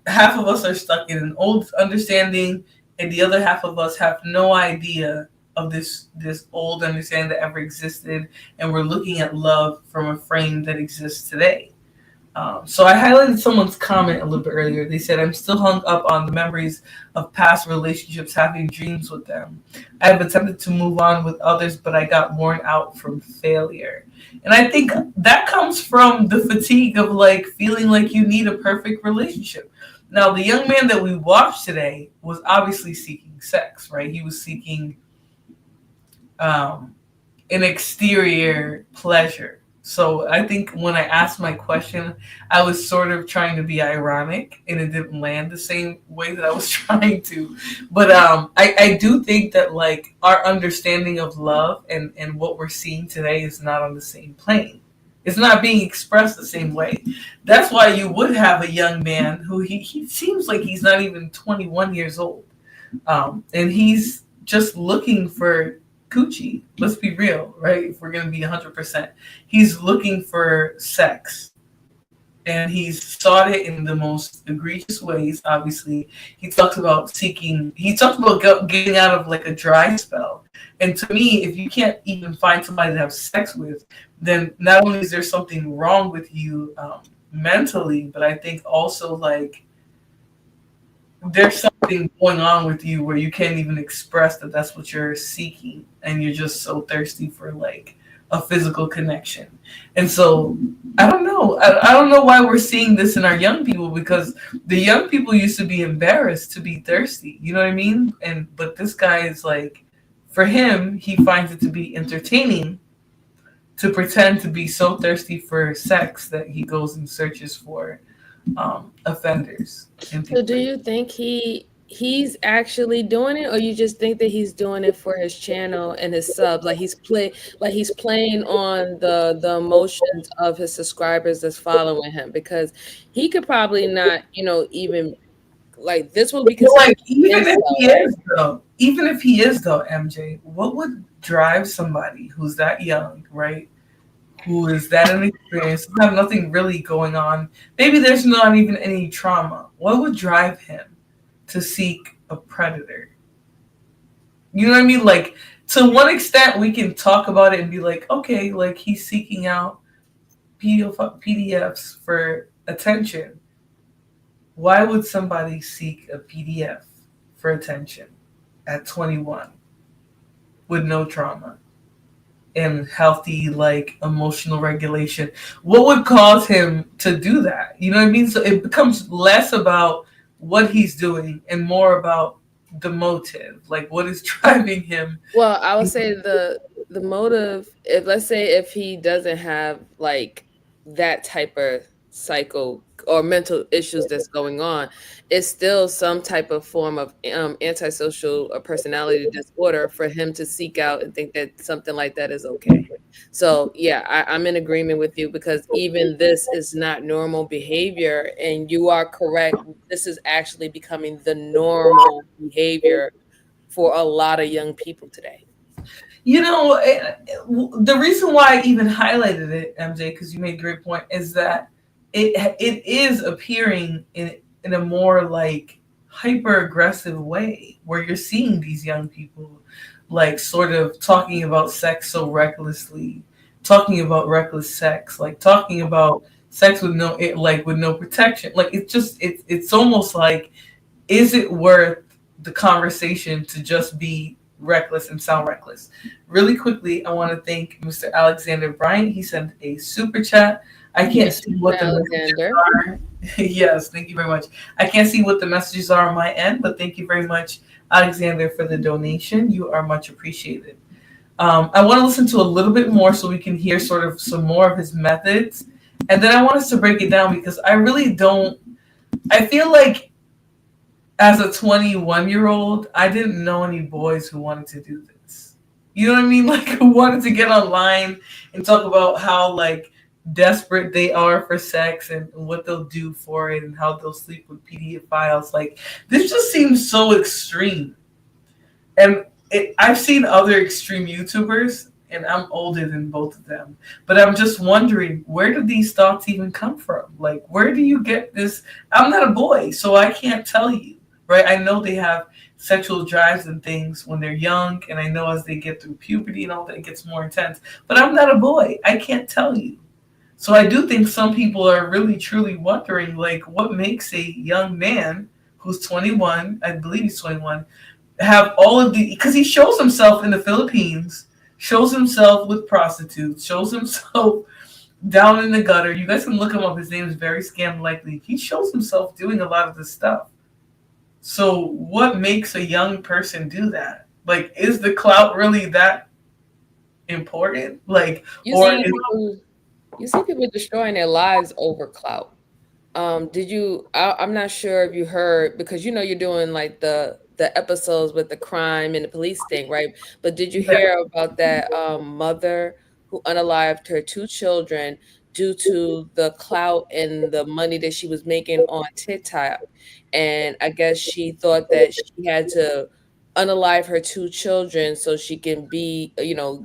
Half of us are stuck in an old understanding, and the other half of us have no idea of this old understanding that ever existed, and we're looking at love from a frame that exists today. So I highlighted someone's comment a little bit earlier. They said, I'm still hung up on the memories of past relationships, having dreams with them. I have attempted to move on with others, but I got worn out from failure. And I think that comes from the fatigue of like feeling like you need a perfect relationship. Now, the young man that we watched today was obviously seeking sex, right? He was seeking an exterior pleasure. So I think when I asked my question, I was sort of trying to be ironic, and it didn't land the same way that I was trying to. But I do think that like our understanding of love and what we're seeing today is not on the same plane. It's not being expressed the same way. That's why you would have a young man who he seems like he's not even 21 years old. And he's just looking for coochie. Let's be real, right? If we're going to be 100%, he's looking for sex, and he's sought it in the most egregious ways. Obviously, he talks about getting out of like a dry spell. And to me, if you can't even find somebody to have sex with, then not only is there something wrong with you mentally, but I think also like there's something going on with you where you can't even express that that's what you're seeking, and you're just so thirsty for like a physical connection. And so I don't know. I don't know why we're seeing this in our young people, because the young people used to be embarrassed to be thirsty. You know what I mean? And but this guy is like, for him, he finds it to be entertaining to pretend to be so thirsty for sex that he goes and searches for offenders and So things do like you think he's actually doing it, or you just think that he's doing it for his channel and his subs? Like he's playing on the emotions of his subscribers that's following him, because he could probably not, even like this will be But considered like even if incel, he right? is though, even if he is though, MJ, what would drive somebody who's that young, right? Who is that inexperienced, who have nothing really going on? Maybe there's not even any trauma. What would drive him to seek a predator? You know what I mean? Like, to one extent, we can talk about it and be like, okay, like he's seeking out PDFs for attention. Why would somebody seek a PDF for attention at 21 with no trauma and healthy, like, emotional regulation? What would cause him to do that? You know what I mean? So it becomes less about what he's doing and more about the motive. Like, what is driving him? Well, I would say the motive, if let's say if he doesn't have like that type of psycho or mental issues that's going on, it's still some type of form of antisocial or personality disorder for him to seek out and think that something like that is okay. So yeah, I'm in agreement with you, because even this is not normal behavior, and you are correct. This is actually becoming the normal behavior for a lot of young people today. You know, the reason why I even highlighted it, MJ, because you made a great point, is that it is appearing in a more like hyper aggressive way, where you're seeing these young people like sort of talking about sex so recklessly, talking about reckless sex, like talking about sex with with no protection. Like it's almost like, is it worth the conversation to just be reckless and sound reckless? Really quickly, I want to thank Mr. Alexander Bryant. He sent a super chat. I can't Yes, see what the messages Alexander. are. Yes, thank you very much. I can't see what the messages are on my end, but thank you very much, Alexander, for the donation. You are much appreciated. I want to listen to a little bit more so we can hear sort of some more of his methods. And then I want us to break it down, because I really don't. I feel like as a 21-year-old, I didn't know any boys who wanted to do this. You know what I mean? Like, who wanted to get online and talk about how like desperate they are for sex and what they'll do for it and how they'll sleep with PDF files. Like, this just seems so extreme. And I've seen other extreme YouTubers, and I'm older than both of them. But I'm just wondering, where do these thoughts even come from? Like, where do you get this? I'm not a boy, so I can't tell you, right? I know they have sexual drives and things when they're young, and I know as they get through puberty and all that, it gets more intense. But I'm not a boy. I can't tell you. So I do think some people are really truly wondering, like, what makes a young man who's 21, I believe he's 21, have all of the, because he shows himself in the Philippines, shows himself with prostitutes, shows himself down in the gutter. You guys can look him up. His name is very scam likely. He shows himself doing a lot of this stuff. So what makes a young person do that? Like, is the clout really that important? Like, You or see people, you see people destroying their lives over clout. Did you? I'm not sure if you heard, because you're doing like the episodes with the crime and the police thing, right? But did you hear about that mother who unalived her two children due to the clout and the money that she was making on TikTok? And I guess she thought that she had to unalive her two children so she can be,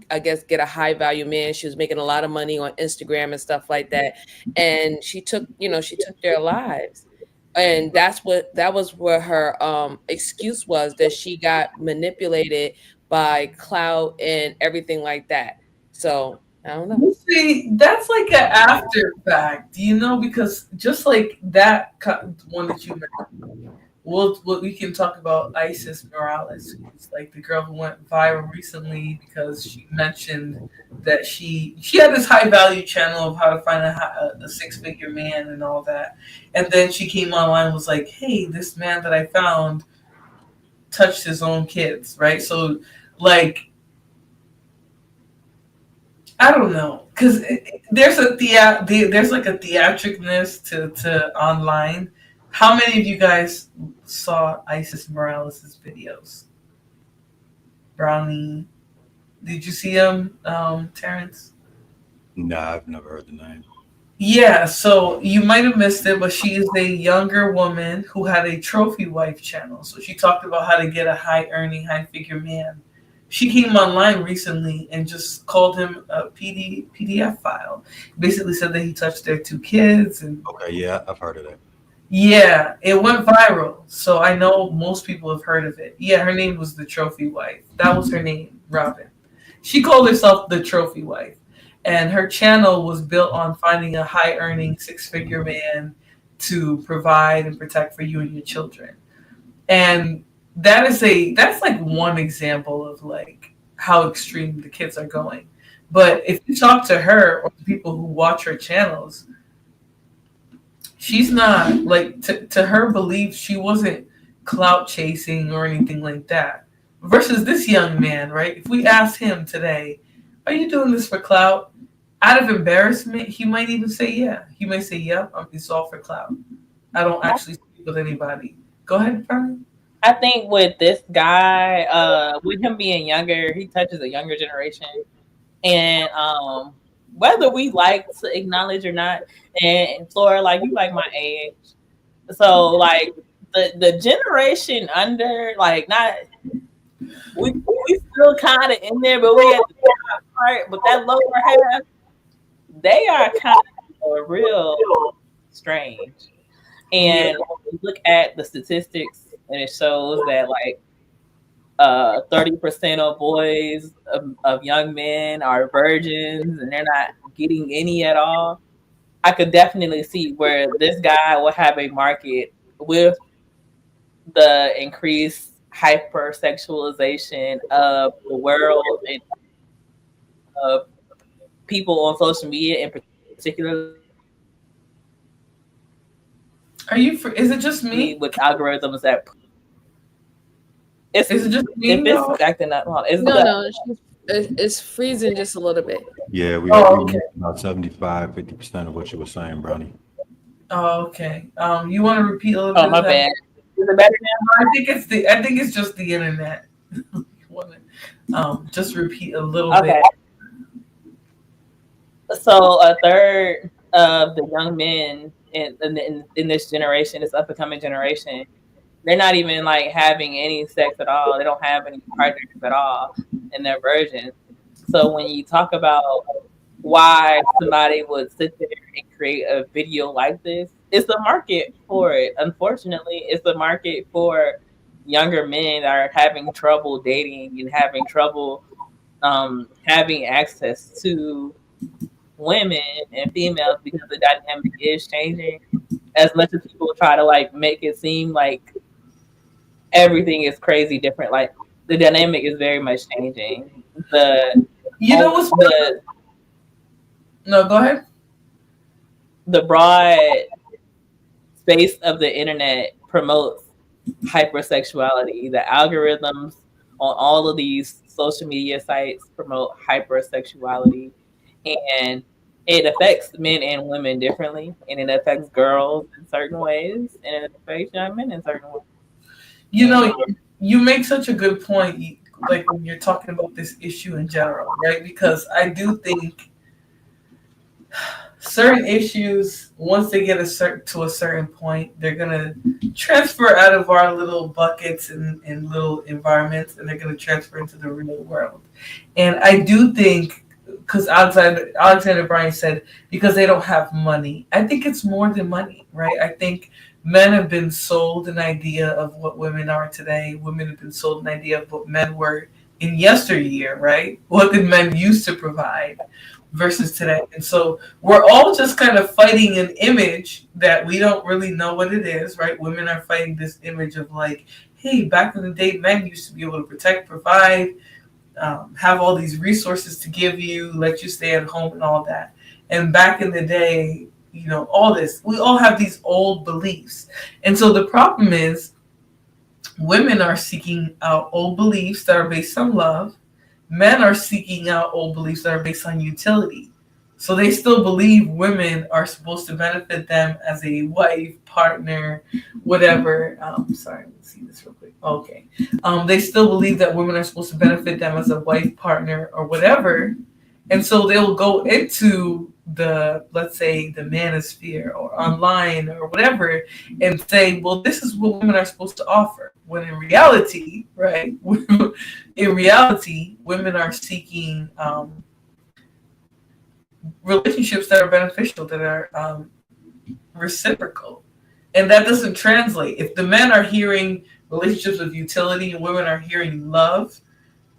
I guess get a high value man. She was making a lot of money on Instagram and stuff like that. And she took their lives. And that was where her excuse was, that she got manipulated by clout and everything like that. So I don't know. see, that's like an after fact, because just like that one that you mentioned, we can talk about Isis Morales, who's like the girl who went viral recently because she mentioned that she had this high value channel of how to find a 6 figure man and all that, and then she came online and was like, "Hey, this man that I found touched his own kids," right? So, like, I don't know, because there's there's like a theatricalness to online. How many of you guys saw Isis Morales' videos? Brownie, did you see him, Terrence? Nah, I've never heard the name. Yeah, so you might have missed it, but she is a younger woman who had a trophy wife channel. So she talked about how to get a high earning, high figure man. She came online recently and just called him a PDF file. Basically said that he touched their 2 kids and Okay, yeah, I've heard of that. yeah, it went viral. So I know most people have heard of it. Yeah, her name was the trophy wife. That was her name, Robin. She called herself the trophy wife. And her channel was built on finding a high earning 6 figure man to provide and protect for you and your children. And that's like one example of like how extreme the kids are going. But if you talk to her or the people who watch her channels, she's not like to her belief, she wasn't clout chasing or anything like that. Versus this young man, right? If we asked him today, are you doing this for clout? Out of embarrassment, he might even say yeah. He might say, yep, it's all for clout. I don't actually speak with anybody. Go ahead, Brian. I think with this guy, with him being younger, he touches a younger generation. And whether we like to acknowledge or not, and Flora, like you like my age. So like the generation under, like not we still kind of in there, but we at the top part, but that lower half, they are kind of real strange. And when you look at the statistics, and it shows that like 30% of boys of young men are virgins, and they're not getting any at all. I could definitely see where this guy will have a market with the increased hypersexualization of the world and of people on social media in particular. Are you? Is it just me? With algorithms that is it just me? If it's acting up, it's freezing just a little bit. Yeah, we okay. About 50% of what you were saying, Brownie. Oh, okay. You want to repeat a little bit? Oh, my bad. Is it better now? I think it's just the internet. You want to just repeat a little bit. So a third of the young men in this generation, this up and coming generation, they're not even like having any sex at all. They don't have any partners at all, and they're virgins. So when you talk about why somebody would sit there and create a video like this, it's a market for it. Unfortunately, it's a market for younger men that are having trouble dating and having trouble having access to women and females because the dynamic is changing. As much as people try to like make it seem like everything is crazy different, like the dynamic is very much changing. No, go ahead. The broad space of the internet promotes hypersexuality. The algorithms on all of these social media sites promote hypersexuality, and it affects men and women differently, and it affects girls in certain ways, and it affects young men in certain ways. You know, you make such a good point, like when you're talking about this issue in general, right? Because I do think certain issues, once they get to a certain point, they're gonna transfer out of our little buckets and little environments, and they're gonna transfer into the real world. And I do think, because Alexander Bryan said, because they don't have money. I think it's more than money, right? I think men have been sold an idea of what women are today. Women have been sold an idea of what men were in yesteryear, right? What did men used to provide versus today. And so we're all just kind of fighting an image that we don't really know what it is, right? Women are fighting this image of like, hey, back in the day, men used to be able to protect, provide, have all these resources to give you, let you stay at home and all that. And back in the day, all this, we all have these old beliefs. And so the problem is women are seeking out old beliefs that are based on love. Men are seeking out old beliefs that are based on utility. So they still believe women are supposed to benefit them as a wife, partner, whatever. Sorry, let's see this real quick. Okay. They still believe that women are supposed to benefit them as a wife, partner, or whatever. And so they'll go into let's say, the manosphere or online or whatever and say, well, this is what women are supposed to offer. When in reality, right, in reality, women are seeking relationships that are beneficial, that are reciprocal. And that doesn't translate. If the men are hearing relationships of utility and women are hearing love,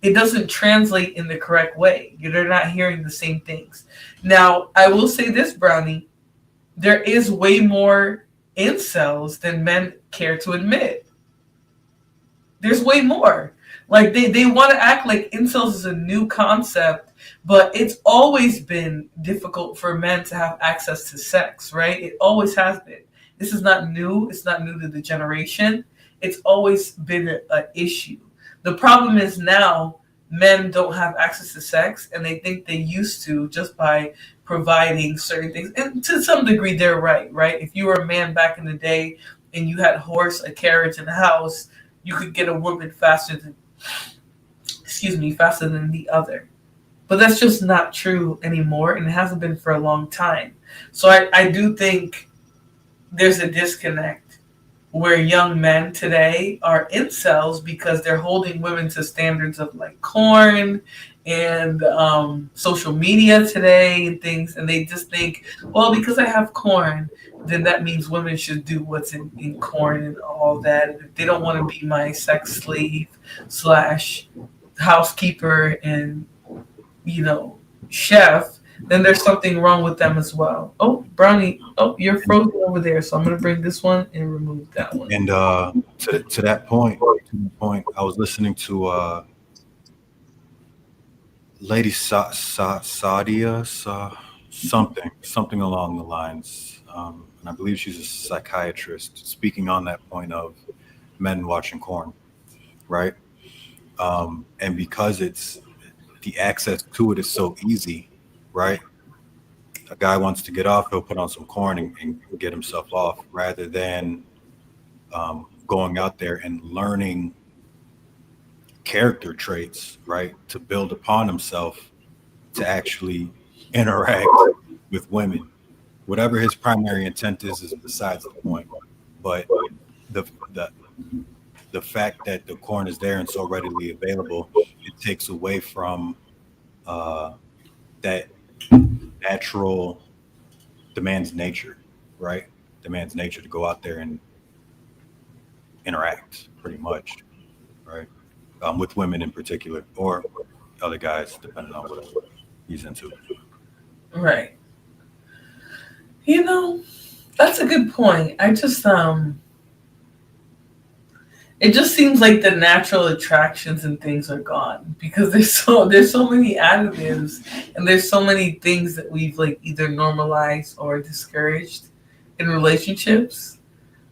it doesn't translate in the correct way. They're not hearing the same things. Now, I will say this, Brownie, there is way more incels than men care to admit. There's way more. Like they want to act like incels is a new concept, but it's always been difficult for men to have access to sex, right? It always has been. This is not new. It's not new to the generation. It's always been an issue. The problem is now men don't have access to sex, and they think they used to just by providing certain things. And to some degree, they're right, right? If you were a man back in the day and you had a horse, a carriage, and a house, you could get a woman faster than the other. But that's just not true anymore, and it hasn't been for a long time. So I do think there's a disconnect where young men today are incels because they're holding women to standards of like corn and social media today and things, and they just think, well, because I have corn, then that means women should do what's in corn and all that. And if they don't want to be my sex slave / housekeeper and chef, then there's something wrong with them as well. Oh, Brownie, you're frozen over there, so I'm gonna bring this one and remove that one. And to that point, I was listening to Lady Sadia, something along the lines, and I believe she's a psychiatrist, speaking on that point of men watching porn, right? And because the access to it is so easy, right? A guy wants to get off, he'll put on some corn and get himself off, rather than going out there and learning character traits, right, to build upon himself to actually interact with women. Whatever his primary intent is besides the point. But the fact that the corn is there and so readily available, it takes away from that natural demands nature, right? Demands nature to go out there and interact, pretty much, right? With women in particular, or other guys, depending on what he's into. Right. That's a good point. I just it just seems like the natural attractions and things are gone because there's so many additives and there's so many things that we've like either normalized or discouraged in relationships,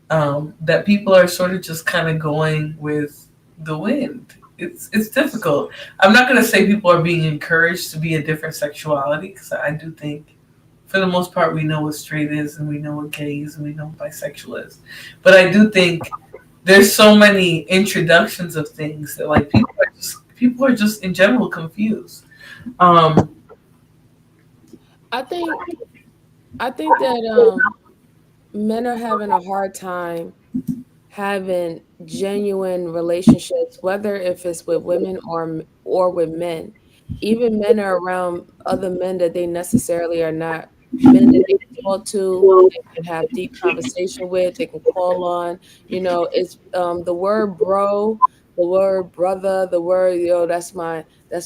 that people are sort of just kind of going with the wind. It's difficult. I'm not going to say people are being encouraged to be a different sexuality, because I do think for the most part we know what straight is and we know what gay is and we know what bisexual is. But I do think there's so many introductions of things that like people are just in general confused. I think that men are having a hard time having genuine relationships, whether if it's with women or with men. Even men are around other men that they necessarily are not men that they can talk to, they can have deep conversation with, they can call on. It's the word bro the word brother, the word, that's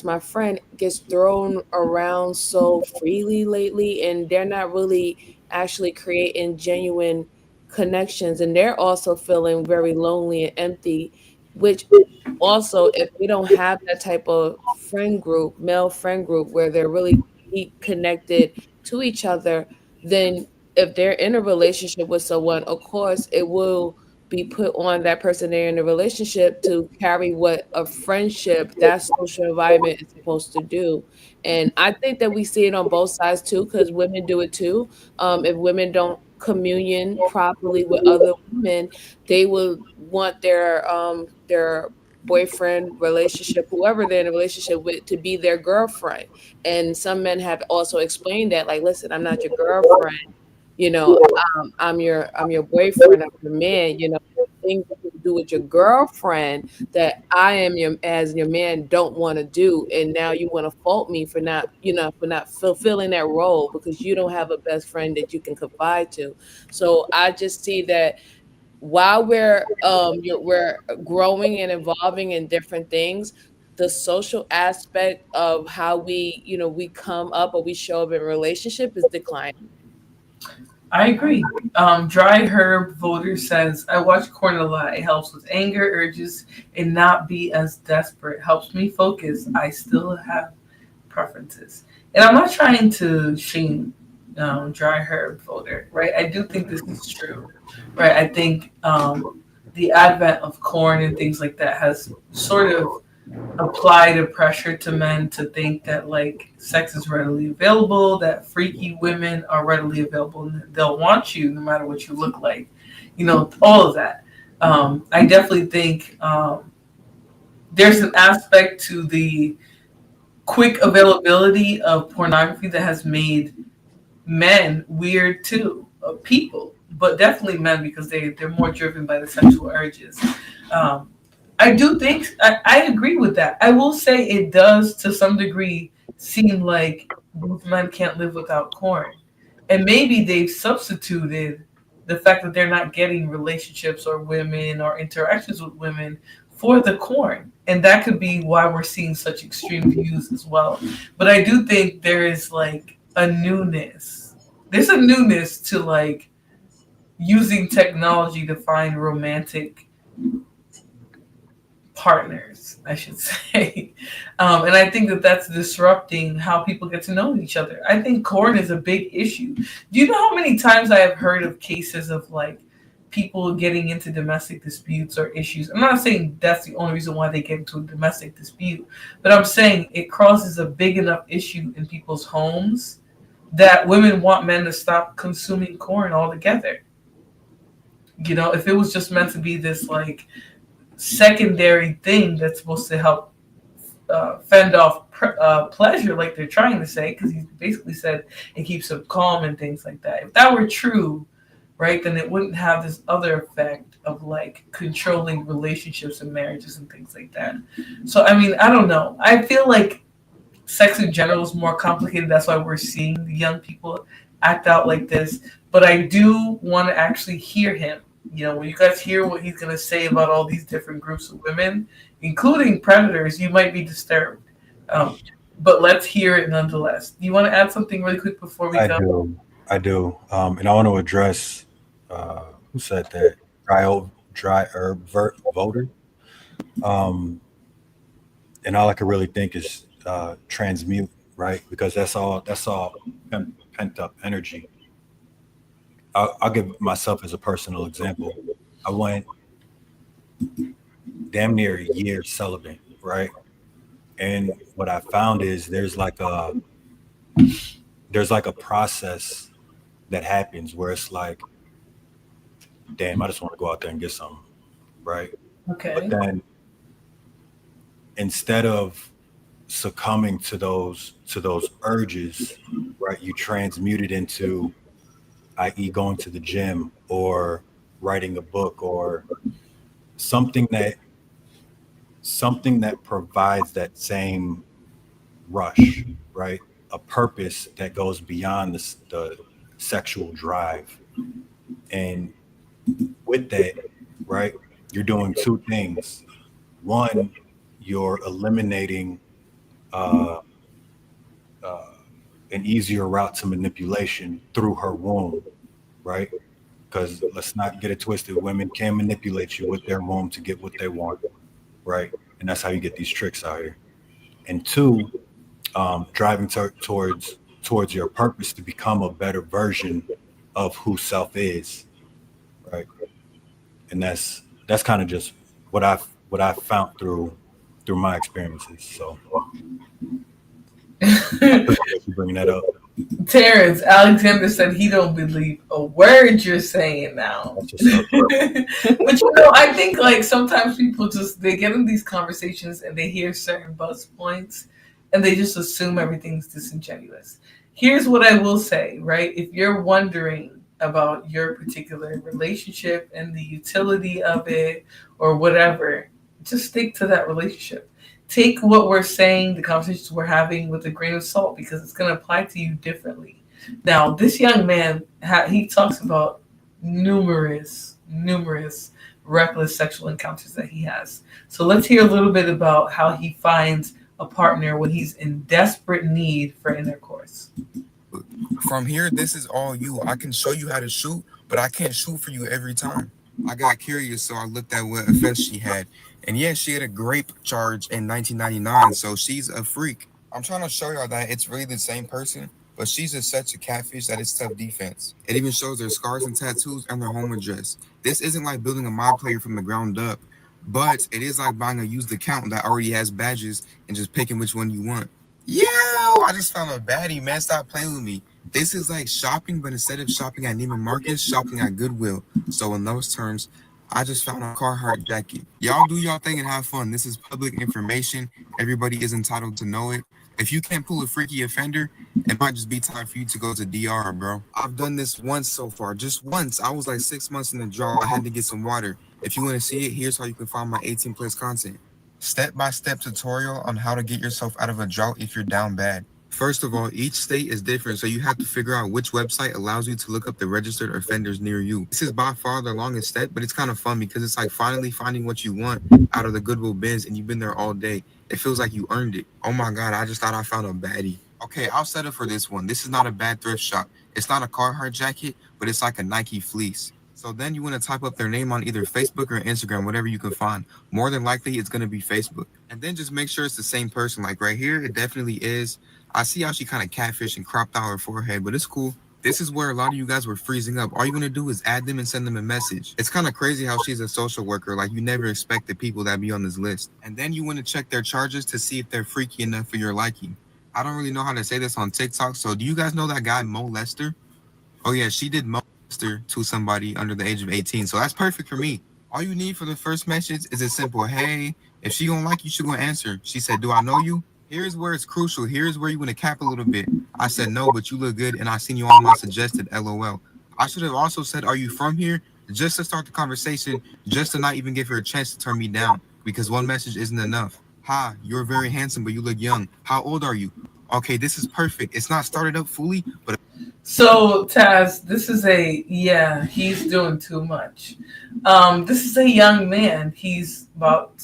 my friend gets thrown around so freely lately, and they're not really actually creating genuine connections, and they're also feeling very lonely and empty, which also, if we don't have that type of friend group, male friend group, where they're really deep connected to each other, then if they're in a relationship with someone, of course, it will be put on that person they're in a relationship to carry what a friendship, that social environment is supposed to do. And I think that we see it on both sides too, because women do it too. If women don't communion properly with other women, they will want their boyfriend relationship, whoever they're in a relationship with, to be their girlfriend. And some men have also explained that, like, listen, I'm not your girlfriend, I'm your boyfriend, I'm your man, things that you do with your girlfriend that I am your as your man don't want to do, and now you want to fault me for not fulfilling that role because you don't have a best friend that you can confide to. So I just see that while we're growing and evolving in different things, the social aspect of how we come up or we show up in relationship is declining. I agree. Dry Herb Voter says, I watch corn a lot. It helps with anger, urges, and not be as desperate. Helps me focus. I still have preferences. And I'm not trying to shame Dry Herb Voter, right? I do think this is true, right? I think the advent of corn and things like that has sort of apply the pressure to men to think that like sex is readily available, that freaky women are readily available, and they'll want you no matter what you look like, all of that. I definitely think there's an aspect to the quick availability of pornography that has made men weird too, people, but definitely men because they're more driven by the sexual urges. Um, I do think I agree with that. I will say it does to some degree seem like both men can't live without corn, and maybe they've substituted the fact that they're not getting relationships or women or interactions with women for the corn, and that could be why we're seeing such extreme views as well. But I do think there is like a newness. There's a newness to like using technology to find romantic partners, I should say. And I think that that's disrupting how people get to know each other. I think corn is a big issue. Do you know how many times I have heard of cases of like people getting into domestic disputes or issues? I'm not saying that's the only reason why they get into a domestic dispute, but I'm saying it causes a big enough issue in people's homes that women want men to stop consuming corn altogether. If it was just meant to be this like secondary thing that's supposed to help fend off pleasure, like they're trying to say, because he basically said it keeps him calm and things like that. If that were true, right, then it wouldn't have this other effect of like controlling relationships and marriages and things like that. So, I mean, I don't know. I feel like sex in general is more complicated. That's why we're seeing the young people act out like this. But I do want to actually hear him. When you guys hear what he's going to say about all these different groups of women, including predators, you might be disturbed. But let's hear it nonetheless. Do you want to add something really quick before we I go? do. I do. And I want to address who said that dry herb voter. Um, and all I can really think is transmute, right? Because that's all pent up energy. I'll give myself as a personal example. I went damn near a year celibate, right? And what I found is there's like a process that happens where it's like, damn, I just want to go out there and get something, right? But Okay. then instead of succumbing to those urges, right, you transmute it into, i.e., going to the gym or writing a book or something that something that provides that same rush, right? A purpose that goes beyond the sexual drive. And with that, right, you're doing two things. one, you're eliminating uh, an easier route to manipulation through her womb, right? Because let's not get it twisted. Women can manipulate you with their womb to get what they want, right? And that's how you get these tricks out here. And two, driving towards your purpose to become a better version of who self is, right? And that's kind of just what I've found through my experiences. So I appreciate you bringing that up. Terrence Alexander said he don't believe a word you're saying now. That's just so true. But you know, I think like sometimes people just they get in these conversations and they hear certain buzz points and they just assume everything's disingenuous. Here's what I will say, right? If you're wondering about your particular relationship and the utility of it or whatever, just stick to that relationship. Take what we're saying, the conversations we're having with a grain of salt because it's going to apply to you differently. Now, this young man, he talks about numerous reckless sexual encounters that he has. So let's hear a little bit about how he finds a partner when he's in desperate need for intercourse. From here, this is all you. I can show you how to shoot, but I can't shoot for you every time. I got curious, so I looked at what offense she had. And yeah, she had a grape charge in 1999, so she's a freak. I'm trying to show y'all that it's really the same person, but she's just such a catfish that it's tough defense. It even shows their scars and tattoos and their home address. This isn't like building a mod player from the ground up, but it is like buying a used account that already has badges and just picking which one you want. Yo, I just found a baddie, man. Stop playing with me. This is like shopping, but instead of shopping at Neiman Marcus, shopping at Goodwill. So in those terms, I just found a Carhartt jacket. Y'all do y'all thing and have fun. This is public information. Everybody is entitled to know it. If you can't pull a freaky offender, it might just be time for you to go to DR, bro. I've done this once so far, just once. I was like 6 months in the drought. I had to get some water. If you want to see it, here's how you can find my 18 plus content. Step-by-step tutorial on how to get yourself out of a drought if you're down bad. First of all, each state is different, so you have to figure out which website allows you to look up the registered offenders near you. This is by far the longest step, but it's kind of fun because it's like finally finding what you want out of the Goodwill bins and you've been there all day. It feels like you earned it. Oh my God, I just thought I found a baddie. Okay, I'll settle for this one. This is not a bad thrift shop. It's not a Carhartt jacket, but it's like a Nike fleece. So then you want to type up their name on either Facebook or Instagram, whatever you can find. More than likely, it's going to be Facebook. And then just make sure it's the same person. Like right here, it definitely is. I see how she kind of catfish and cropped out her forehead, but it's cool. This is where a lot of you guys were freezing up. All you're going to do is add them and send them a message. It's kind of crazy how she's a social worker. Like you never expect the people that be on this list. And then you want to check their charges to see if they're freaky enough for your liking. I don't really know how to say this on TikTok. So do you guys know that guy, Mo Lester? Oh yeah, she did Mo Lester to somebody under the age of 18. So that's perfect for me. All you need for the first message is a simple, hey, if she gonna like you, she gonna answer. She said, do I know you? Here's where it's crucial. Here's where you want to cap a little bit. I said, no, but you look good and I seen you on my suggested LOL. I should have also said, are you from here? Just to start the conversation, just to not even give her a chance to turn me down because one message isn't enough. Hi, you're very handsome, but you look young. How old are you? Okay, this is perfect. It's not started up fully, but... So, Taz, this is he's doing too much. This is a young man. He's about...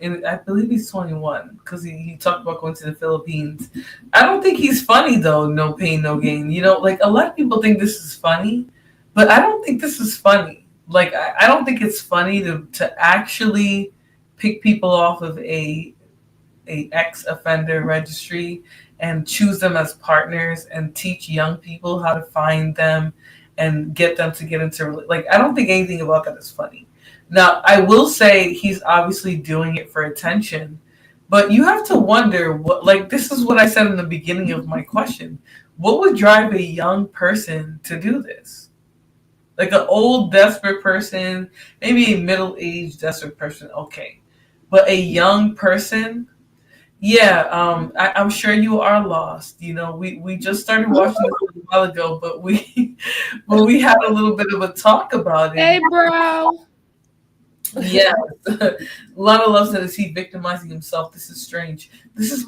I believe he's 21 because he talked about going to the Philippines. I don't think he's funny though. No pain, no gain. You know, like a lot of people think this is funny, but I don't think this is funny. Like I don't think it's funny to actually pick people off of a ex-offender registry and choose them as partners and teach young people how to find them and get them to get into like I don't think anything about that is funny. Now, I will say he's obviously doing it for attention, but you have to wonder what, like, this is what I said in the beginning of my question. What would drive a young person to do this? Like an old, desperate person, maybe a middle-aged, desperate person, okay. But a young person, I'm sure you are lost. You know, we just started watching this a while ago, but we had a little bit of a talk about it. Hey, bro. Yes. Lana Love said, is he victimizing himself? This is strange. This is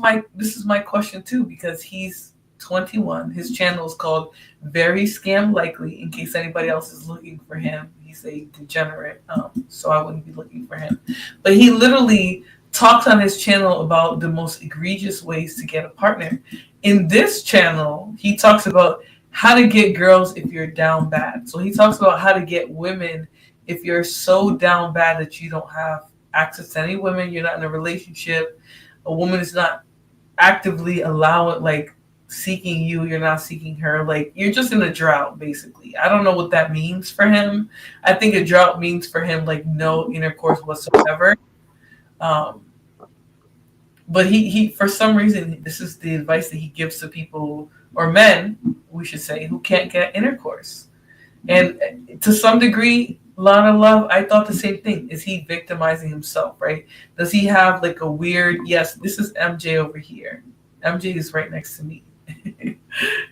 my question too, because he's 21. His channel is called Very Scam Likely, in case anybody else is looking for him. he's a degenerate, so I wouldn't be looking for him. But he literally talks on his channel about the most egregious ways to get a partner. In this channel, he talks about how to get girls if you're down bad. So he talks about how to get women if you're so down bad that you don't have access to any women, you're not in a relationship, a woman is not actively allowing, like, seeking you, you're not seeking her, like you're just in a drought basically. I don't know what that means for him. I think a drought means for him like no intercourse whatsoever. um but he for some reason, this is the advice that he gives to people, or men we should say, who can't get intercourse. And to some degree, Lana Love, I thought the same thing. Is he victimizing himself, right? Does he have like a weird, yes, this is MJ over here. MJ is right next to me.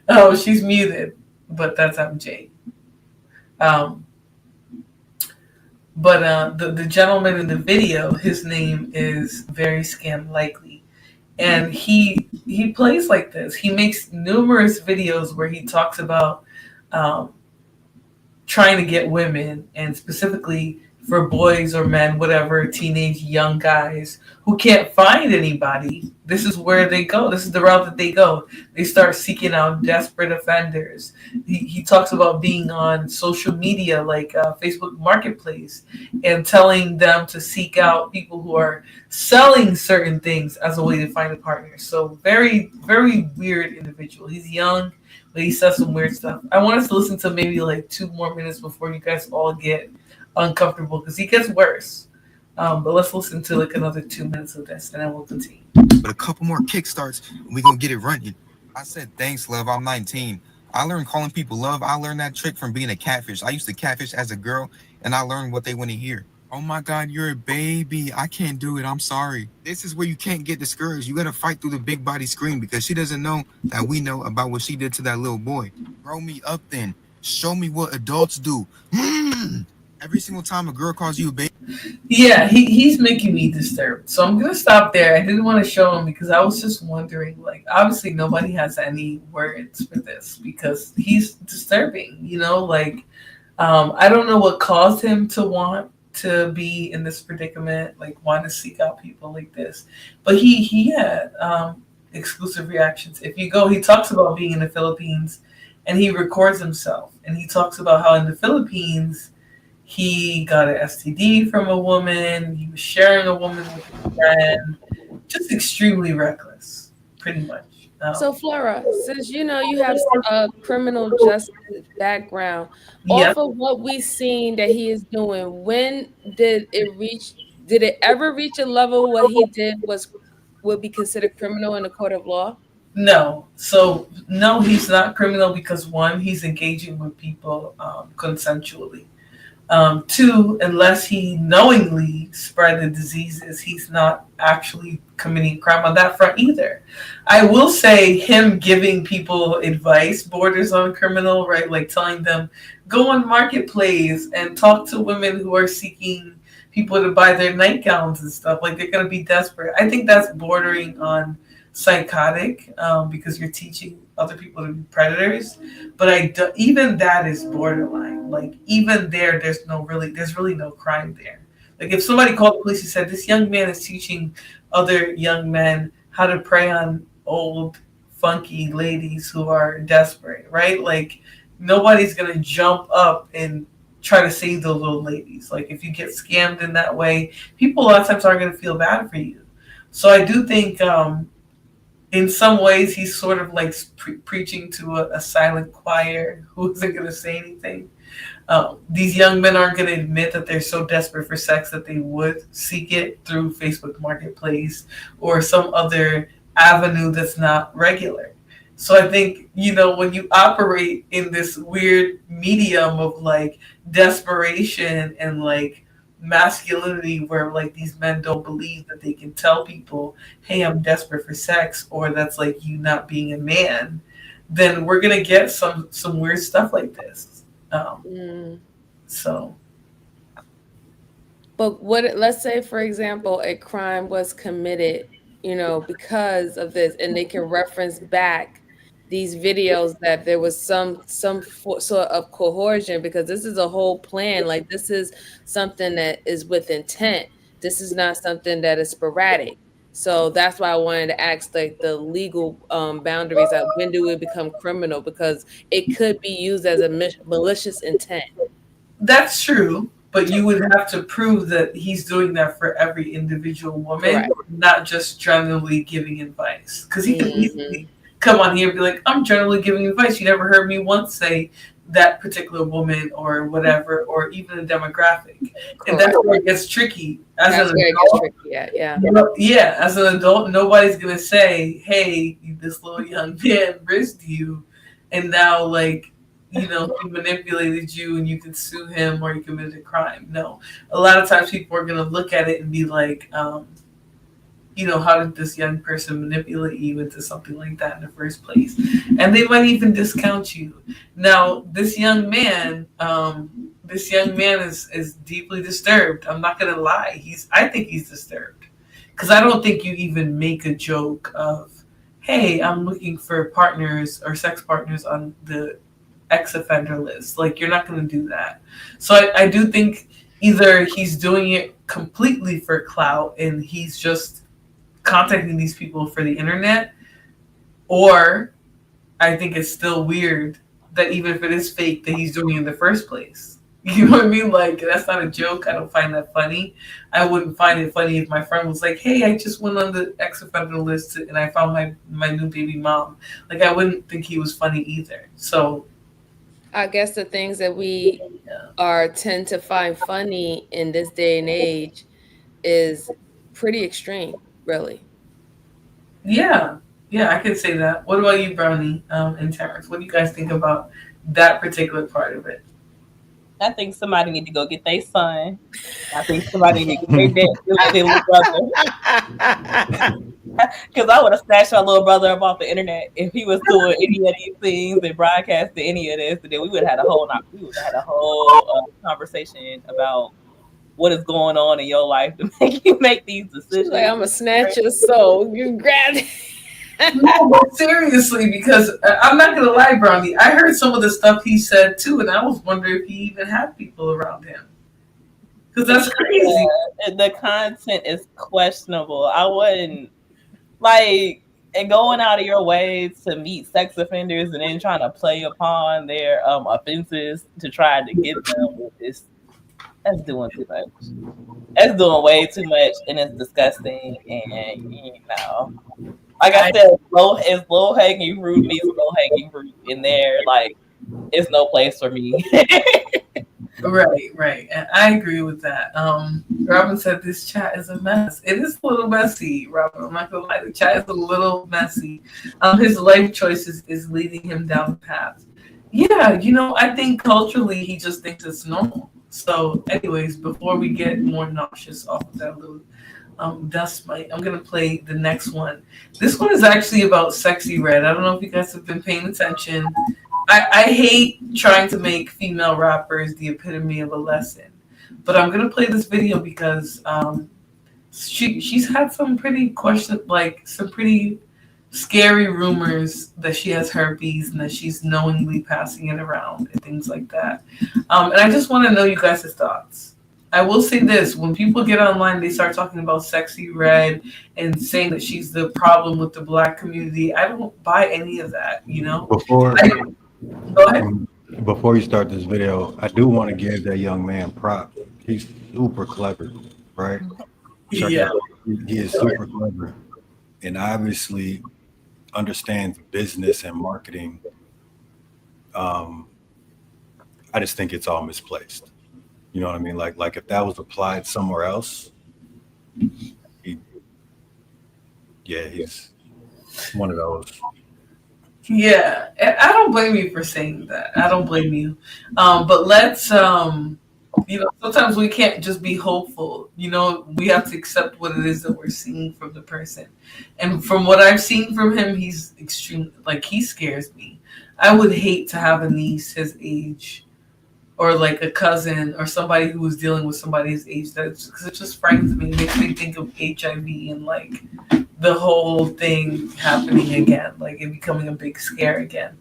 Oh, she's muted, but that's MJ. Um, but the gentleman in the video, his name is very scam likely, and he plays like this. He makes numerous videos where he talks about um, trying to get women, and specifically for boys or men, whatever, teenage young guys who can't find anybody. This is where they go. This is the route that they go. They start seeking out desperate offenders. He talks about being on social media like Facebook Marketplace and telling them to seek out people who are selling certain things as a way to find a partner. So very, very weird individual. He's young, but he says some weird stuff. I want us to listen to maybe like 2 more minutes before you guys all get uncomfortable, because he gets worse. But let's listen to like another 2 minutes of this, and then we'll continue. But a couple more kickstarts, and we gonna get it running. I said, thanks, love. I'm 19. I learned calling people love. I learned that trick from being a catfish. I used to catfish as a girl, and I learned what they want to hear. Oh my God, you're a baby. I can't do it. I'm sorry. This is where you can't get discouraged. You gotta fight through the big body scream, because she doesn't know that we know about what she did to that little boy. Grow me up then. Show me what adults do. Every single time a girl calls you a baby. Yeah, he's making me disturbed. So I'm gonna stop there. I didn't want to show him because I was just wondering, like, obviously nobody has any words for this because he's disturbing, like I don't know what caused him to want to be in this predicament, like want to seek out people like this. But he had exclusive reactions. If you go, he talks about being in the Philippines and he records himself, and he talks about how in the Philippines he got an STD from a woman. He was sharing a woman with a friend. Just extremely reckless, pretty much. So, Flora, since you have a criminal justice background, Yep. off of what we've seen that he is doing, when did it reach? Did it ever reach a level what he did would be considered criminal in the court of law? No. So, no, he's not criminal because, one, he's engaging with people consensually. 2, unless he knowingly spread the diseases, he's not actually committing crime on that front either. I will say him giving people advice borders on criminal, right? Like telling them, go on Marketplace and talk to women who are seeking people to buy their nightgowns and stuff. Like they're going to be desperate. I think that's bordering on psychotic because you're teaching other people to be predators. But even that is borderline. Like even there's really no crime there. Like if somebody called the police and said this young man is teaching other young men how to prey on old funky ladies who are desperate, right? Like nobody's gonna jump up and try to save those little ladies. Like if you get scammed in that way, people a lot of times aren't gonna feel bad for you. So I do think in some ways he's sort of like preaching to a silent choir who isn't gonna say anything. These young men aren't going to admit that they're so desperate for sex that they would seek it through Facebook Marketplace or some other avenue that's not regular. So I think, when you operate in this weird medium of like desperation and like masculinity where like these men don't believe that they can tell people, hey, I'm desperate for sex, or that's like you not being a man, then we're going to get some weird stuff like this. So, but let's say, for example, a crime was committed, because of this, and they can reference back these videos that there was sort of coercion, because this is a whole plan. Like, this is something that is with intent. This is not something that is sporadic. So that's why I wanted to ask, like, the legal boundaries. Like, when do it become criminal? Because it could be used as a malicious intent. That's true, but you would have to prove that he's doing that for every individual woman, Correct. not just generally giving advice. Because he can Mhm. easily come on here and be like, I'm generally giving advice. You never heard me once say that particular woman or whatever, or even a demographic. And that's Correct. where it gets tricky. As That's an where it gets adult, tricky at, yeah. yeah, as an adult, nobody's gonna say, "Hey, this little young man risked you, and now like, you know, he manipulated you, and you can sue him or you committed a crime." No, a lot of times people are gonna look at it and be like, you know, how did this young person manipulate you into something like that in the first place? And they might even discount you. Now, this young man is deeply disturbed. I'm not gonna lie. I think he's disturbed. Because I don't think you even make a joke of, hey, I'm looking for partners or sex partners on the ex-offender list. Like, you're not gonna do that. So I do think either he's doing it completely for clout and he's just contacting these people for the internet, or I think it's still weird that even if it is fake, that he's doing it in the first place. You know what I mean? Like, that's not a joke. I don't find that funny. I wouldn't find it funny if my friend was like, hey, I just went on the ex-offender list and I found my new baby mom. Like, I wouldn't think he was funny either. So I guess the things that we tend to find funny in this day and age is pretty extreme, really. yeah, I could say that. What about you, Brownie, and Terrence? What do you guys think about that particular part of it? I think somebody need to go get their son. I think somebody need to get their little brother. Because I would have snatched my little brother up off the internet if he was doing any of these things and broadcasting any of this. And then we would have had a whole conversation about what is going on in your life to make you make these decisions. Like, I'm a snatcher, so you grab it. No, but seriously, because I'm not gonna lie, Brownie. I heard some of the stuff he said too, and I was wondering if he even had people around him. Because that's crazy. Yeah, the content is questionable. I wouldn't like, and going out of your way to meet sex offenders and then trying to play upon their offenses to try to get them with this. That's doing too much. That's doing way too much, and it's disgusting. And you know, like I said, it's low hanging fruit meets low hanging fruit in there. Like, it's no place for me. Right. And I agree with that. Robin said this chat is a mess. It is a little messy, Robin. I'm not gonna lie. The chat is a little messy. His life choices is leading him down the path. Yeah, you know, I think culturally he just thinks it's normal. So, anyways, before we get more nauseous off of that little dust mite, I'm gonna play the next one. This one is actually about Sexy Red. I don't know if you guys have been paying attention. I hate trying to make female rappers the epitome of a lesson, but I'm gonna play this video because she's had some pretty some pretty scary rumors that she has herpes and that she's knowingly passing it around and things like that. And I just want to know you guys' thoughts. I will say this: when people get online, they start talking about Sexy Red and saying that she's the problem with the Black community. I don't buy any of that. You know. Go ahead. Before you start this video, I do want to give that young man props. He's super clever, right? Yeah. He is super clever, and obviously understands business and marketing. I just think it's all misplaced. You know what I mean? Like if that was applied somewhere else, he's one of those. Yeah, I don't blame you for saying that. I don't blame you. But let's, you know, sometimes we can't just be hopeful. You know, we have to accept what it is that we're seeing from the person. And from what I've seen from him, he's extreme. Like, he scares me. I would hate to have a niece his age, or like a cousin, or somebody who was dealing with somebody his age. Because it just frightens me. It makes me think of HIV and like the whole thing happening again, like it becoming a big scare again.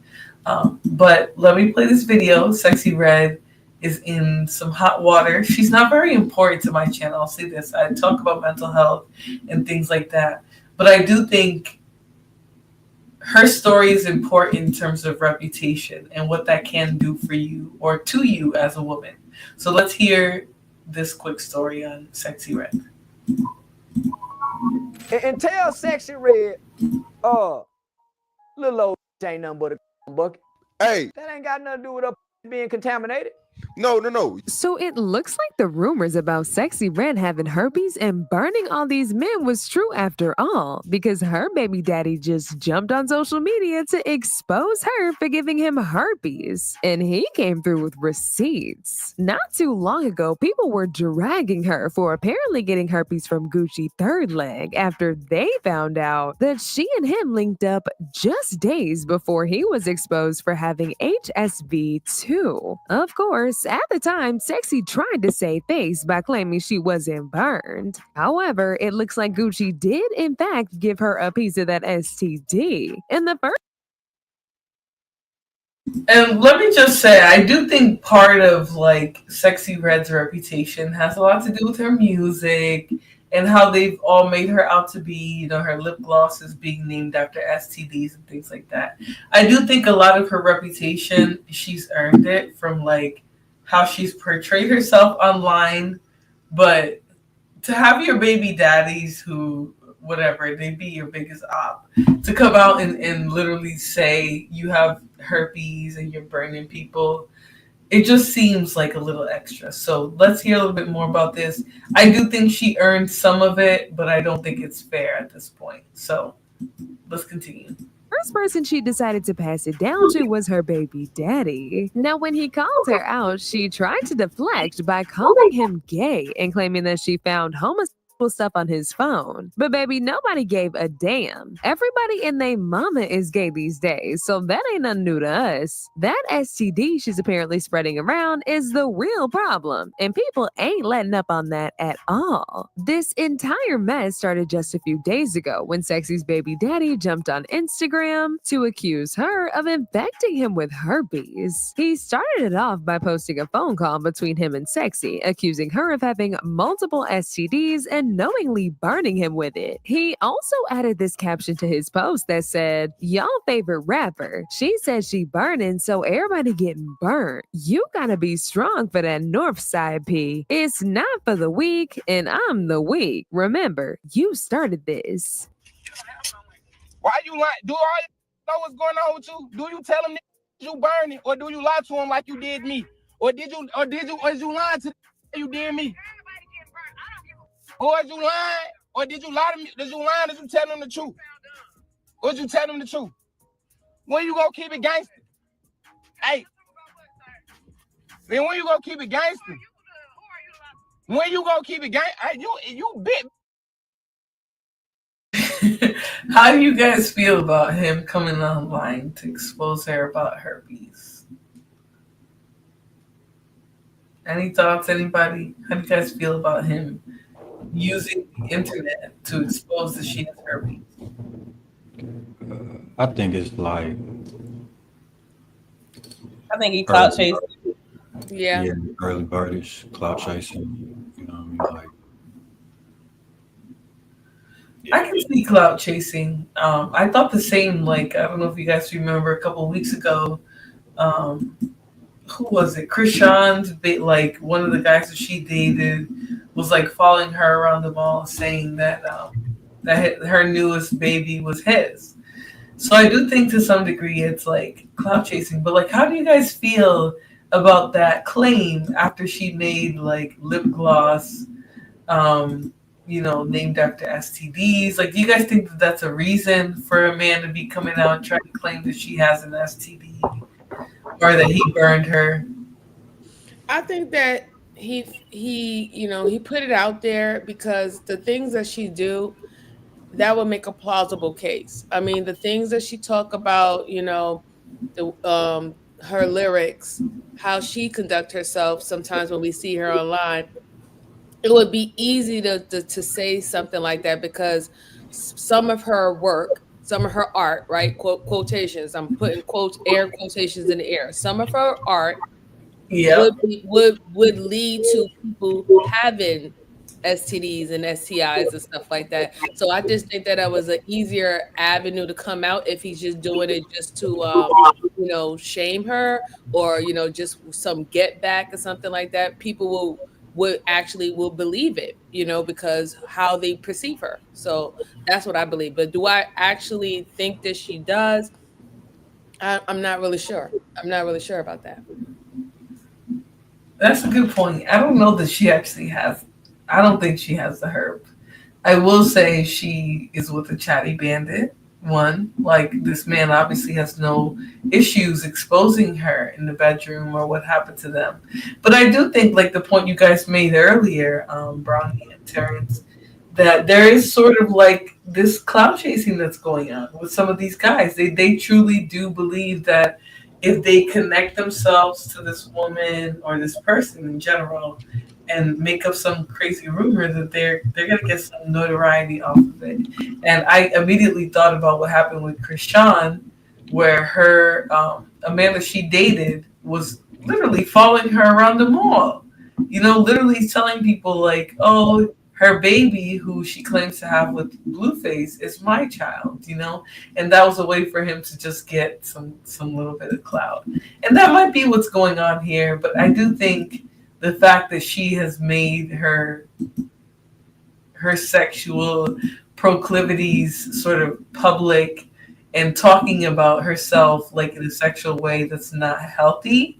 But let me play this video. Sexy Red is in some hot water. She's not very important to my channel. I'll say this. I talk about mental health and things like that. But I do think her story is important in terms of reputation and what that can do for you or to you as a woman. So let's hear this quick story on Sexy Red. And tell Sexy Red, little old ain't nothing but a bucket. Hey, that ain't got nothing to do with her being contaminated. No. So it looks like the rumors about Sexy Red having herpes and burning all these men was true after all, because her baby daddy just jumped on social media to expose her for giving him herpes. And he came through with receipts. Not too long ago, people were dragging her for apparently getting herpes from Gucci third leg after they found out that she and him linked up just days before he was exposed for having HSV too. Of course, at the time, Sexy tried to save face by claiming she wasn't burned. However, it looks like Gucci did in fact give her a piece of that STD. In the first And let me just say, I do think part of like Sexy Red's reputation has a lot to do with her music and how they've all made her out to be, you know, her lip gloss is being named after STDs and things like that. I do think a lot of her reputation, she's earned it from like how she's portrayed herself online. But to have your baby daddies who, whatever, they be your biggest op, to come out and literally say you have herpes and you're burning people, it just seems like a little extra. So let's hear a little bit more about this. I do think she earned some of it, but I don't think it's fair at this point. So let's continue. First person she decided to pass it down to was her baby daddy. Now, when he called her out, she tried to deflect by calling him gay and claiming that she found homosexual stuff on his phone. But baby, nobody gave a damn. Everybody and they mama is gay these days, so that ain't nothing new to us. That STD she's apparently spreading around is the real problem, and people ain't letting up on that at all. This entire mess started just a few days ago when Sexy's baby daddy jumped on Instagram to accuse her of infecting him with herpes. He started it off by posting a phone call between him and Sexy, accusing her of having multiple STDs and knowingly burning him with it. He also added this caption to his post that said, "Y'all favorite rapper. She said she burning, so everybody getting burnt. You gotta be strong for that north side P. It's not for the weak, and I'm the weak. Remember, you started this." Why you lie? Do all know what's going on with you? Do you tell him that you burning, or do you lie to him like you did me? Or did you lying to you did me? Or is you lying? Or did you lie to me? Did you lie? Did you tell them the truth? Or did you tell them the truth? When you gonna keep it gangster? Hey. Then when you gonna keep it gangster? When you gonna keep it gangster? Hey, you bit. How do you guys feel about him coming online to expose her about herpes? Any thoughts, anybody? How do you guys feel about him using the internet to expose that she has herpes? I think it's like, I think he clout chasing. Yeah, early birdish, clout chasing. You know what I mean? Like, I can see clout chasing. I thought the same. Like, I don't know if you guys remember a couple of weeks ago. Who was it? Krishan's like one of the guys that she dated was like following her around the mall, saying that that her newest baby was his. So I do think to some degree it's like clout chasing. But like, how do you guys feel about that claim after she made like lip gloss? Named after STDs. Like, do you guys think that that's a reason for a man to be coming out and trying to claim that she has an STD or that he burned her? I think that he put it out there because the things that she do, that would make a plausible case. I mean, the things that she talk about, her lyrics, how she conduct herself sometimes when we see her online, it would be easy to say something like that because some of her work, some of her art, right? Quotations. I'm putting air quotations in the air. Some of her art Yep. would lead to people having STDs and STIs and stuff like that. So I just think that was an easier avenue to come out if he's just doing it just to shame her, or just some get back or something like that. People will believe it, because how they perceive her. So that's what I believe. But do I actually think that she does? I'm not really sure. I'm not really sure about that. That's a good point. I don't know that she actually has. I don't think she has the herb. I will say she is with a chatty bandit. One, like this man obviously has no issues exposing her in the bedroom or what happened to them. But I do think, like the point you guys made earlier, Brownie and Terrence, that there is sort of like this cloud chasing that's going on with some of these guys. They truly do believe that if they connect themselves to this woman or this person in general and make up some crazy rumor, that they're gonna get some notoriety off of it. And I immediately thought about what happened with Krishan, where her a man that she dated was literally following her around the mall. Literally telling people like, "Oh, her baby, who she claims to have with Blueface, is my child." And that was a way for him to just get some little bit of clout. And that might be what's going on here, but I do think the fact that she has made her sexual proclivities sort of public and talking about herself like in a sexual way that's not healthy,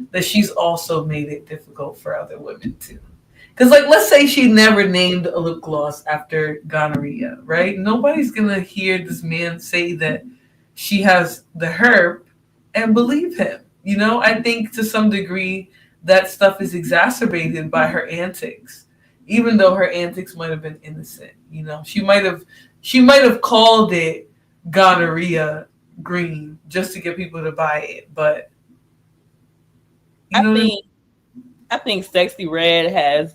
that she's also made it difficult for other women too. Because, like, let's say she never named a lip gloss after gonorrhea, right? Nobody's going to hear this man say that she has the herb and believe him. I think to some degree that stuff is exacerbated by her antics, even though her antics might have been innocent. She might have called it gonorrhea green just to get people to buy it. But I think Sexy Red has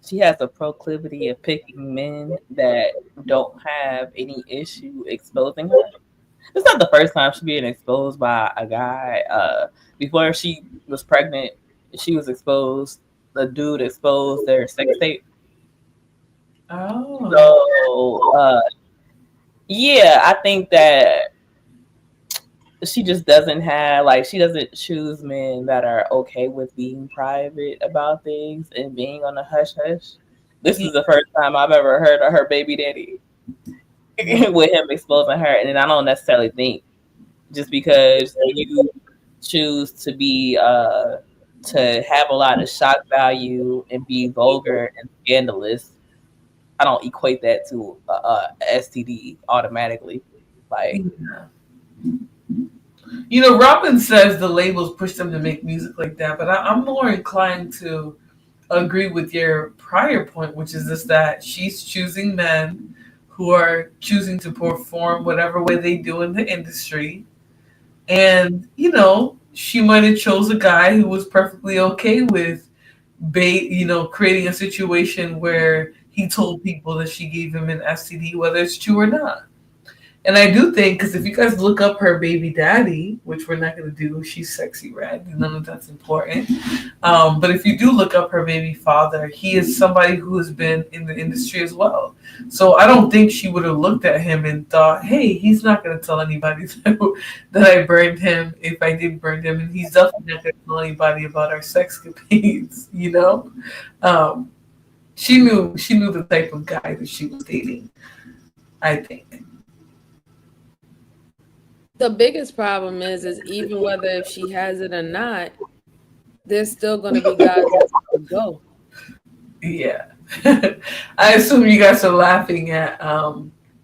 she has a proclivity of picking men that don't have any issue exposing her. It's not the first time she's being exposed by a guy. Before she was pregnant, she was exposed. The dude exposed their sex tape. Oh. So yeah, I think that she just doesn't have she doesn't choose men that are okay with being private about things and being on a hush hush. This is the first time I've ever heard of her baby daddy with him exposing her. And then I don't necessarily think just because you choose to be to have a lot of shock value and be vulgar and scandalous, I don't equate that to STD automatically. Robin says the labels push them to make music like that, but I'm more inclined to agree with your prior point, which is this, that she's choosing men who are choosing to perform whatever way they do in the industry. And, she might have chose a guy who was perfectly okay with creating a situation where he told people that she gave him an STD, whether it's true or not. And I do think, because if you guys look up her baby daddy, which we're not going to do, she's Sexy Red, none of that's important. But if you do look up her baby father, he is somebody who has been in the industry as well. So I don't think she would have looked at him and thought, hey, he's not going to tell anybody that I burned him if I did burn him. And he's definitely not going to tell anybody about our sex capades, She knew the type of guy that she was dating, I think. The biggest problem is even whether if she has it or not, there's still going to be guys that go. Yeah. I assume you guys are laughing at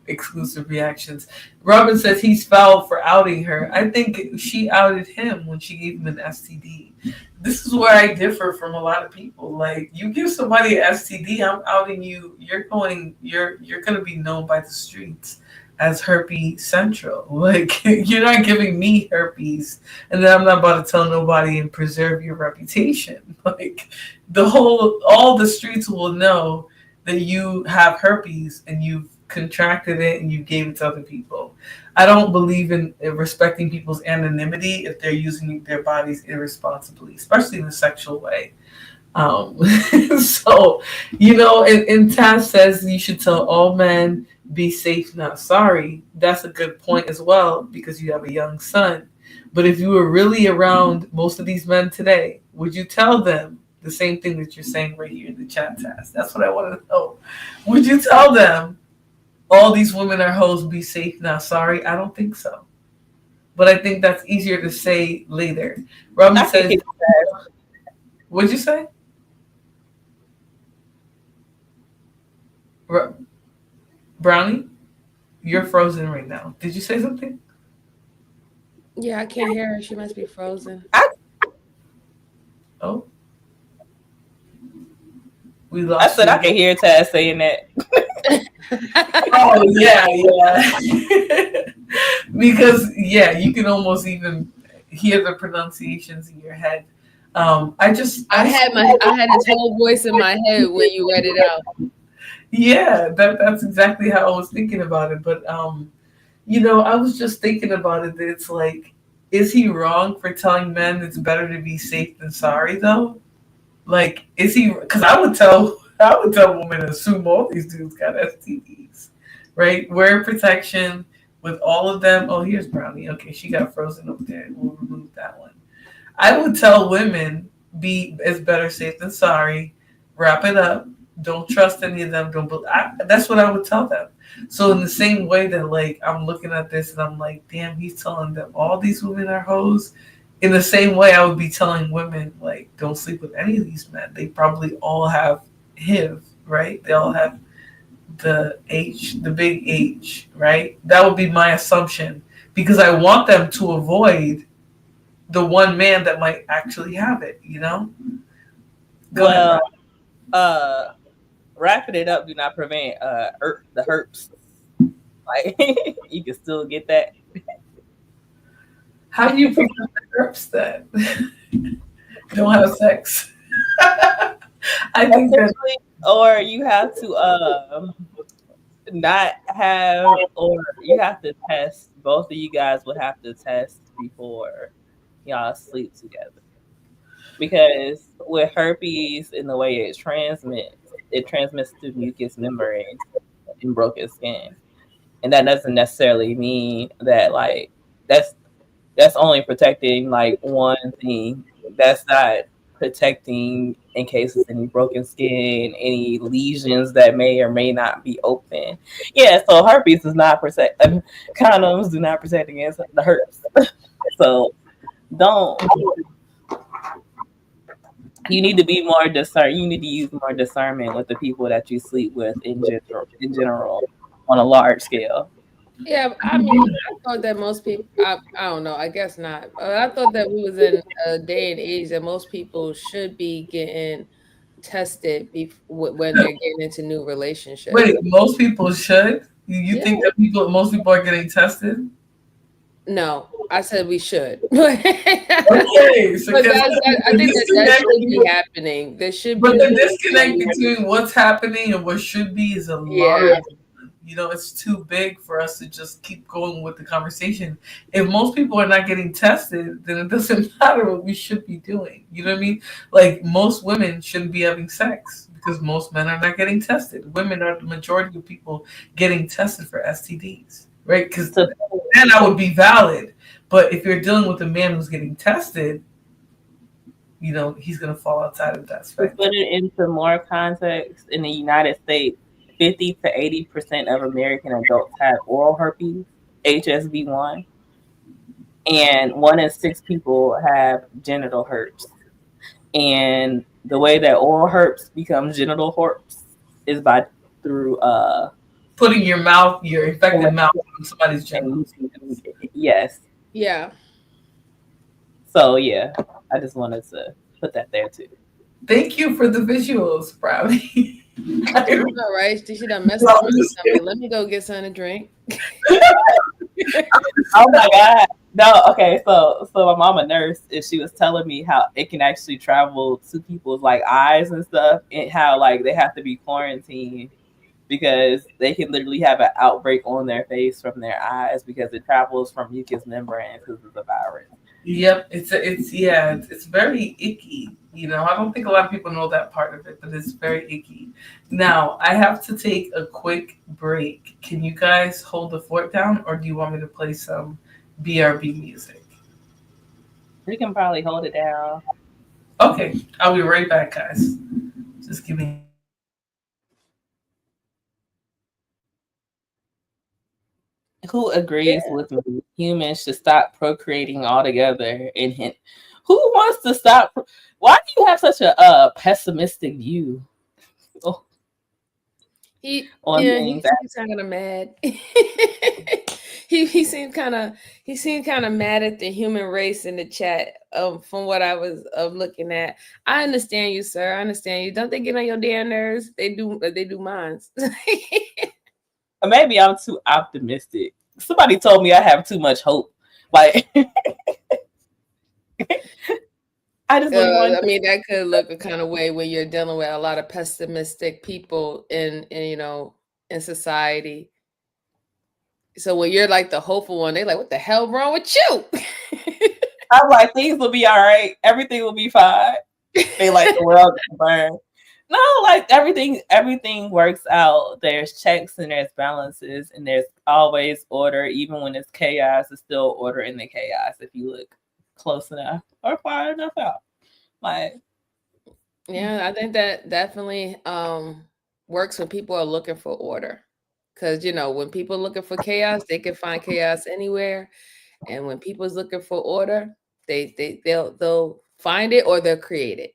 exclusive reactions. Robin says he's foul for outing her. I think she outed him when she gave him an STD. This is where I differ from a lot of people. Like, you give somebody an STD, I'm outing you. You're going to be known by the streets as herpes central. Like, you're not giving me herpes and then I'm not about to tell nobody and preserve your reputation. Like, all the streets will know that you have herpes and you've contracted it and you gave it to other people. I don't believe in respecting people's anonymity if they're using their bodies irresponsibly, especially in a sexual way. So, and Taz says you should tell all men, be safe, not sorry. That's a good point as well, because you have a young son. But if you were really around most of these men today, would you tell them the same thing that you're saying right here in the chat, Taz? That's what I want to know. Would you tell them all these women are hoes, be safe, not sorry? I don't think so. But I think that's easier to say later. Robin says, what'd you say? Brownie, you're frozen right now. Did you say something? Yeah, I can't hear her. She must be frozen. Oh. We lost. I said I can hear Taz saying that. Oh, yeah. Because, you can almost even hear the pronunciations in your head. I had his whole voice in my head when you read it out. Yeah, that's exactly how I was thinking about it. But, I was just thinking about it. That it's like, is he wrong for telling men it's better to be safe than sorry, though? Like, is he? Because I would tell women to assume all these dudes got STDs, right? Wear protection with all of them. Oh, here's Brownie. Okay, she got frozen up there. We'll remove that one. I would tell women, it's better safe than sorry. Wrap it up. Don't trust any of them. That's what I would tell them. So in the same way that, like, I'm looking at this and I'm like, damn, he's telling them all these women are hoes. In the same way, I would be telling women, like, don't sleep with any of these men. They probably all have HIV, right? They all have the big H, right? That would be my assumption, because I want them to avoid the one man that might actually have it, Go ahead. Wrapping it up do not prevent the herpes. Like, you can still get that. How do you prevent the herpes then? Don't have sex. I think or you have to not have, or you have to test. Both of you guys would have to test before y'all sleep together, because with herpes and the way it transmits through mucous membranes and broken skin, and that doesn't necessarily mean that, like, that's only protecting, like, one thing. That's not protecting in case of any broken skin, any lesions that may or may not be open. Yeah, so herpes does not protect. Condoms do not protect against the herpes. So you need to be more discerned. You need to use more discernment with the people that you sleep with in general on a large scale. Yeah, I mean, I thought that most people, I don't know, I guess not. I thought that we was in a day and age that most people should be getting tested when they're getting into new relationships. Wait, most people should? You think that most people are getting tested? No, I said we should. Okay, so I think that should be happening. There should be. But the disconnect between what's happening and what should be is a large. It's too big for us to just keep going with the conversation. If most people are not getting tested, then it doesn't matter what we should be doing. You know what I mean? Like, most women shouldn't be having sex because most men are not getting tested. Women are the majority of people getting tested for STDs, right? Because then that would be valid. But if you're dealing with a man who's getting tested, he's going to fall outside of that spectrum. To put it into more context, in the United States, 50 to 80% of American adults have oral herpes, HSV1, and 1 in 6 people have genital herpes. And the way that oral herpes becomes genital herpes is through putting your infected mouth on somebody's genitals. Yes. Yeah. So I just wanted to put that there too. Thank you for the visuals, Brownie. All right, she done messed up. Let me go get something to drink. Oh my God, No, okay, so my mom a nurse, and she was telling me how it can actually travel to people's like eyes and stuff, and how like they have to be quarantined because they can literally have an outbreak on their face from their eyes because it travels from mucous membranes because of the virus. Yep, it's very icky. I don't think a lot of people know that part of it, but it's very icky. Now, I have to take a quick break. Can you guys hold the fort down, or do you want me to play some BRB music? We can probably hold it down. Okay, I'll be right back, guys. Just give me. Who agrees with me? Humans should stop procreating altogether. And who wants to stop? Why do you have such a pessimistic view? He on things? He's kind of mad. he seemed kind of mad at the human race in the chat. From what I was looking at, I understand you, sir. I understand you. Don't they get on your damn nerves? They do. They do mine. Maybe I'm too optimistic. Somebody told me I have too much hope. Like, I mean, that could look a kind of way when you're dealing with a lot of pessimistic people in society. So when you're like the hopeful one, they're like, "What the hell wrong with you?" I'm like, things will be all right. Everything will be fine. They like the world to burn. No, like everything works out. There's checks and there's balances and there's always order. Even when it's chaos, there's still order in the chaos if you look close enough or far enough out. Like, yeah, I think that definitely works when people are looking for order. Because when people are looking for chaos, they can find chaos anywhere. And when people's looking for order, they'll find it or they'll create it.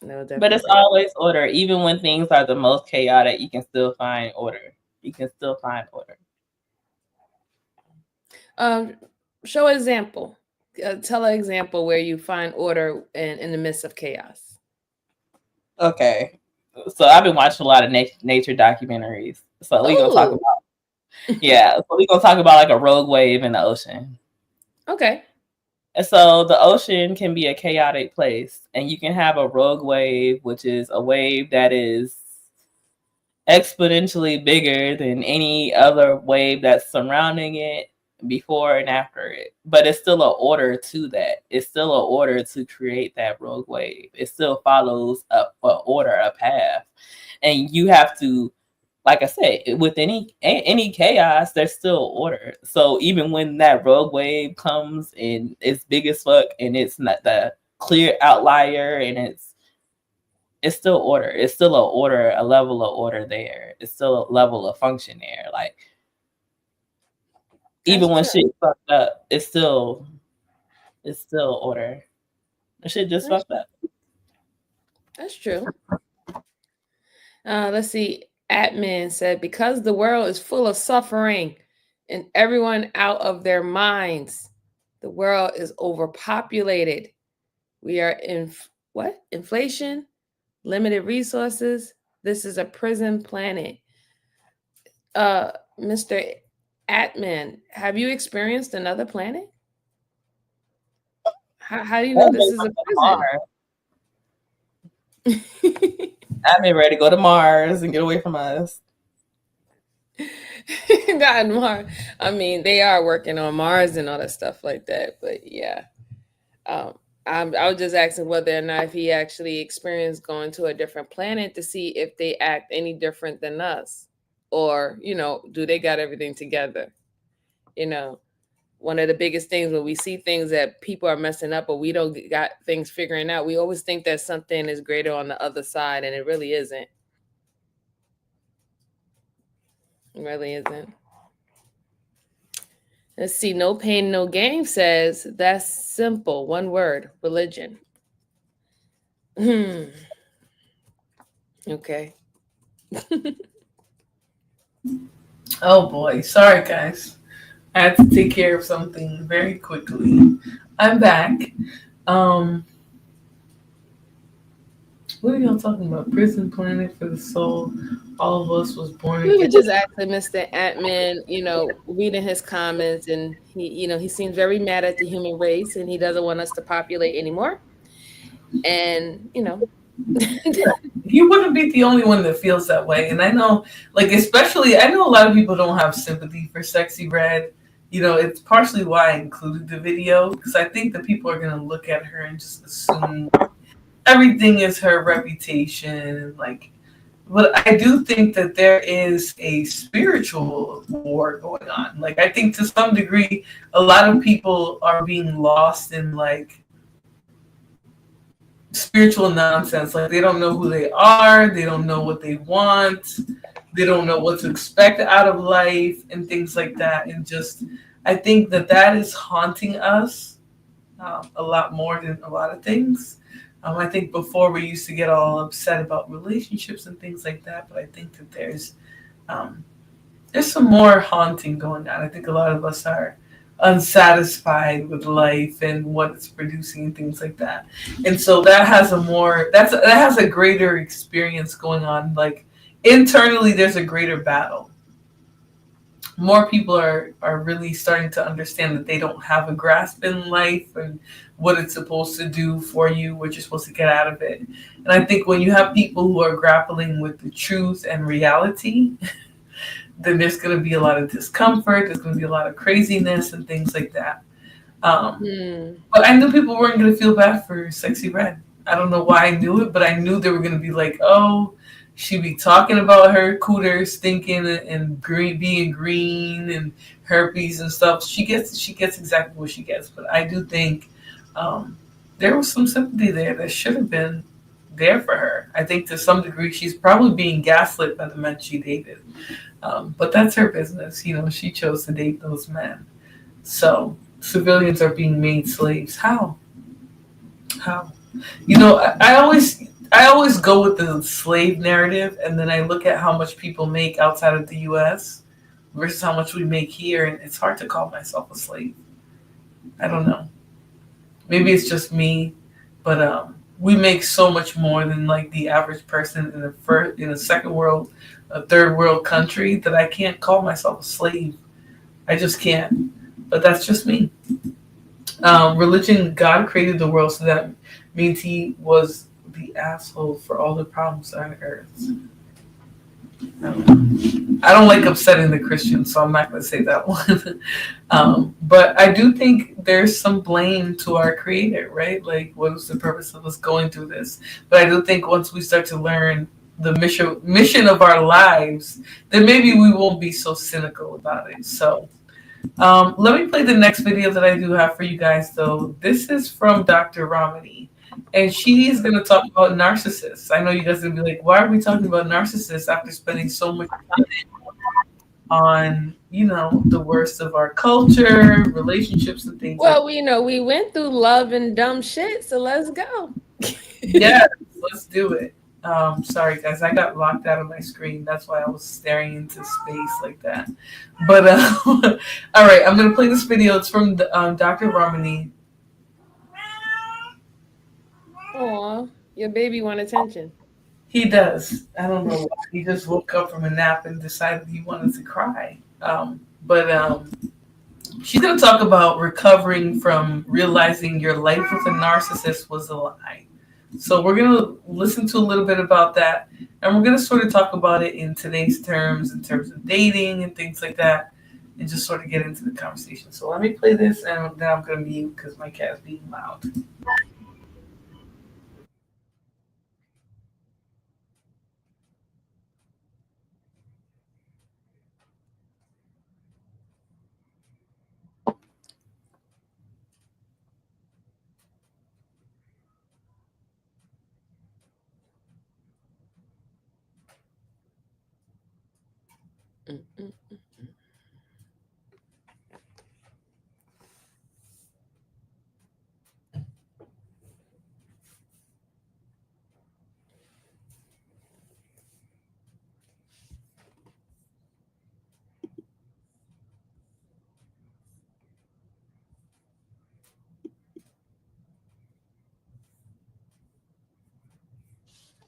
But it's always order. Even when things are the most chaotic, you can still find order. You can still find order. Show an example. Tell an example where you find order in the midst of chaos. Okay. So I've been watching a lot of nature documentaries. So we're gonna talk about so we're gonna talk about like a rogue wave in the ocean. Okay. And so the ocean can be a chaotic place, and you can have a rogue wave, which is a wave that is exponentially bigger than any other wave that's surrounding it before and after it. But it's still an order to that. It's still an order to create that rogue wave. It still follows a order, a path. And you have to, like I said, with any chaos, there's still order. So even when that rogue wave comes and it's big as fuck and it's not the clear outlier and it's still order. It's still a order, a level of order there. It's still a level of function there. Like even when shit fucked up, it's still order. The shit just fucked up. That's true. Let's see. Atman said, because the world is full of suffering and everyone out of their minds, the world is overpopulated. We are in inflation, limited resources. This is a prison planet. Mr. Atman, have you experienced another planet? How do you know this is a prison? I'm ready to go to Mars and get away from us. Not Mars. I mean, they are working on Mars and all that stuff like that. But yeah, I was just asking whether or not if he actually experienced going to a different planet to see if they act any different than us, or do they got everything together? One of the biggest things when we see things that people are messing up or we don't got things figuring out, we always think that something is greater on the other side, and it really isn't. It really isn't. Let's see. No Pain, No Gain says, that's simple. One word, religion. Okay. Oh boy. Sorry, guys. I had to take care of something very quickly. I'm back. What are y'all talking about? Prison planet for the soul. All of us was born We again. were just asking Mr. Atman, reading his comments, and he seems very mad at the human race, and he doesn't want us to populate anymore. And He wouldn't be the only one that feels that way. And I know, like, especially, I know a lot of people don't have sympathy for Sexy Red. It's partially why I included the video, because I think that people are going to look at her and just assume everything is her reputation. And, like, but I do think that there is a spiritual war going on. Like, I think to some degree, a lot of people are being lost in, like, spiritual nonsense. Like, they don't know who they are, they don't know what they want, they don't know what to expect out of life and things like that. And just, I think that that is haunting us a lot more than a lot of things. I think before we used to get all upset about relationships and things like that, but I think that there's some more haunting going on. I think a lot of us are unsatisfied with life and what it's producing and things like that. And so that has that has a greater experience going on. Like, internally there's a greater battle. More people are really starting to understand that they don't have a grasp in life and what it's supposed to do for you, what you're supposed to get out of it. And I think when you have people who are grappling with the truth and reality, then there's going to be a lot of discomfort. There's going to be a lot of craziness and things like that. But I knew people weren't going to feel bad for Sexy Red. I don't know why I knew it, but I knew they were going to be like, oh, she be talking about her cooter stinking and being green and herpes and stuff. She gets exactly what she gets. But I do think there was some sympathy there that should have been there for her. I think to some degree she's probably being gaslit by the men she dated. But that's her business. She chose to date those men. So civilians are being made slaves. How? I always go with the slave narrative, and then I look at how much people make outside of the U.S. versus how much we make here, and it's hard to call myself a slave. I don't know. Maybe it's just me, but we make so much more than like the average person in a second world, a third world country that I can't call myself a slave. I just can't. But that's just me. Religion, God created the world, so that means he was the asshole for all the problems on earth. I don't like upsetting the Christians, so I'm not going to say that one. But I do think there's some blame to our creator, right? Like, what was the purpose of us going through this? But I do think once we start to learn the mission of our lives, then maybe we won't be so cynical about it. So let me play the next video that I do have for you guys, though. This is from Dr. Ramani. And she is going to talk about narcissists. I know you guys are going to be like, why are we talking about narcissists after spending so much time on, the worst of our culture, relationships and things well, we went through love and dumb shit, so let's go. Yes, let's do it. Sorry, guys, I got locked out of my screen. That's why I was staring into space like that. But, all right, I'm going to play this video. It's from Dr. Ramani. Aw, your baby want attention. He does. I don't know why. He just woke up from a nap and decided he wanted to cry. But she's going to talk about recovering from realizing your life with a narcissist was a lie. So we're going to listen to a little bit about that. And we're going to sort of talk about it in today's terms, in terms of dating and things like that, and just sort of get into the conversation. So let me play this, and then I'm going to mute because my cat's being loud.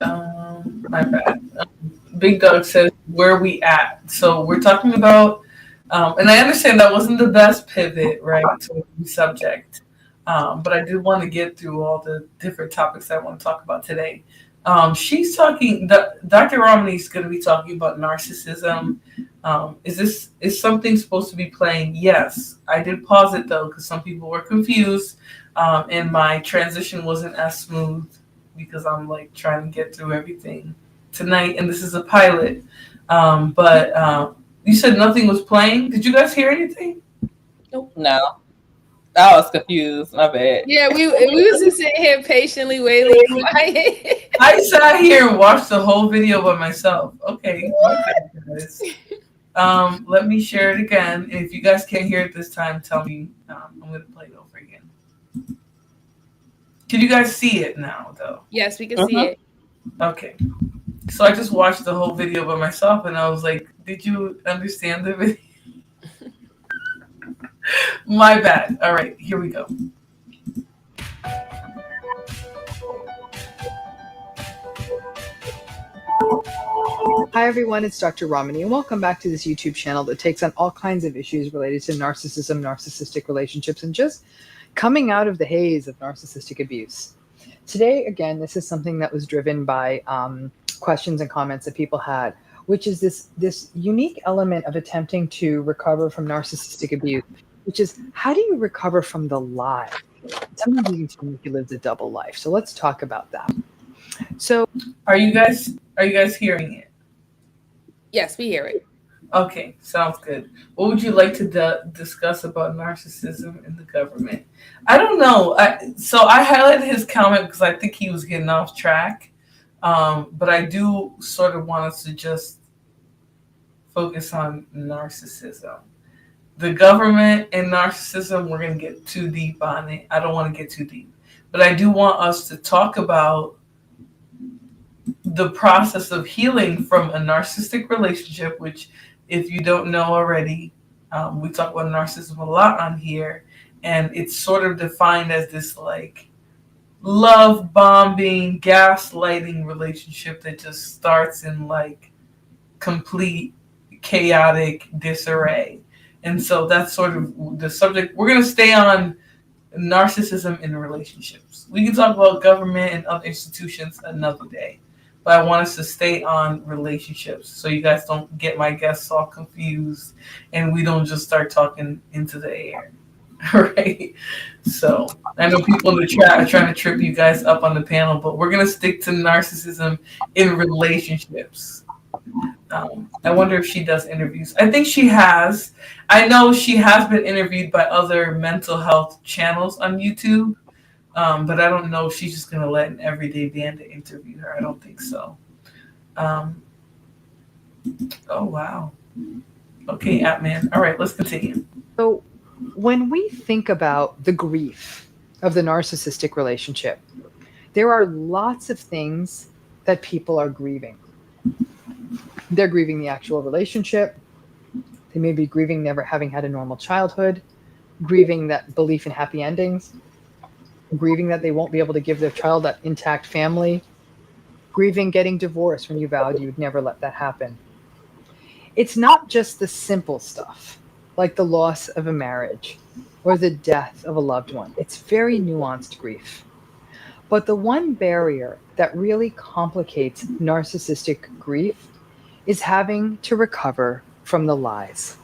My bad. Big Dog says, where we at? So we're talking about, and I understand that wasn't the best pivot, right, to the subject. But I did want to get through all the different topics I want to talk about today. She's talking, Dr. Romney's going to be talking about narcissism. Is something supposed to be playing? Yes. I did pause it though, because some people were confused, and my transition wasn't as smooth because I'm like trying to get through everything tonight, and this is a pilot. But you said nothing was playing. Did you guys hear anything? No. I was confused. My bad. Yeah, we was just sitting here patiently waiting. Quiet. I sat here and watched the whole video by myself. Okay, my bad, guys. Let me share it again. And if you guys can't hear it this time, tell me. I'm going to play it over again. Can you guys see it now, though? Yes, we can see it. Okay. So I just watched the whole video by myself, and I was like, did you understand the video? My bad. All right, here we go. Hi everyone, it's Dr. Romney, and welcome back to this YouTube channel that takes on all kinds of issues related to narcissism, narcissistic relationships, and just coming out of the haze of narcissistic abuse. Today, again, this is something that was driven by questions and comments that people had, which is this unique element of attempting to recover from narcissistic abuse, which is, how do you recover from the lie? Sometimes you can make you live a double life. So let's talk about that. So are you guys hearing it? Yes, we hear it. Okay, sounds good. What would you like to discuss about narcissism in the government? I don't know. So I highlighted his comment because I think he was getting off track. But I do sort of want us to just focus on narcissism. The government and narcissism, we're going to get too deep on it. I don't want to get too deep. But I do want us to talk about the process of healing from a narcissistic relationship, which, if you don't know already, we talk about narcissism a lot on here, and it's sort of defined as this like love bombing, gaslighting relationship that just starts in like complete chaotic disarray. And so that's sort of the subject. We're going to stay on narcissism in relationships. We can talk about government and other institutions another day, but I want us to stay on relationships so you guys don't get my guests all confused and we don't just start talking into the air. Right? So I know people in the chat are trying to trip you guys up on the panel, but we're going to stick to narcissism in relationships. I wonder if she does interviews. I think she has. I know she has been interviewed by other mental health channels on YouTube. But I don't know if she's just going to let an everyday bandit interview her. I don't think so. Oh, wow. Okay, Atman. All right, let's continue. So when we think about the grief of the narcissistic relationship, there are lots of things that people are grieving. They're grieving the actual relationship. They may be grieving never having had a normal childhood, grieving that belief in happy endings, grieving that they won't be able to give their child that intact family, grieving getting divorced when you vowed you'd never let that happen. It's not just the simple stuff, like the loss of a marriage or the death of a loved one. It's very nuanced grief. But the one barrier that really complicates narcissistic grief is having to recover from the lies,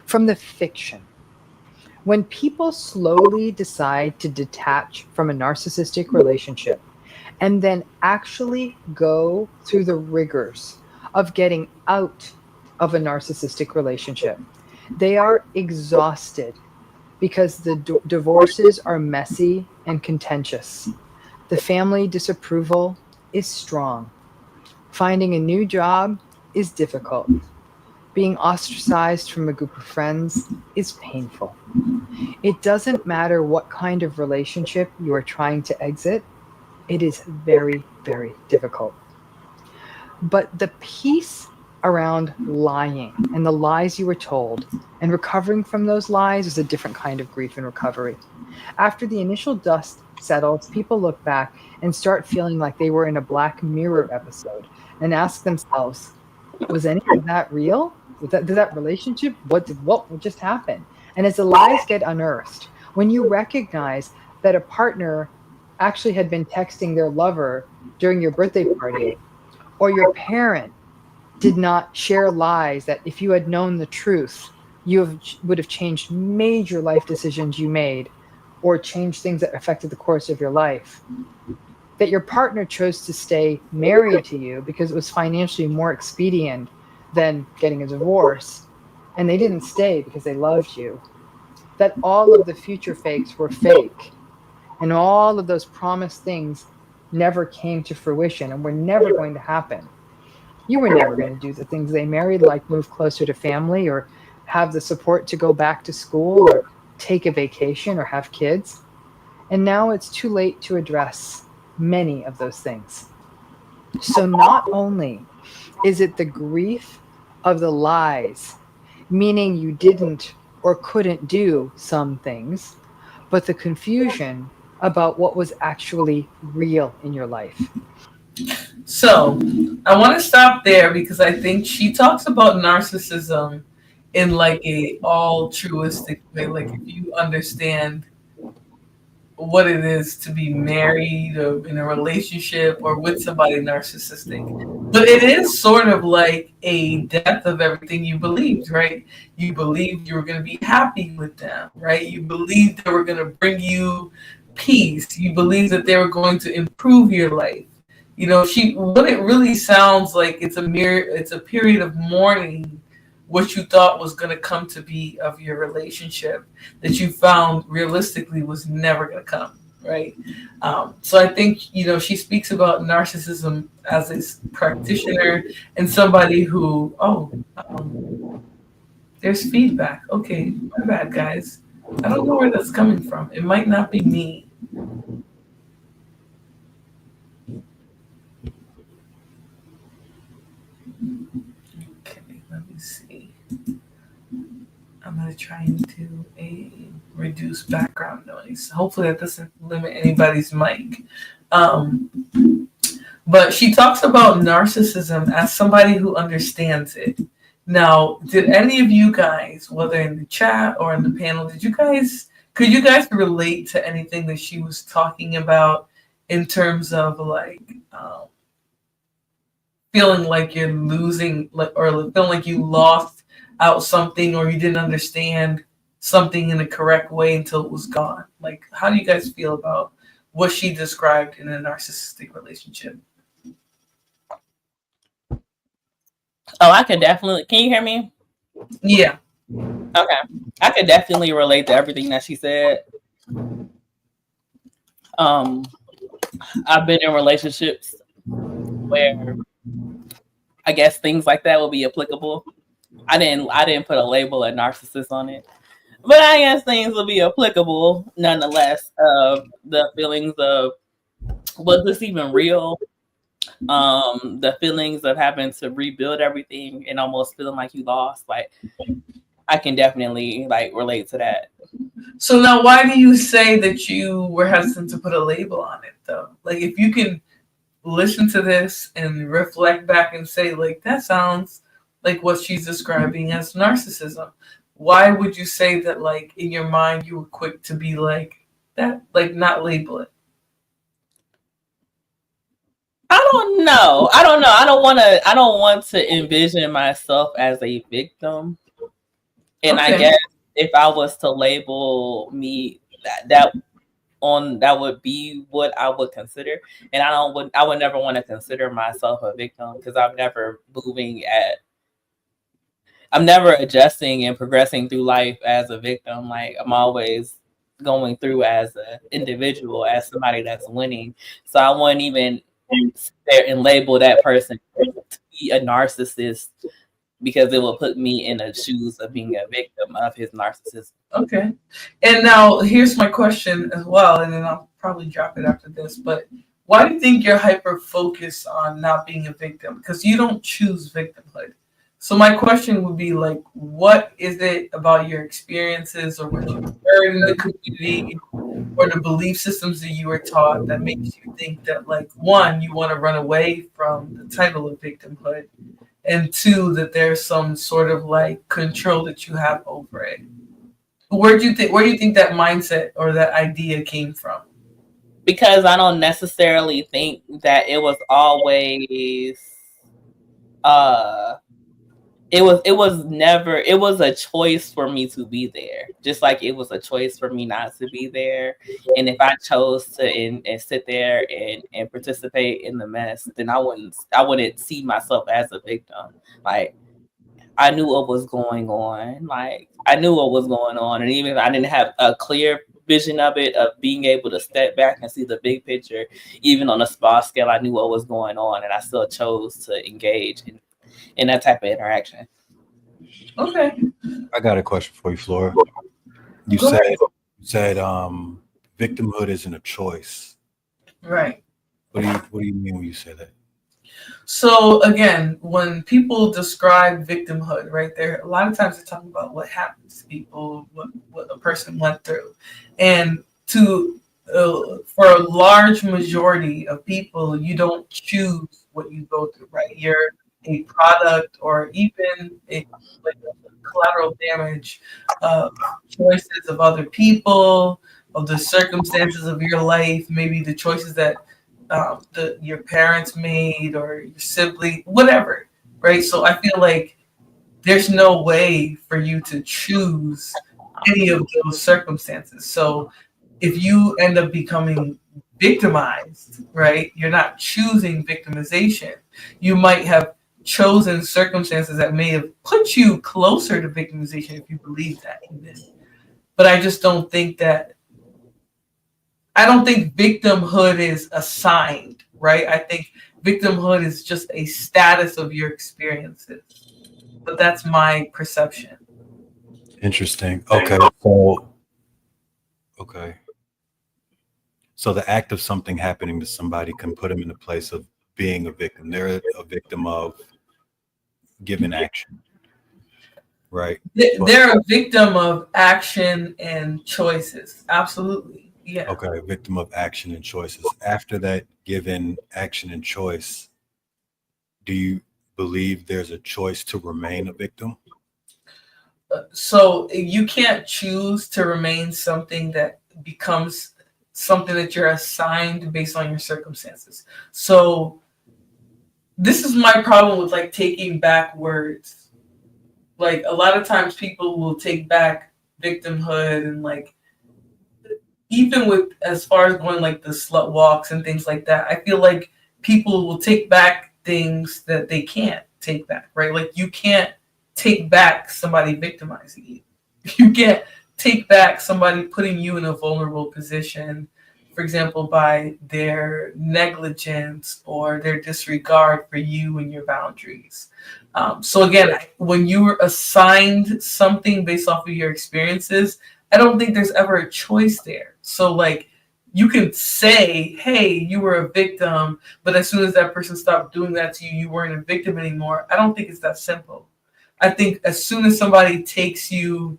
from the fiction. When people slowly decide to detach from a narcissistic relationship and then actually go through the rigors of getting out of a narcissistic relationship, they are exhausted because the divorces are messy and contentious. The family disapproval is strong. Finding a new job is difficult. Being ostracized from a group of friends is painful. It doesn't matter what kind of relationship you are trying to exit, it is very, very difficult. But the piece around lying and the lies you were told and recovering from those lies is a different kind of grief and recovery. After the initial dust settles, people look back and start feeling like they were in a Black Mirror episode and ask themselves, was any of that real? Did that relationship? What just happen? And as the lies get unearthed, when you recognize that a partner actually had been texting their lover during your birthday party, or your parent did not share lies that if you had known the truth, would have changed major life decisions you made, or changed things that affected the course of your life, that your partner chose to stay married to you because it was financially more expedient than getting a divorce, and they didn't stay because they loved you, that all of the future fakes were fake, and all of those promised things never came to fruition and were never going to happen. You were never going to do the things they married, like move closer to family, or have the support to go back to school, or take a vacation, or have kids. And now it's too late to address many of those things. So not only is it the grief of the lies, meaning you didn't or couldn't do some things, but the confusion about what was actually real in your life. So I want to stop there because I think she talks about narcissism in like a altruistic way. Like if you understand what it is to be married or in a relationship or with somebody narcissistic. But it is sort of like a death of everything you believed, right? You believed you were going to be happy with them, right? You believed they were going to bring you peace. You believed that they were going to improve your life. You know, what it really sounds like, it's a period of mourning what you thought was going to come to be of your relationship that you found realistically was never going to come, right? So I think, you know, she speaks about narcissism as a practitioner and somebody who, there's feedback. Okay, my bad, guys. I don't know where that's coming from. It might not be me. Let me see. I'm going to try and do a reduced background noise. Hopefully that doesn't limit anybody's mic. But she talks about narcissism as somebody who understands it. Now, did any of you guys, whether in the chat or in the panel, could you guys relate to anything that she was talking about in terms of like, feeling like you're losing, or feeling like you lost out something, or you didn't understand something in the correct way until it was gone? Like, how do you guys feel about what she described in a narcissistic relationship? Oh, I could definitely. Can you hear me? Yeah. Okay. I could definitely relate to everything that she said. I've been in relationships where I guess things like that will be applicable. I didn't put a label of narcissist on it, but I guess things will be applicable nonetheless. The feelings of, was this even real? The feelings of having to rebuild everything and almost feeling like you lost. Like, I can definitely like relate to that. So now, why do you say that you were hesitant to put a label on it, though? Like, if you can listen to this and reflect back and say, like, that sounds like what she's describing as narcissism, why would you say that, like, in your mind you were quick to be like that, like, not label it? I don't know. I don't want to envision myself as a victim. And okay. I guess if I was to label me that would be what I would consider. And I would never want to consider myself a victim, because I'm never adjusting and progressing through life as a victim. Like, I'm always going through as an individual, as somebody that's winning. So I wouldn't even sit there and label that person to be a narcissist, because it will put me in the shoes of being a victim of his narcissism. Okay. And now here's my question as well, and then I'll probably drop it after this. But why do you think you're hyper focused on not being a victim? Because you don't choose victimhood. So my question would be, like, what is it about your experiences or what you've heard in the community or the belief systems that you were taught that makes you think that, like, one, you want to run away from the title of victimhood, and two, that there's some sort of like control that you have over it? Where do you think that mindset or that idea came from? Because I don't necessarily think that it was always it was never, it was a choice for me to be there, just like it was a choice for me not to be there. And if I chose to and sit there and participate in the mess, then I wouldn't see myself as a victim. Like, I knew what was going on. Like, I knew what was going on. And even if I didn't have a clear vision of it, of being able to step back and see the big picture, even on a small scale, I knew what was going on, and I still chose to engage in that type of interaction. Okay. I got a question for you, Flora. You said victimhood isn't a choice. Right. What do you mean when you say that? So again, when people describe victimhood, right, there a lot of times they're talking about what happens to people, what a person went through, and for a large majority of people, you don't choose what you go through, right? You're a product, or even a collateral damage of choices of other people, of the circumstances of your life, maybe the choices that your parents made, or your sibling, whatever, right? So I feel like there's no way for you to choose any of those circumstances. So if you end up becoming victimized, right, you're not choosing victimization. You might have chosen circumstances that may have put you closer to victimization, if you believe that even. But I just don't think victimhood is assigned, right? I think victimhood is just a status of your experiences. But that's my perception. Interesting. Okay. So the act of something happening to somebody can put them in the place of being a victim. They're a victim of given action, right? They're a victim of action and choices. Absolutely. Yeah. Okay, victim of action and choices. After that given action and choice, do you believe there's a choice to remain a victim? So you can't choose to remain something that becomes something that you're assigned based on your circumstances. So this is my problem with like taking back words. Like a lot of times people will take back victimhood, and like even with as far as going like the slut walks and things like that, I feel like people will take back things that they can't take back, right? Like you can't take back somebody victimizing you. You can't take back somebody putting you in a vulnerable position, for example, by their negligence or their disregard for you and your boundaries. So again, when you were assigned something based off of your experiences, I don't think there's ever a choice there. So like you can say, hey, you were a victim, but as soon as that person stopped doing that to you, you weren't a victim anymore. I don't think it's that simple. I think as soon as somebody takes you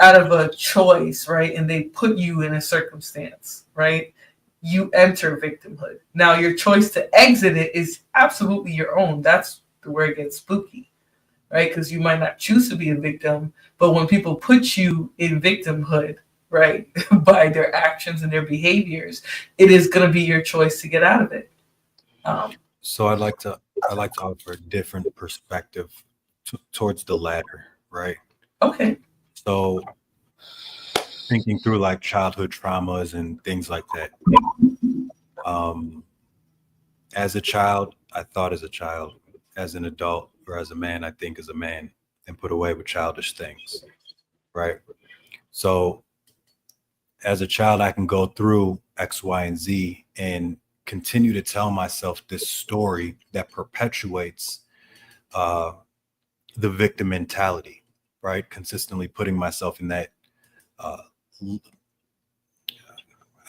out of a choice, right, and they put you in a circumstance, right, you enter victimhood. Now, your choice to exit it is absolutely your own. That's where it gets spooky, right, because you might not choose to be a victim, but when people put you in victimhood, right, by their actions and their behaviors, it is going to be your choice to get out of it. So I'd like to offer a different perspective towards the latter, right? Okay. So thinking through like childhood traumas and things like that. As a child, I thought as a child. As an adult or as a man, I think as a man, and put away with childish things, right? So as a child, I can go through X, Y, and Z and continue to tell myself this story that perpetuates the victim mentality, right? Consistently putting myself in that, I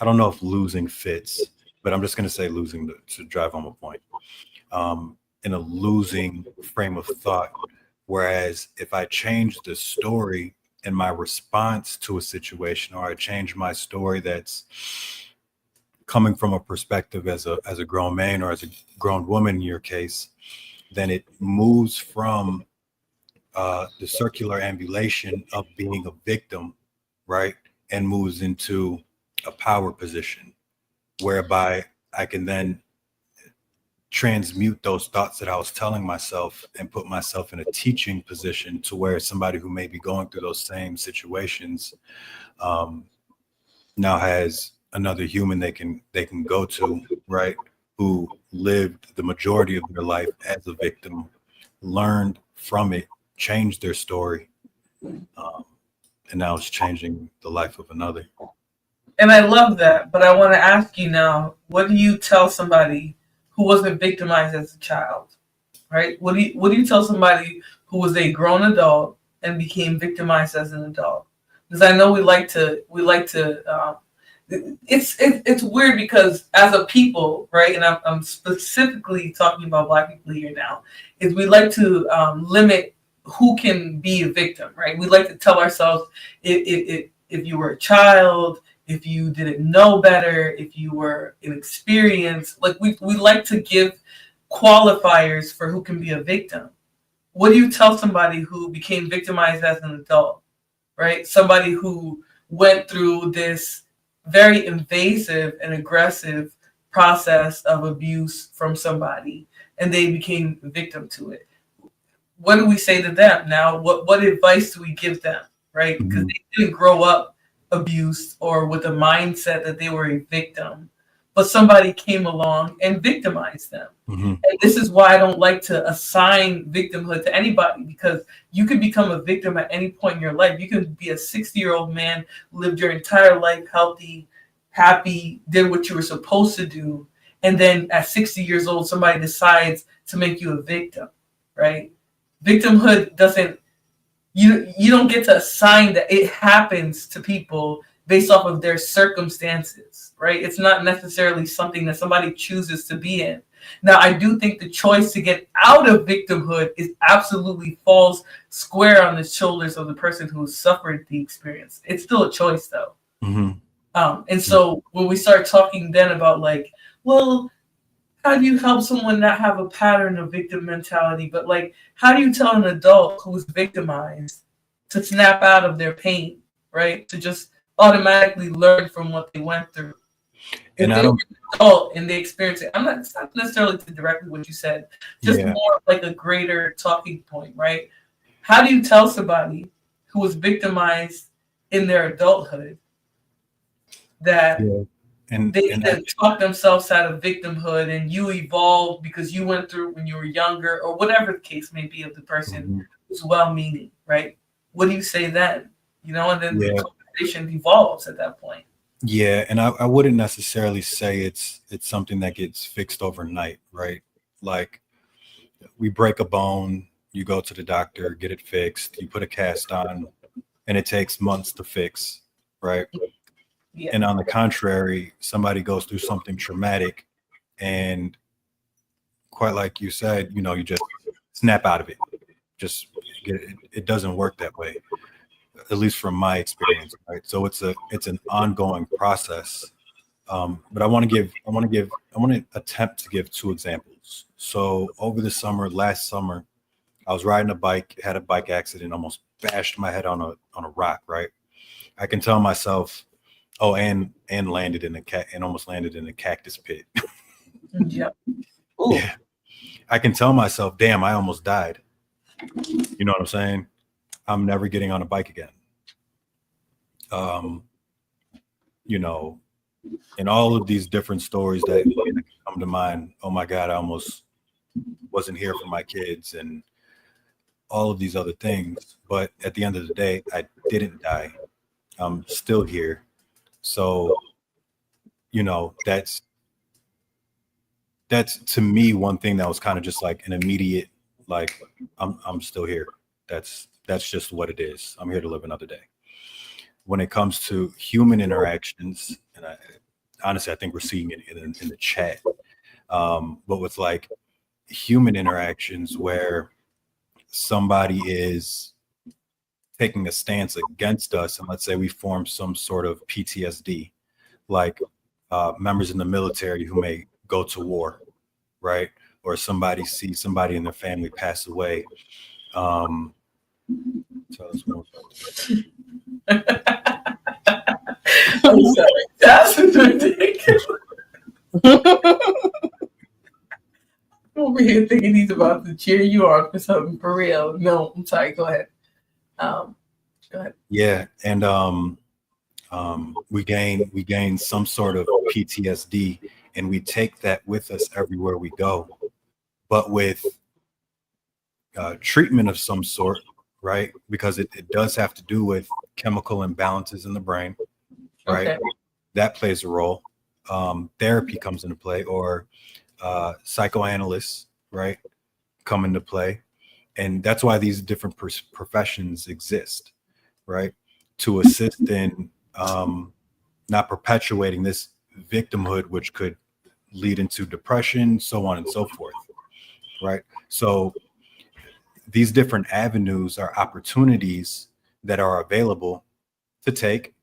don't know if losing fits, but I'm just going to say losing to drive home a point. In a losing frame of thought. Whereas if I change the story in my response to a situation, or I change my story that's coming from a perspective as a grown man or as a grown woman in your case, then it moves from the circular ambulation of being a victim, right, and moves into a power position whereby I can then transmute those thoughts that I was telling myself and put myself in a teaching position to where somebody who may be going through those same situations now has another human they can go to, right, who lived the majority of their life as a victim, learned from it, changed their story, and now it's changing the life of another. And I love that, but I want to ask you now, what do you tell somebody who wasn't victimized as a child, right? What do you tell somebody who was a grown adult and became victimized as an adult? Because I know we like to. It's weird because as a people, right? And I'm specifically talking about Black people here now. Is we like to limit who can be a victim, right? We like to tell ourselves if you were a child, if you didn't know better, if you were inexperienced, like we like to give qualifiers for who can be a victim. What do you tell somebody who became victimized as an adult, right? Somebody who went through this very invasive and aggressive process of abuse from somebody and they became a victim to it. What do we say to them now? What advice do we give them, right? Because they didn't grow up abused or with a mindset that they were a victim, but somebody came along and victimized them. And this is why I don't like to assign victimhood to anybody, because you can become a victim at any point in your life. You can be a 60-year-old man, lived your entire life healthy, happy, did what you were supposed to do, and then at 60 years old somebody decides to make you a victim, right? Victimhood doesn't, you don't get to assign that. It happens to people based off of their circumstances, right? It's not necessarily something that somebody chooses to be in. Now, I do think the choice to get out of victimhood is absolutely falls square on the shoulders of the person who suffered the experience. It's still a choice, though. And so when we start talking then about like, well, how do you help someone not have a pattern of victim mentality? But like, how do you tell an adult who's victimized to snap out of their pain, right? To just automatically learn from what they went through. And I don't adult and they experience it. It's not necessarily to directly what you said, just more like a greater talking point, right? How do you tell somebody who was victimized in their adulthood that they either talk themselves out of victimhood and you evolved because you went through when you were younger, or whatever the case may be of the person who's well-meaning, right? What do you say then? You know, and then the conversation evolves at that point. Yeah, and I wouldn't necessarily say it's something that gets fixed overnight, right? Like we break a bone, you go to the doctor, get it fixed, you put a cast on, and it takes months to fix, right? Yeah. And on the contrary, somebody goes through something traumatic and quite like you said, you know, you just snap out of it. Just get it. It doesn't work that way, at least from my experience, right? So it's an ongoing process. But I want to attempt to give two examples. So over the summer, last summer, I was riding a bike, had a bike accident, almost bashed my head on a rock, right? I can tell myself, oh, and landed in almost landed in a cactus pit. Yeah. Yeah. I can tell myself, damn, I almost died. You know what I'm saying? I'm never getting on a bike again. You know, and all of these different stories that come to mind. Oh my God, I almost wasn't here for my kids and all of these other things. But at the end of the day, I didn't die. I'm still here. So, you know, that's to me one thing that was kind of just like an immediate, like I'm still here. That's just what it is. I'm here to live another day. When it comes to human interactions, and honestly, I think we're seeing it in the chat, but with like human interactions where somebody is taking a stance against us, and let's say we form some sort of PTSD, like members in the military who may go to war, right? Or somebody sees somebody in their family pass away. Tell us more about that. I'm sorry. That's ridiculous. I'm over here thinking he's about to cheer you on for something for real. No, I'm sorry. Go ahead. Go ahead. Yeah, and we gain some sort of PTSD, and we take that with us everywhere we go. But with treatment of some sort, right? Because it does have to do with chemical imbalances in the brain, right? Okay. That plays a role. Therapy comes into play, or psychoanalysts, right, come into play. And that's why these different professions exist, right? To assist in not perpetuating this victimhood, which could lead into depression, so on and so forth, right? So these different avenues are opportunities that are available to take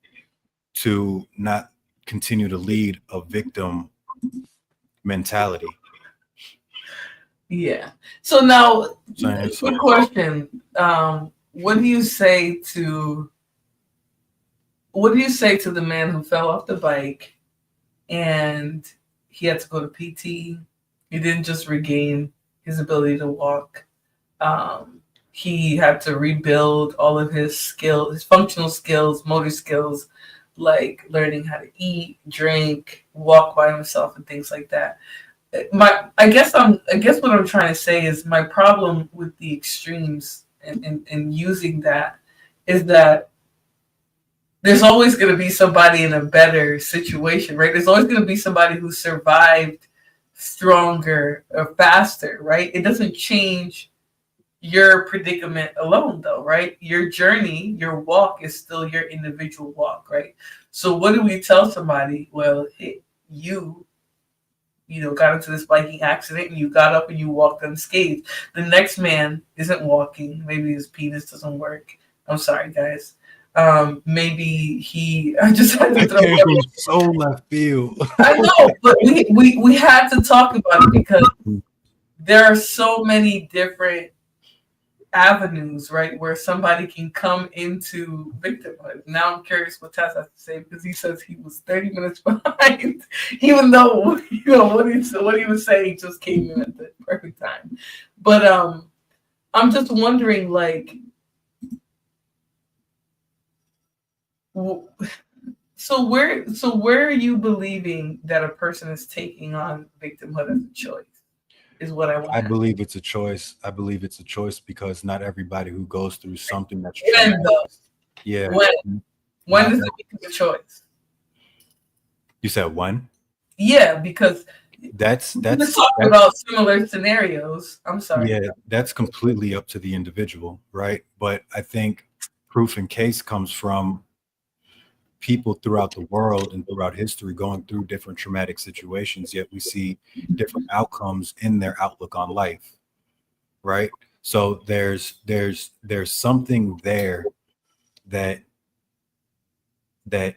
to not continue to lead a victim mentality. Yeah. So now, Science. quick question. What do you say to the man who fell off the bike and he had to go to PT? He didn't just regain his ability to walk. He had to rebuild all of his skills, his functional skills, motor skills, like learning how to eat, drink, walk by himself, and things like that. I guess what I'm trying to say is my problem with the extremes and using that is that there's always going to be somebody in a better situation, right? There's always going to be somebody who survived stronger or faster, right? It doesn't change your predicament alone, though, right? Your journey, your walk is still your individual walk, right? So what do we tell somebody? Well, hey, you got into this biking accident and you got up and you walked unscathed. The next man isn't walking. Maybe his penis doesn't work. I'm sorry, guys. Maybe I just had to throw it so left field. I know, but we had to talk about it because there are so many different avenues, right, where somebody can come into victimhood. Now I'm curious what Tess has to say, because he says he was 30 minutes behind, even though what he was saying just came in at the perfect time. But I'm just wondering, like, so where are you believing that a person is taking on victimhood as a choice? Is what I want. I believe it's a choice. I believe it's a choice because not everybody who goes through something that's when though? Yeah. When does it become a choice? You said when? Yeah, because that's talking about similar scenarios. I'm sorry. Yeah, that's completely up to the individual, right? But I think proof and case comes from people throughout the world and throughout history going through different traumatic situations, yet we see different outcomes in their outlook on life, right? So there's something there that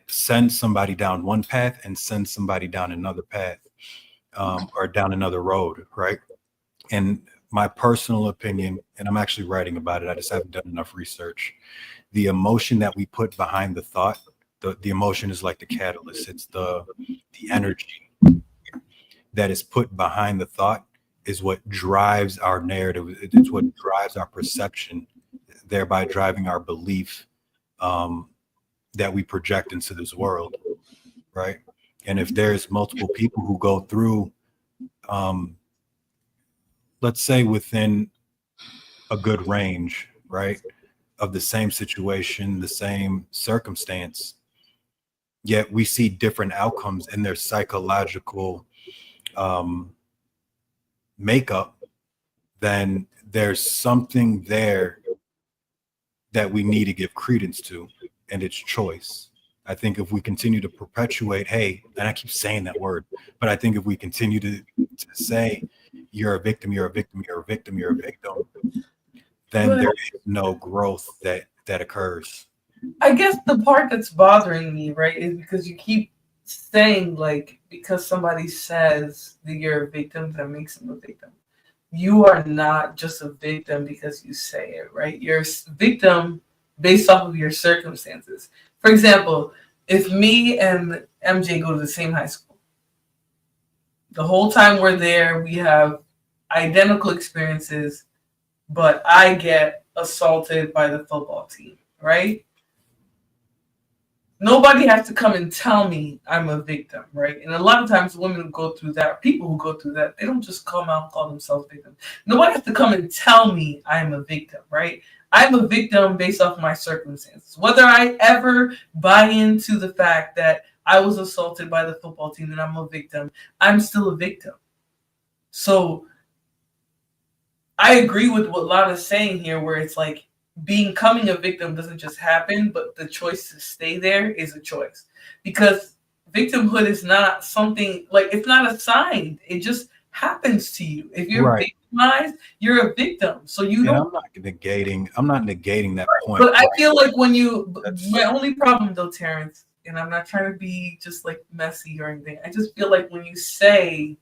sends somebody down one path and sends somebody down another path, or down another road, right? And my personal opinion, and I'm actually writing about it, I just haven't done enough research. The emotion that we put behind the thought, the emotion is like the catalyst. It's the energy that is put behind the thought is what drives our narrative. It's what drives our perception, thereby driving our belief that we project into this world, right? And if there's multiple people who go through, let's say within a good range, right, of the same situation, the same circumstance, yet we see different outcomes in their psychological makeup, then there's something there that we need to give credence to, and it's choice. I think if we continue to perpetuate, hey, and I keep saying that word, but I think if we continue to say, you're a victim, you're a victim, you're a victim, you're a victim, then there is no growth that that occurs. I guess the part that's bothering me, right, is because you keep saying, like, because somebody says that you're a victim, that makes them a victim. You are not just a victim because you say it, right? You're a victim based off of your circumstances. For example, if me and MJ go to the same high school, the whole time we're there, we have identical experiences, but I get assaulted by the football team, right? Nobody has to come and tell me I'm a victim, right? And a lot of times women who go through that, people who go through that, they don't just come out and call themselves victims. Nobody has to come and tell me I'm a victim, right? I'm a victim based off my circumstances. Whether I ever buy into the fact that I was assaulted by the football team and I'm a victim, I'm still a victim. So I agree with what Lana's saying here, where it's like, becoming a victim doesn't just happen, but the choice to stay there is a choice. Because victimhood is not something, like, it's not assigned. It just happens to you. If you're victimized, you're a victim. So you don't. I'm not negating that point. But I feel like when you, my only problem though, Terrence, and I'm not trying to be just like messy or anything, I just feel like when you say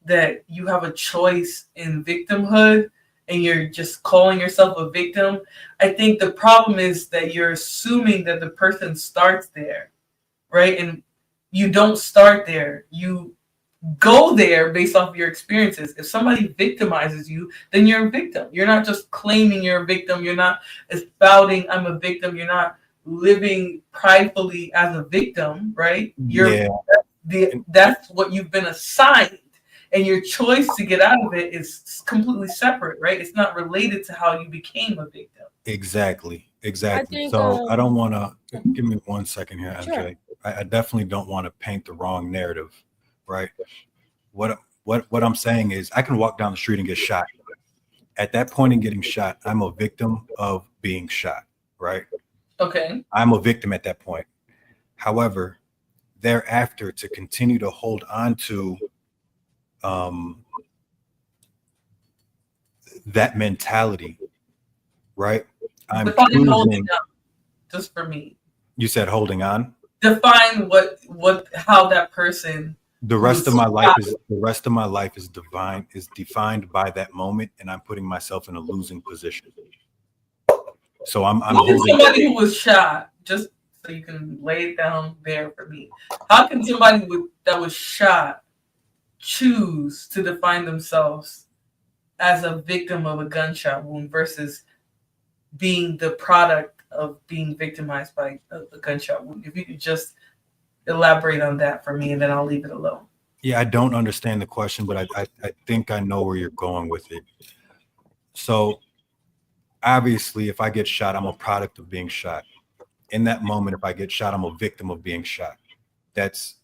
that you have a choice in victimhood, and you're just calling yourself a victim, I think the problem is that you're assuming that the person starts there, right? And you don't start there. You go there based off of your experiences. If somebody victimizes you, then you're a victim. You're not just claiming you're a victim. You're not spouting I'm a victim. You're not living pridefully as a victim, right? That's what you've been assigned. And your choice to get out of it is completely separate, right? It's not related to how you became a victim. Exactly. I think, So I don't want to, give me 1 second here, MJ. Sure. I definitely don't want to paint the wrong narrative, right? What I'm saying is I can walk down the street and get shot. At that point in getting shot, I'm a victim of being shot, right? Okay. I'm a victim at that point. However, thereafter, to continue to hold on to that mentality, right? I'm Define holding on, just for me. You said holding on? Define how that person. The rest of my life is defined by that moment, and I'm putting myself in a losing position. So I'm holding somebody who was shot, just so you can lay it down there for me. How can somebody that was shot choose to define themselves as a victim of a gunshot wound versus being the product of being victimized by a gunshot wound? If you could just elaborate on that for me, and then I'll leave it alone. Yeah, I don't understand the question, but I think I know where you're going with it. So obviously, if I get shot, I'm a product of being shot. In that moment, if I get shot, I'm a victim of being shot. That's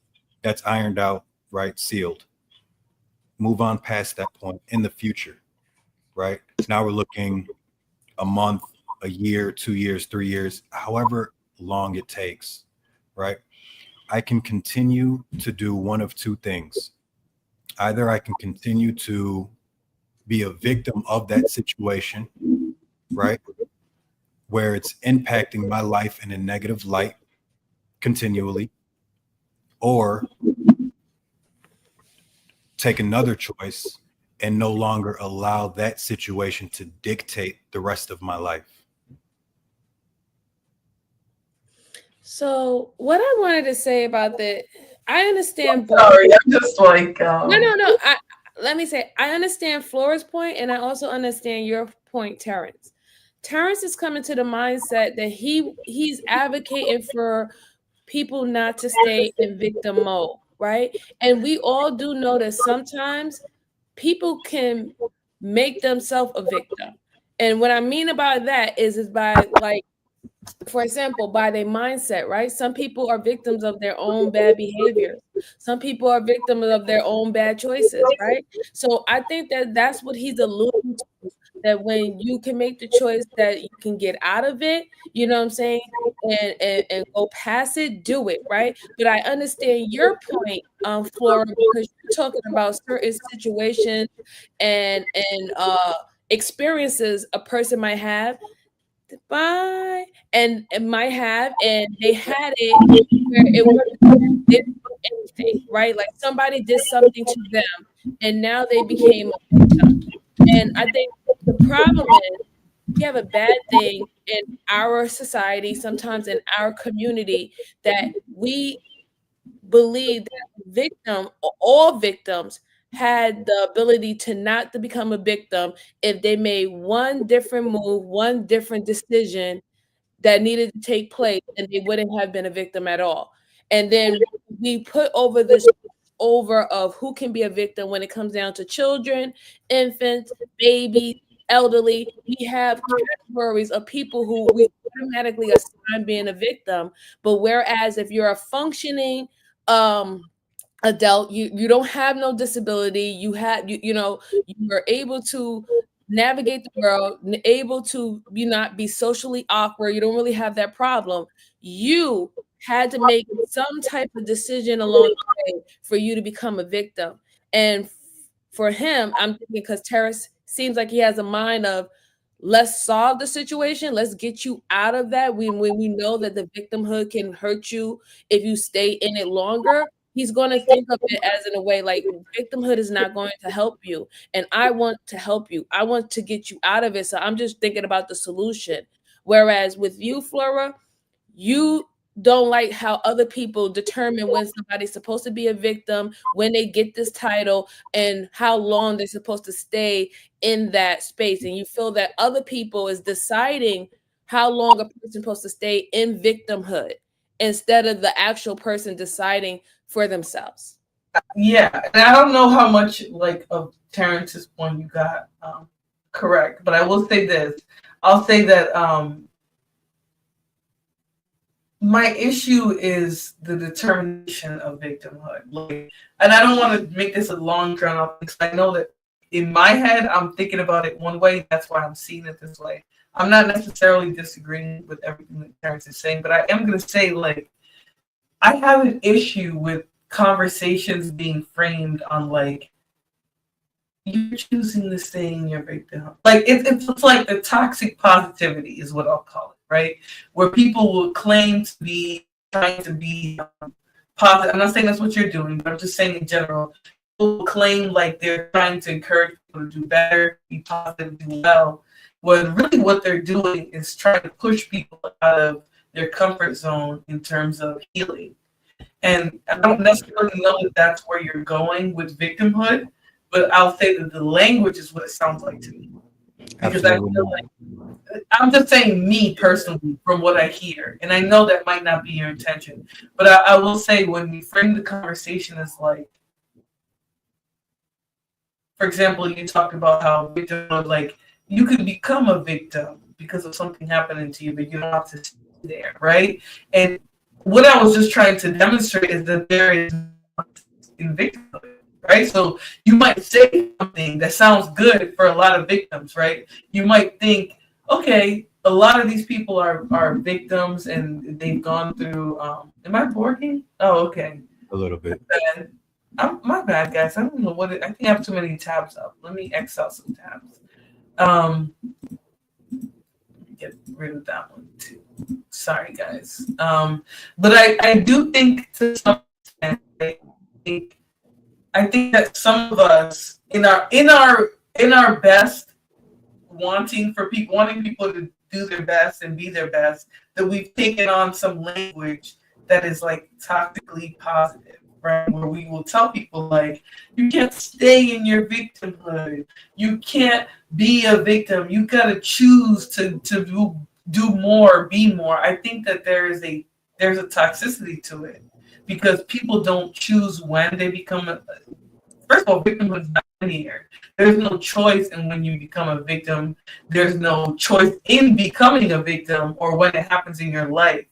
ironed out, right? Sealed. Move on past that point in the future, right? Now we're looking a month, a year, 2 years, 3 years, however long it takes, right? I can continue to do one of two things. Either I can continue to be a victim of that situation, right? Where it's impacting my life in a negative light continually, or take another choice and no longer allow that situation to dictate the rest of my life. So what I wanted to say about that, I understand. Sorry, I'm just like no. Let me say, I understand Flora's point, and I also understand your point, Terrence. Terrence is coming to the mindset that he's advocating for people not to stay in victim mode, right? And we all do know that sometimes people can make themselves a victim. And what I mean about that is by, like, for example, by their mindset, right? Some people are victims of their own bad behavior. Some people are victims of their own bad choices, right? So I think that that's what he's alluding to, that when you can make the choice that you can get out of it, you know what I'm saying, and go past it, do it, right? But I understand your point, Flora, because you're talking about certain situations and experiences a person might have Bye. And it might have, and they had it where it wasn't they didn't do anything, right? Like somebody did something to them, and now they became a victim. And I think the problem is we have a bad thing in our society, sometimes in our community, that we believe that victim, all victims, had the ability to not to become a victim if they made one different move, one different decision that needed to take place, and they wouldn't have been a victim at all. And then we put over this over of who can be a victim when it comes down to children, infants, babies, elderly. We have categories of people who we automatically assign being a victim. But whereas if you're a functioning adult, you don't have no disability, you know, you are able to navigate the world, able to not be socially awkward, you don't really have that problem. You had to make some type of decision along the way for you to become a victim. And for him, I'm thinking, because Terrace seems like he has a mind of, let's solve the situation, let's get you out of that. When we know that the victimhood can hurt you if you stay in it longer, he's going to think of it as in a way like victimhood is not going to help you. And I want to help you. I want to get you out of it. So I'm just thinking about the solution. Whereas with you, Flora, you don't like how other people determine when somebody's supposed to be a victim, when they get this title, and how long they're supposed to stay in that space. And you feel that other people is deciding how long a person's supposed to stay in victimhood instead of the actual person deciding for themselves. Yeah, and I don't know how much like of Terrence's point you got correct, but I will say this. I'll say that my issue is the determination of victimhood. Like, and I don't want to make this a long drawn out because I know that in my head I'm thinking about it one way. That's why I'm seeing it this way. I'm not necessarily disagreeing with everything that Terrence is saying, but I am going to say, like, I have an issue with conversations being framed on like, you're choosing to stay in your victim. Like it's like the toxic positivity is what I'll call it, right? Where people will claim to be trying to be positive. I'm not saying that's what you're doing, but I'm just saying in general, people will claim like they're trying to encourage people to do better, be positive, do well. When really what they're doing is trying to push people out of their comfort zone in terms of healing. And I don't necessarily know that that's where you're going with victimhood, but I'll say that the language is what it sounds like to me. Because I feel like, I'm just saying me personally from what I hear. And I know that might not be your intention. But I will say when we frame the conversation as like, for example, you talked about how victimhood, like you could become a victim because of something happening to you, but you don't have to stay there, right? And what I was just trying to demonstrate is that there is in victimhood. Right, so you might say something that sounds good for a lot of victims, right? You might think, okay, a lot of these people are victims and they've gone through. Am I borking? Oh, okay. A little bit. My bad, guys. I don't know what I think I have too many tabs up. Let me X out some tabs. Get rid of that one too. Sorry, guys. But I do think to some extent, I think that some of us in our best wanting people to do their best and be their best, that we've taken on some language that is like toxically positive, right? Where we will tell people like, you can't stay in your victimhood. You can't be a victim. You gotta choose to do more, be more. I think that there's a toxicity to it. Because people don't choose when they become first of all, victimhood is not linear. There's no choice in when you become a victim. There's no choice in becoming a victim or when it happens in your life.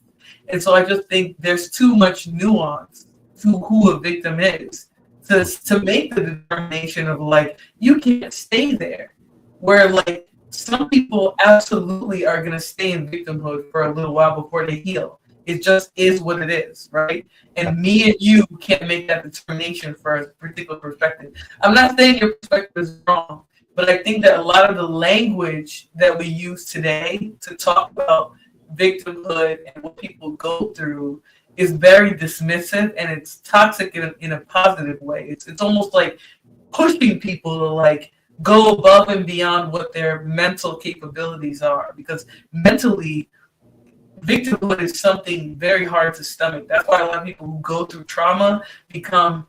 And so I just think there's too much nuance to who a victim is to make the determination of like, you can't stay there. Where like some people absolutely are going to stay in victimhood for a little while before they heal. It just is what it is, right? And me and you can't make that determination for a particular perspective. I'm not saying your perspective is wrong, But I think that a lot of the language that we use today to talk about victimhood and what people go through is very dismissive, and it's toxic in a positive way. It's almost like pushing people to like go above and beyond what their mental capabilities are, because mentally victimhood is something very hard to stomach. That's why a lot of people who go through trauma become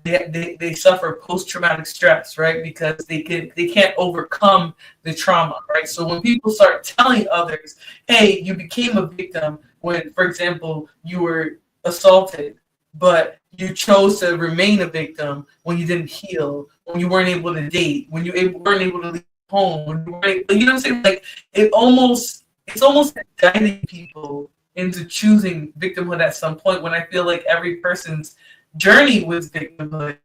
they suffer post-traumatic stress, right? Because they can't overcome the trauma, right? So when people start telling others, hey, you became a victim when, for example, you were assaulted, but you chose to remain a victim when you didn't heal, when you weren't able to date, when you weren't able to leave home, when you weren't, you know what I'm saying? Like it's almost guiding people into choosing victimhood at some point, when I feel like every person's journey with victimhood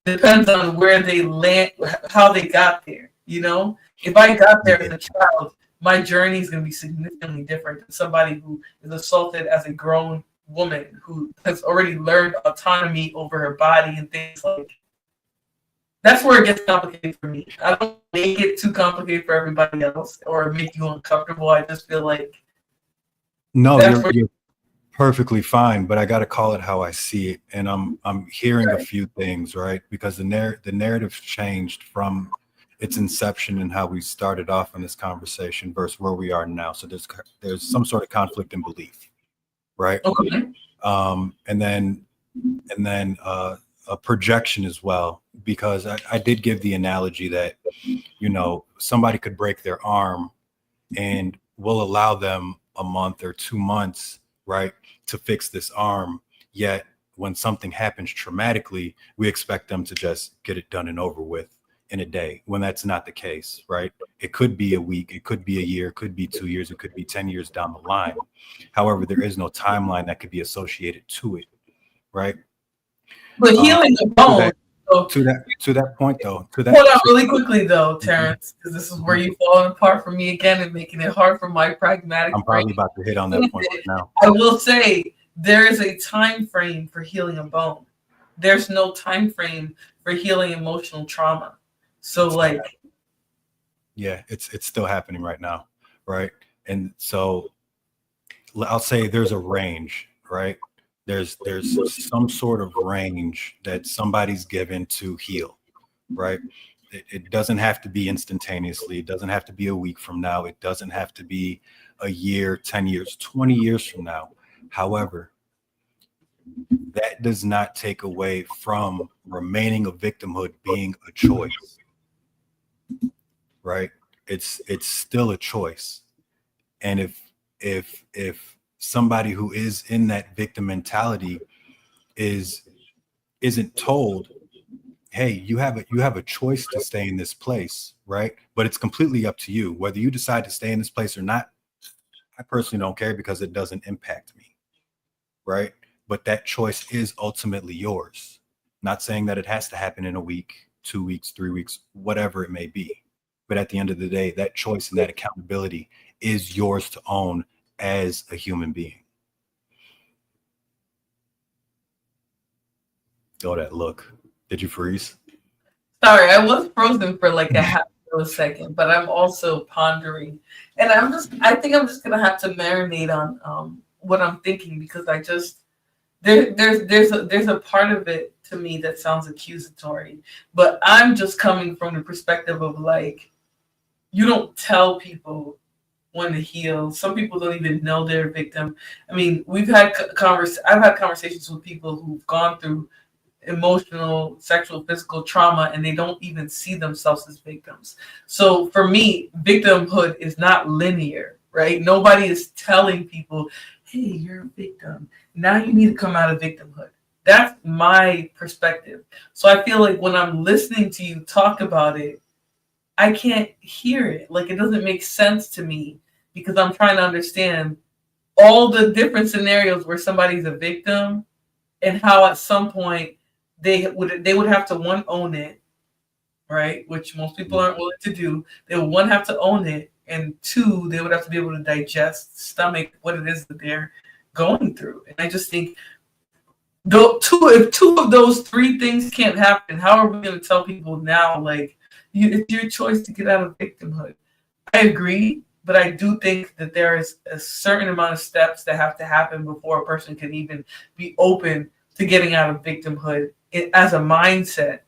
depends on where they land, how they got there. You know, if I got there as a child, my journey is going to be significantly different than somebody who is assaulted as a grown woman who has already learned autonomy over her body and things like. That's where it gets complicated for me. I don't make it too complicated for everybody else or make you uncomfortable. I just feel like no, you're perfectly fine, but I got to call it how I see it, and I'm hearing a few things, right? Because the narrative changed from its inception and how we started off in this conversation versus where we are now. So there's some sort of conflict in belief, right? Okay. And then a projection as well, because I did give the analogy that, you know, somebody could break their arm and we'll allow them a month or 2 months, right, to fix this arm. Yet when something happens traumatically, we expect them to just get it done and over with in a day, when that's not the case, right? It could be a week, it could be a year, it could be 2 years, it could be 10 years down the line. However, there is no timeline that could be associated to it, right? But healing the bone. To that point, though. Hold on really quickly, though, Terrence, because this is where you're falling apart for me again and making it hard for my pragmatic I'm probably about to hit on that point right now. I will say there is a time frame for healing a bone. There's no time frame for healing emotional trauma. So, like, yeah, it's still happening right now, right? And so I'll say there's a range, right? There's some sort of range that somebody's given to heal, right? It doesn't have to be instantaneously. It doesn't have to be a week from now. It doesn't have to be a year, 10 years, 20 years from now. However, that does not take away from remaining a victimhood being a choice, right? It's still a choice. And if somebody who is in that victim mentality isn't told, hey, you have a choice to stay in this place, right? But it's completely up to you whether you decide to stay in this place or not. I personally don't care because it doesn't impact me, right? But that choice is ultimately yours. Not saying that it has to happen in a week, 2 weeks, 3 weeks, whatever it may be. But at the end of the day, that choice and that accountability is yours to own as a human being. Oh, that look. Did you freeze? Sorry, I was frozen for like a half of a second, but I'm also pondering. And I think I'm just gonna have to marinate on what I'm thinking, because I just there's a part of it to me that sounds accusatory, but I'm just coming from the perspective of like, you don't tell people when to heal. Some people don't even know they're a victim. I mean, I've had conversations with people who've gone through emotional, sexual, physical trauma, and they don't even see themselves as victims. So for me, victimhood is not linear, right? Nobody is telling people, hey, you're a victim. Now you need to come out of victimhood. That's my perspective. So I feel like when I'm listening to you talk about it, I can't hear it. Like, it doesn't make sense to me, because I'm trying to understand all the different scenarios where somebody's a victim and how at some point they would have to, own it, right? Which most people aren't willing to do. They would, have to own it, and 2, they would have to be able to digest, stomach what it is that they're going through. And I just think, if 2 of those 3 things can't happen, how are we going to tell people now, like, It's your choice to get out of victimhood. I agree, but I do think that there is a certain amount of steps that have to happen before a person can even be open to getting out of victimhood as a mindset.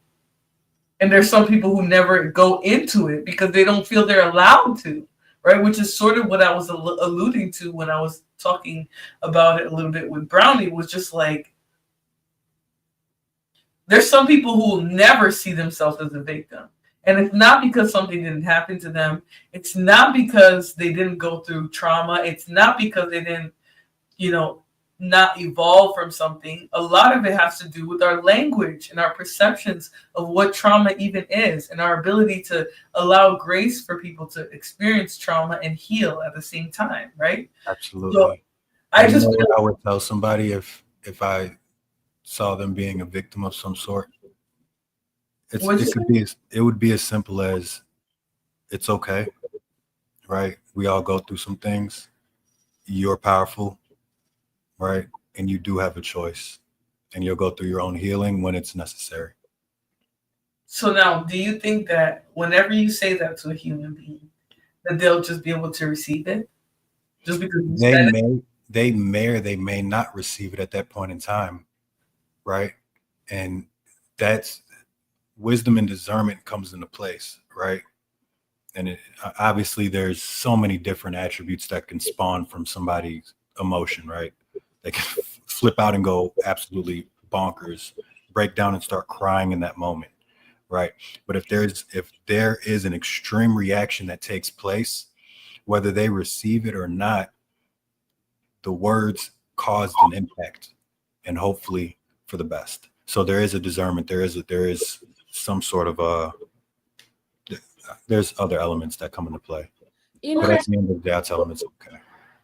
And there's some people who never go into it because they don't feel they're allowed to, right? Which is sort of what I was alluding to when I was talking about it a little bit with Brownie, was just like, there's some people who will never see themselves as a victim. And it's not because something didn't happen to them. It's not because they didn't go through trauma. It's not because they didn't, not evolve from something. A lot of it has to do with our language and our perceptions of what trauma even is, and our ability to allow grace for people to experience trauma and heal at the same time, right? Absolutely. So I just know what I would tell somebody if I saw them being a victim of some sort. It would be as simple as, it's okay, right? We all go through some things. You're powerful, right? And you do have a choice, and you'll go through your own healing when it's necessary. So now, do you think that whenever you say that to a human being, that they'll just be able to receive it? Just because they may or they may not receive it at that point in time, right? And that's wisdom and discernment comes into place, right? And obviously there's so many different attributes that can spawn from somebody's emotion, right? They can flip out and go absolutely bonkers, break down and start crying in that moment, right? But if there is an extreme reaction that takes place, whether they receive it or not, the words caused an impact, and hopefully for the best. So there is a discernment. There is some sort of there's other elements that come into play. But at the end of the day, I tell them it's okay.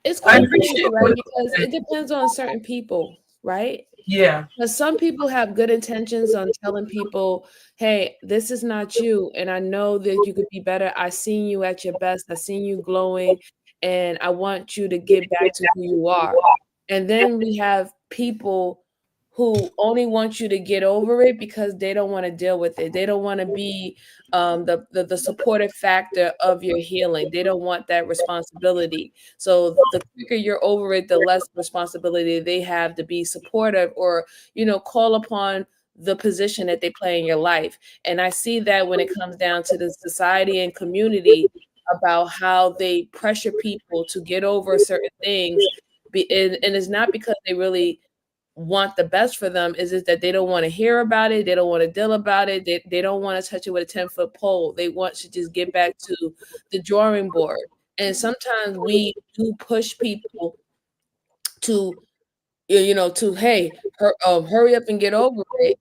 It's confusing, right? Because it depends on certain people, right? Yeah. Because some people have good intentions on telling people, hey, this is not you. And I know that you could be better. I seen you at your best. I seen you glowing. And I want you to get back to who you are. And then we have people who only want you to get over it because they don't want to deal with it. They don't want to be the supportive factor of your healing. They don't want that responsibility. So the quicker you're over it, the less responsibility they have to be supportive or, call upon the position that they play in your life. And I see that when it comes down to the society and community about how they pressure people to get over certain things. And it's not because they really want the best for them, is it that they don't want to hear about it, they don't want to deal about it, they don't want to touch it with a 10-foot pole. They want to just get back to the drawing board. And sometimes we do push people to hey, hurry up and get over it,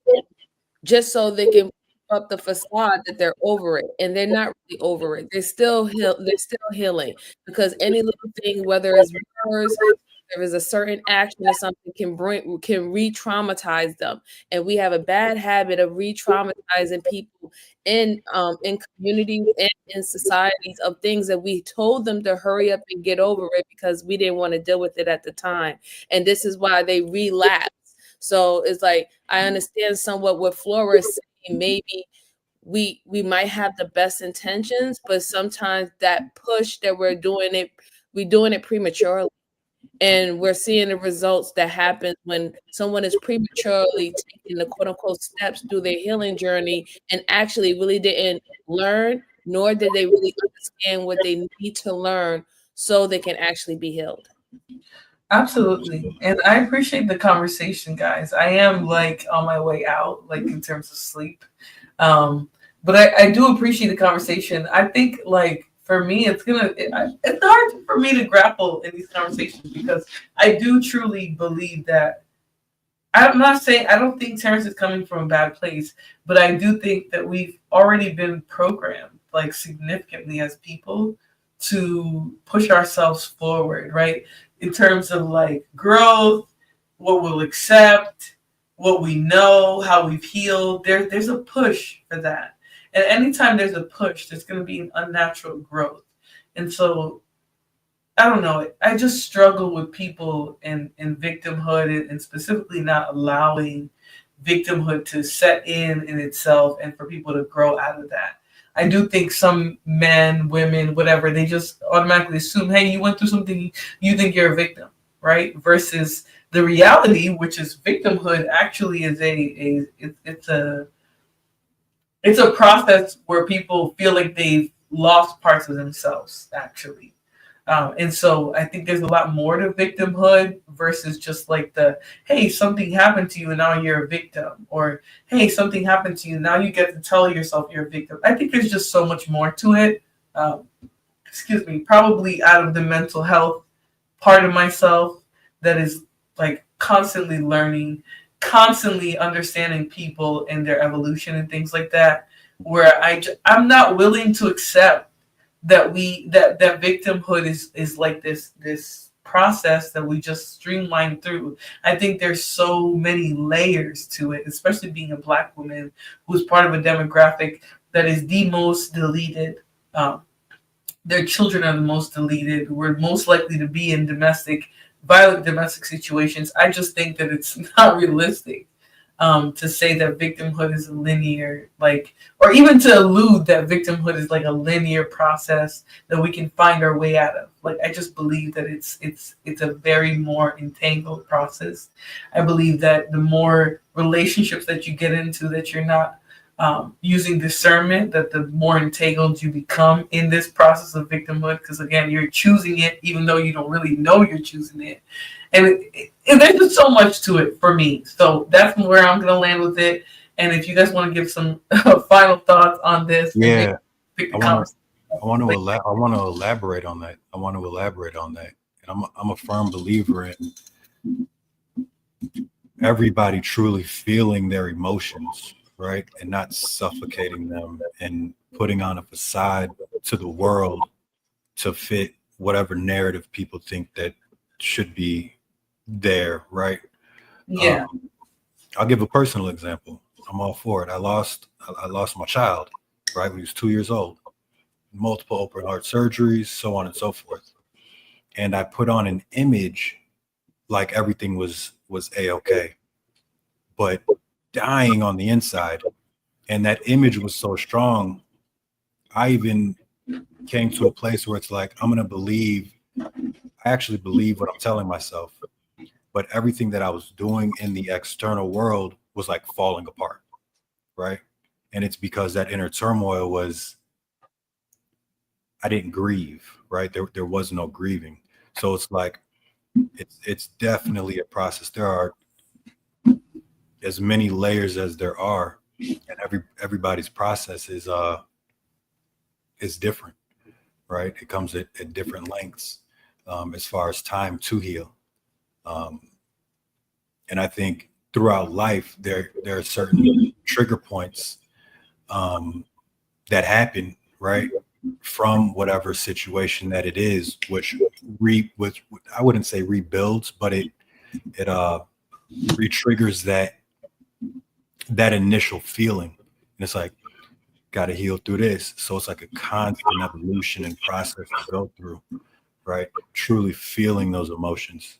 just so they can put up the facade that they're over it, and they're not really over it. They're still healing, because any little thing, whether it's words, there is a certain action or something can re-traumatize them. And we have a bad habit of re-traumatizing people in communities and in societies of things that we told them to hurry up and get over it because we didn't want to deal with it at the time. And this is why they relapse. So it's like, I understand somewhat what Flora is saying. Maybe we might have the best intentions, but sometimes that push that we're doing it prematurely. And we're seeing the results that happen when someone is prematurely taking the quote unquote steps through their healing journey and actually really didn't learn, nor did they really understand what they need to learn so they can actually be healed. Absolutely. And I appreciate the conversation, guys. I am like on my way out, like in terms of sleep. But I do appreciate the conversation. I think like for me, it's hard for me to grapple in these conversations because I do truly believe that I'm not saying I don't think Terrence is coming from a bad place, but I do think that we've already been programmed like significantly as people to push ourselves forward, right? In terms of like growth, what we'll accept, what we know, how we've healed. There's a push for that. And anytime there's a push, there's going to be an unnatural growth. And so, I don't know. I just struggle with people in victimhood and specifically not allowing victimhood to set in itself and for people to grow out of that. I do think some men, women, whatever, they just automatically assume, hey, you went through something, you think you're a victim, right? Versus the reality, which is victimhood, actually is it's a process where people feel like they've lost parts of themselves, actually. And so I think there's a lot more to victimhood versus just like the, hey, something happened to you and now you're a victim. Or, hey, something happened to you, now you get to tell yourself you're a victim. I think there's just so much more to it. Excuse me, probably out of the mental health part of myself that is like constantly learning, constantly understanding people and their evolution and things like that, where I'm not willing to accept that that victimhood is like this process that we just streamline through. I think there's so many layers to it, especially being a Black woman who's part of a demographic that is the most deleted. Their children are the most deleted. We're most likely to be in violent domestic situations. I just think that it's not realistic to say that victimhood is a linear, or even to allude that victimhood is like a linear process that we can find our way out of. Like, I just believe that it's a very more entangled process. I believe that the more relationships that you get into that you're not using discernment, that the more entangled you become in this process of victimhood, because again, you're choosing it even though you don't really know you're choosing it. And there's just so much to it for me. So that's where I'm going to land with it. And if you guys want to give some final thoughts on this, yeah, I want to elaborate on that. And I'm a firm believer in everybody truly feeling their emotions, right, and not suffocating them and putting on a facade to the world to fit whatever narrative people think that should be there, right? Yeah. I'll give a personal example. I'm all for it. I lost my child, right, when he was 2 years old, multiple open heart surgeries, so on and so forth. And I put on an image like everything was a-okay, but dying on the inside. And that image was so strong, I even came to a place where it's like, I actually believe what I'm telling myself. But everything that I was doing in the external world was like falling apart, right? And it's because that inner turmoil I didn't grieve, right? There was no grieving. So it's like, it's definitely a process. There are as many layers as there are, and everybody's process is different, right? It comes at different lengths as far as time to heal. And I think throughout life, there are certain trigger points that happen, right, from whatever situation that it is, which I wouldn't say rebuilds, but it re-triggers that initial feeling. And it's like, got to heal through this. So it's like a constant evolution and process to go through, right? Truly feeling those emotions.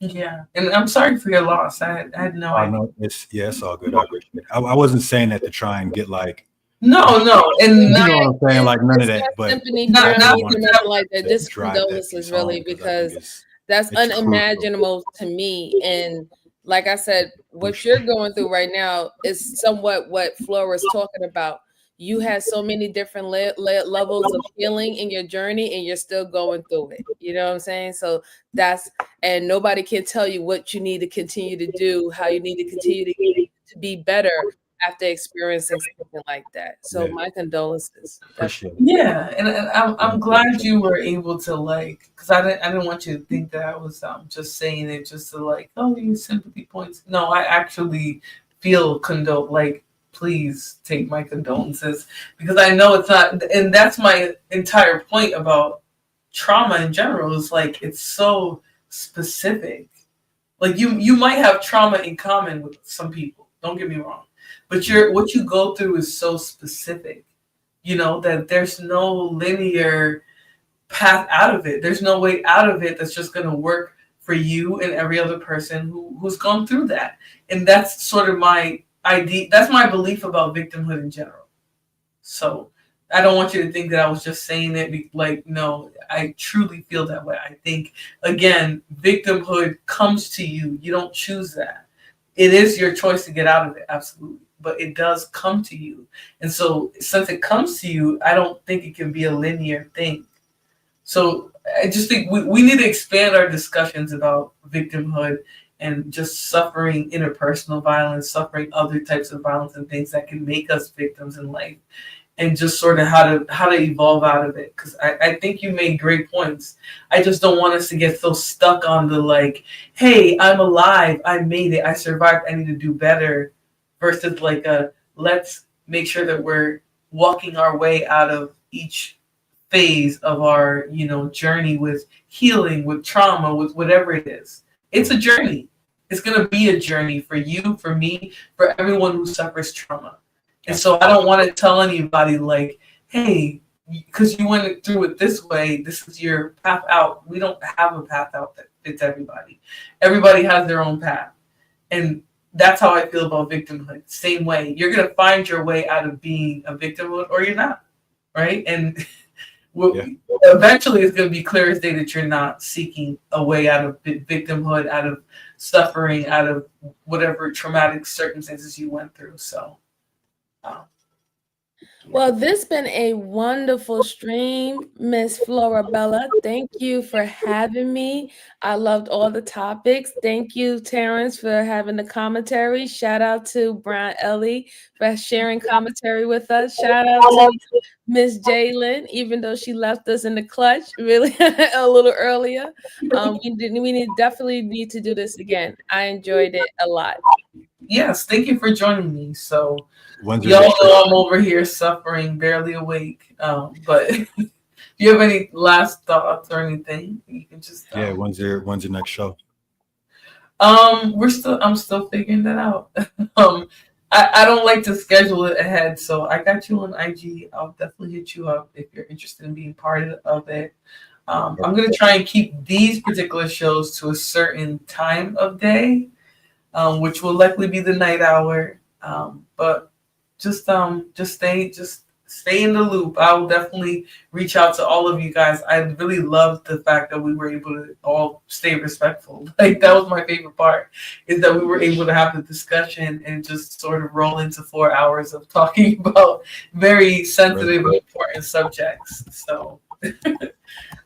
Yeah, and I'm sorry for your loss. I had no idea. No, it's all good. I appreciate it. I wasn't saying that to try and get like. No, and you know what I'm saying, like none of that. But not like that. Just condolences, really, because that's unimaginable to me. And like I said, what you're going through right now is somewhat what Flora is talking about. You had so many different levels of healing in your journey, and you're still going through it. You know what I'm saying? So and nobody can tell you what you need to continue to do, how you need to continue to be better after experiencing something like that. So my condolences. Yeah, and I'm glad you were able to because I didn't want you to think that I was just saying it just to these sympathy points. No, I actually feel please take my condolences, because I know it's not, and that's my entire point about trauma in general, is it's so specific. You might have trauma in common with some people, don't get me wrong, but what you go through is so specific, that there's no linear path out of it. There's no way out of it that's just going to work for you and every other person who's gone through that. And that's sort of my idea. That's my belief about victimhood in general. So I don't want you to think that I was just saying it. Like, no, I truly feel that way. I think, again, victimhood comes to you. You don't choose that. It is your choice to get out of it, absolutely. But it does come to you. And so since it comes to you, I don't think it can be a linear thing. So I just think we need to expand our discussions about victimhood and just suffering interpersonal violence, suffering other types of violence and things that can make us victims in life, and just sort of how to evolve out of it. Because I think you made great points. I just don't want us to get so stuck on the like, hey, I'm alive, I made it, I survived, I need to do better, versus like let's make sure that we're walking our way out of each phase of our journey with healing, with trauma, with whatever it is. It's a journey. It's going to be a journey for you, for me, for everyone who suffers trauma. And so I don't want to tell anybody like, hey, because you went through it this way, this is your path out. We don't have a path out that fits everybody. Everybody has their own path. And that's how I feel about victimhood. Same way. You're going to find your way out of being a victim or you're not. Right? And eventually it's going to be clear as day that you're not seeking a way out of victimhood, out of suffering, out of whatever traumatic circumstances you went through. So, well, this been a wonderful stream, Miss Florabella. Thank you for having me. I loved all the topics. Thank you, Terrence, for having the commentary. Shout out to Brian Ellie for sharing commentary with us. Shout out to Miss Jalen, even though she left us in the clutch really a little earlier. We definitely need to do this again. I enjoyed it a lot. Yes, thank you for joining me. So y'all know I'm over here suffering, barely awake. But if you have any last thoughts or anything, you can just when's your next show? I'm still figuring that out. I don't like to schedule it ahead, so I got you on IG. I'll definitely hit you up if you're interested in being part of it. I'm gonna try and keep these particular shows to a certain time of day, which will likely be the night hour. But just stay in the loop. I will definitely reach out to all of you guys. I really loved the fact that we were able to all stay respectful. Like that was my favorite part, is that we were able to have the discussion and just sort of roll into 4 hours of talking about very sensitive and important subjects. So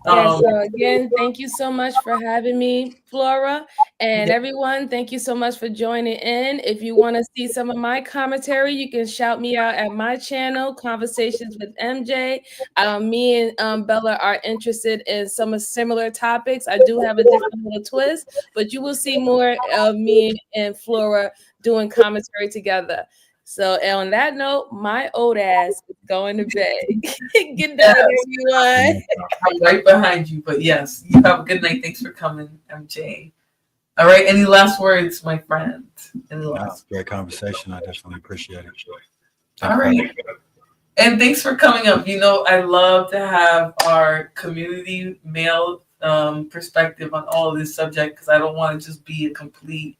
so again, thank you so much for having me, Flora, and everyone. Thank you so much for joining in. If you want to see some of my commentary, you can shout me out at my channel, Conversations with MJ. Me and Bella are interested in some similar topics. I do have a different little twist, but you will see more of me and Flora doing commentary together. So on that note, my old ass is going to bed. Good night, everyone. I'm right behind you. But yes, you have a good night. Thanks for coming, MJ. All right. Any last words, my friend? Great conversation. I definitely appreciate it. All right. And thanks for coming up. I love to have our community male perspective on all of this subject, because I don't want to just be a complete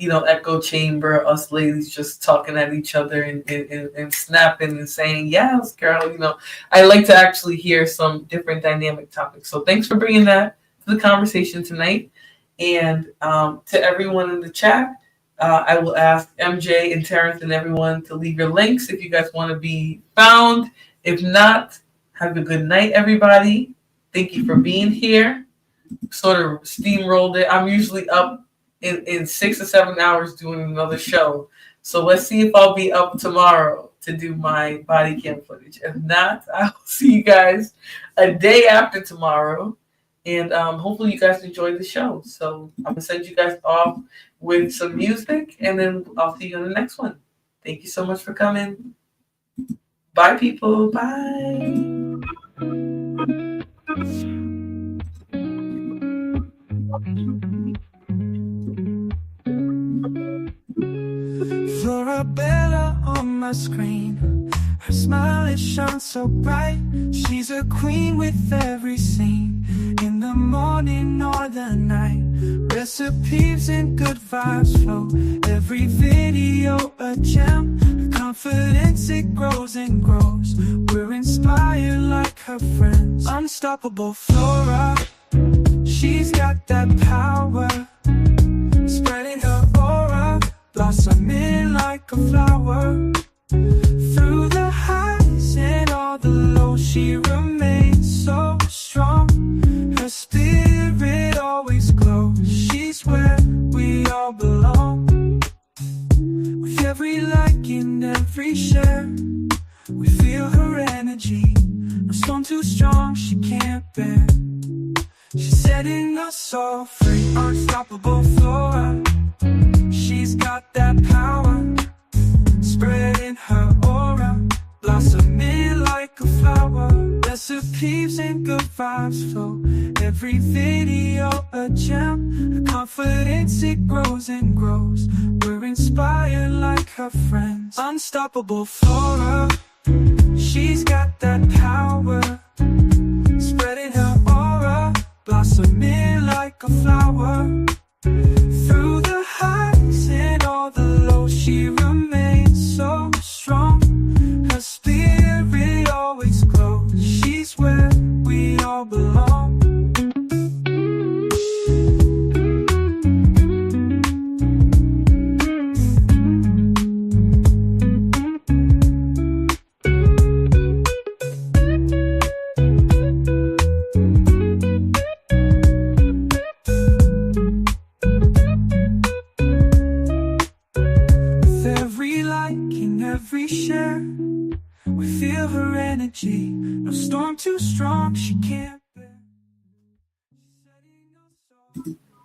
echo chamber, us ladies just talking at each other and snapping and saying, yes, girl. I like to actually hear some different dynamic topics. So thanks for bringing that to the conversation tonight. And to everyone in the chat, I will ask MJ and Terrence and everyone to leave your links if you guys want to be found. If not, have a good night, everybody. Thank you for being here. Sort of steamrolled it. I'm usually up in 6 or 7 hours doing another show. So let's see if I'll be up tomorrow to do my body cam footage. If not, I'll see you guys a day after tomorrow. And hopefully you guys enjoy the show. So I'm going to send you guys off with some music, and then I'll see you on the next one. Thank you so much for coming. Bye, people. Bye. Florabella on my screen. Her smile, it shines so bright. She's a queen with every scene. In the morning or the night. Recipes and good vibes flow. Every video a gem. Her confidence, it grows and grows. We're inspired like her friends. Unstoppable Flora. She's got that power. Spreading her aura. Blossoming like a flower. Through the highs and all the lows, she remains so strong. Her spirit always glows. She's where we all belong. With every like and every share, we feel her energy. No storm too strong, she can't bear. She's setting us all free. Unstoppable Flora. She's got that power. Spreading her aura. Blossoming like a flower. Recipes and good vibes flow. Every video a gem. Her confidence, it grows and grows. We're inspired like her friends. Unstoppable Flora. She's got that power. Spreading her aura. Blossoming like a flower. Through the highs and all the lows, she remains so strong. Her spirit always glows. She's where we all belong. Every share, we feel her energy. No storm too strong, she can't bear.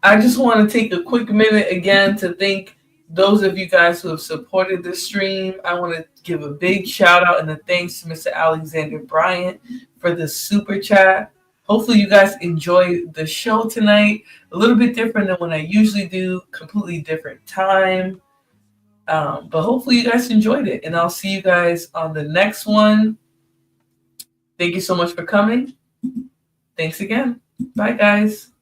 I just want to take a quick minute again to thank those of you guys who have supported this stream. I want to give a big shout out and a thanks to Mr. Alexander Bryant for the super chat. Hopefully you guys enjoyed the show tonight. A little bit different than what I usually do, completely different time. But hopefully you guys enjoyed it, and I'll see you guys on the next one. Thank you so much for coming. Thanks again. Bye, guys.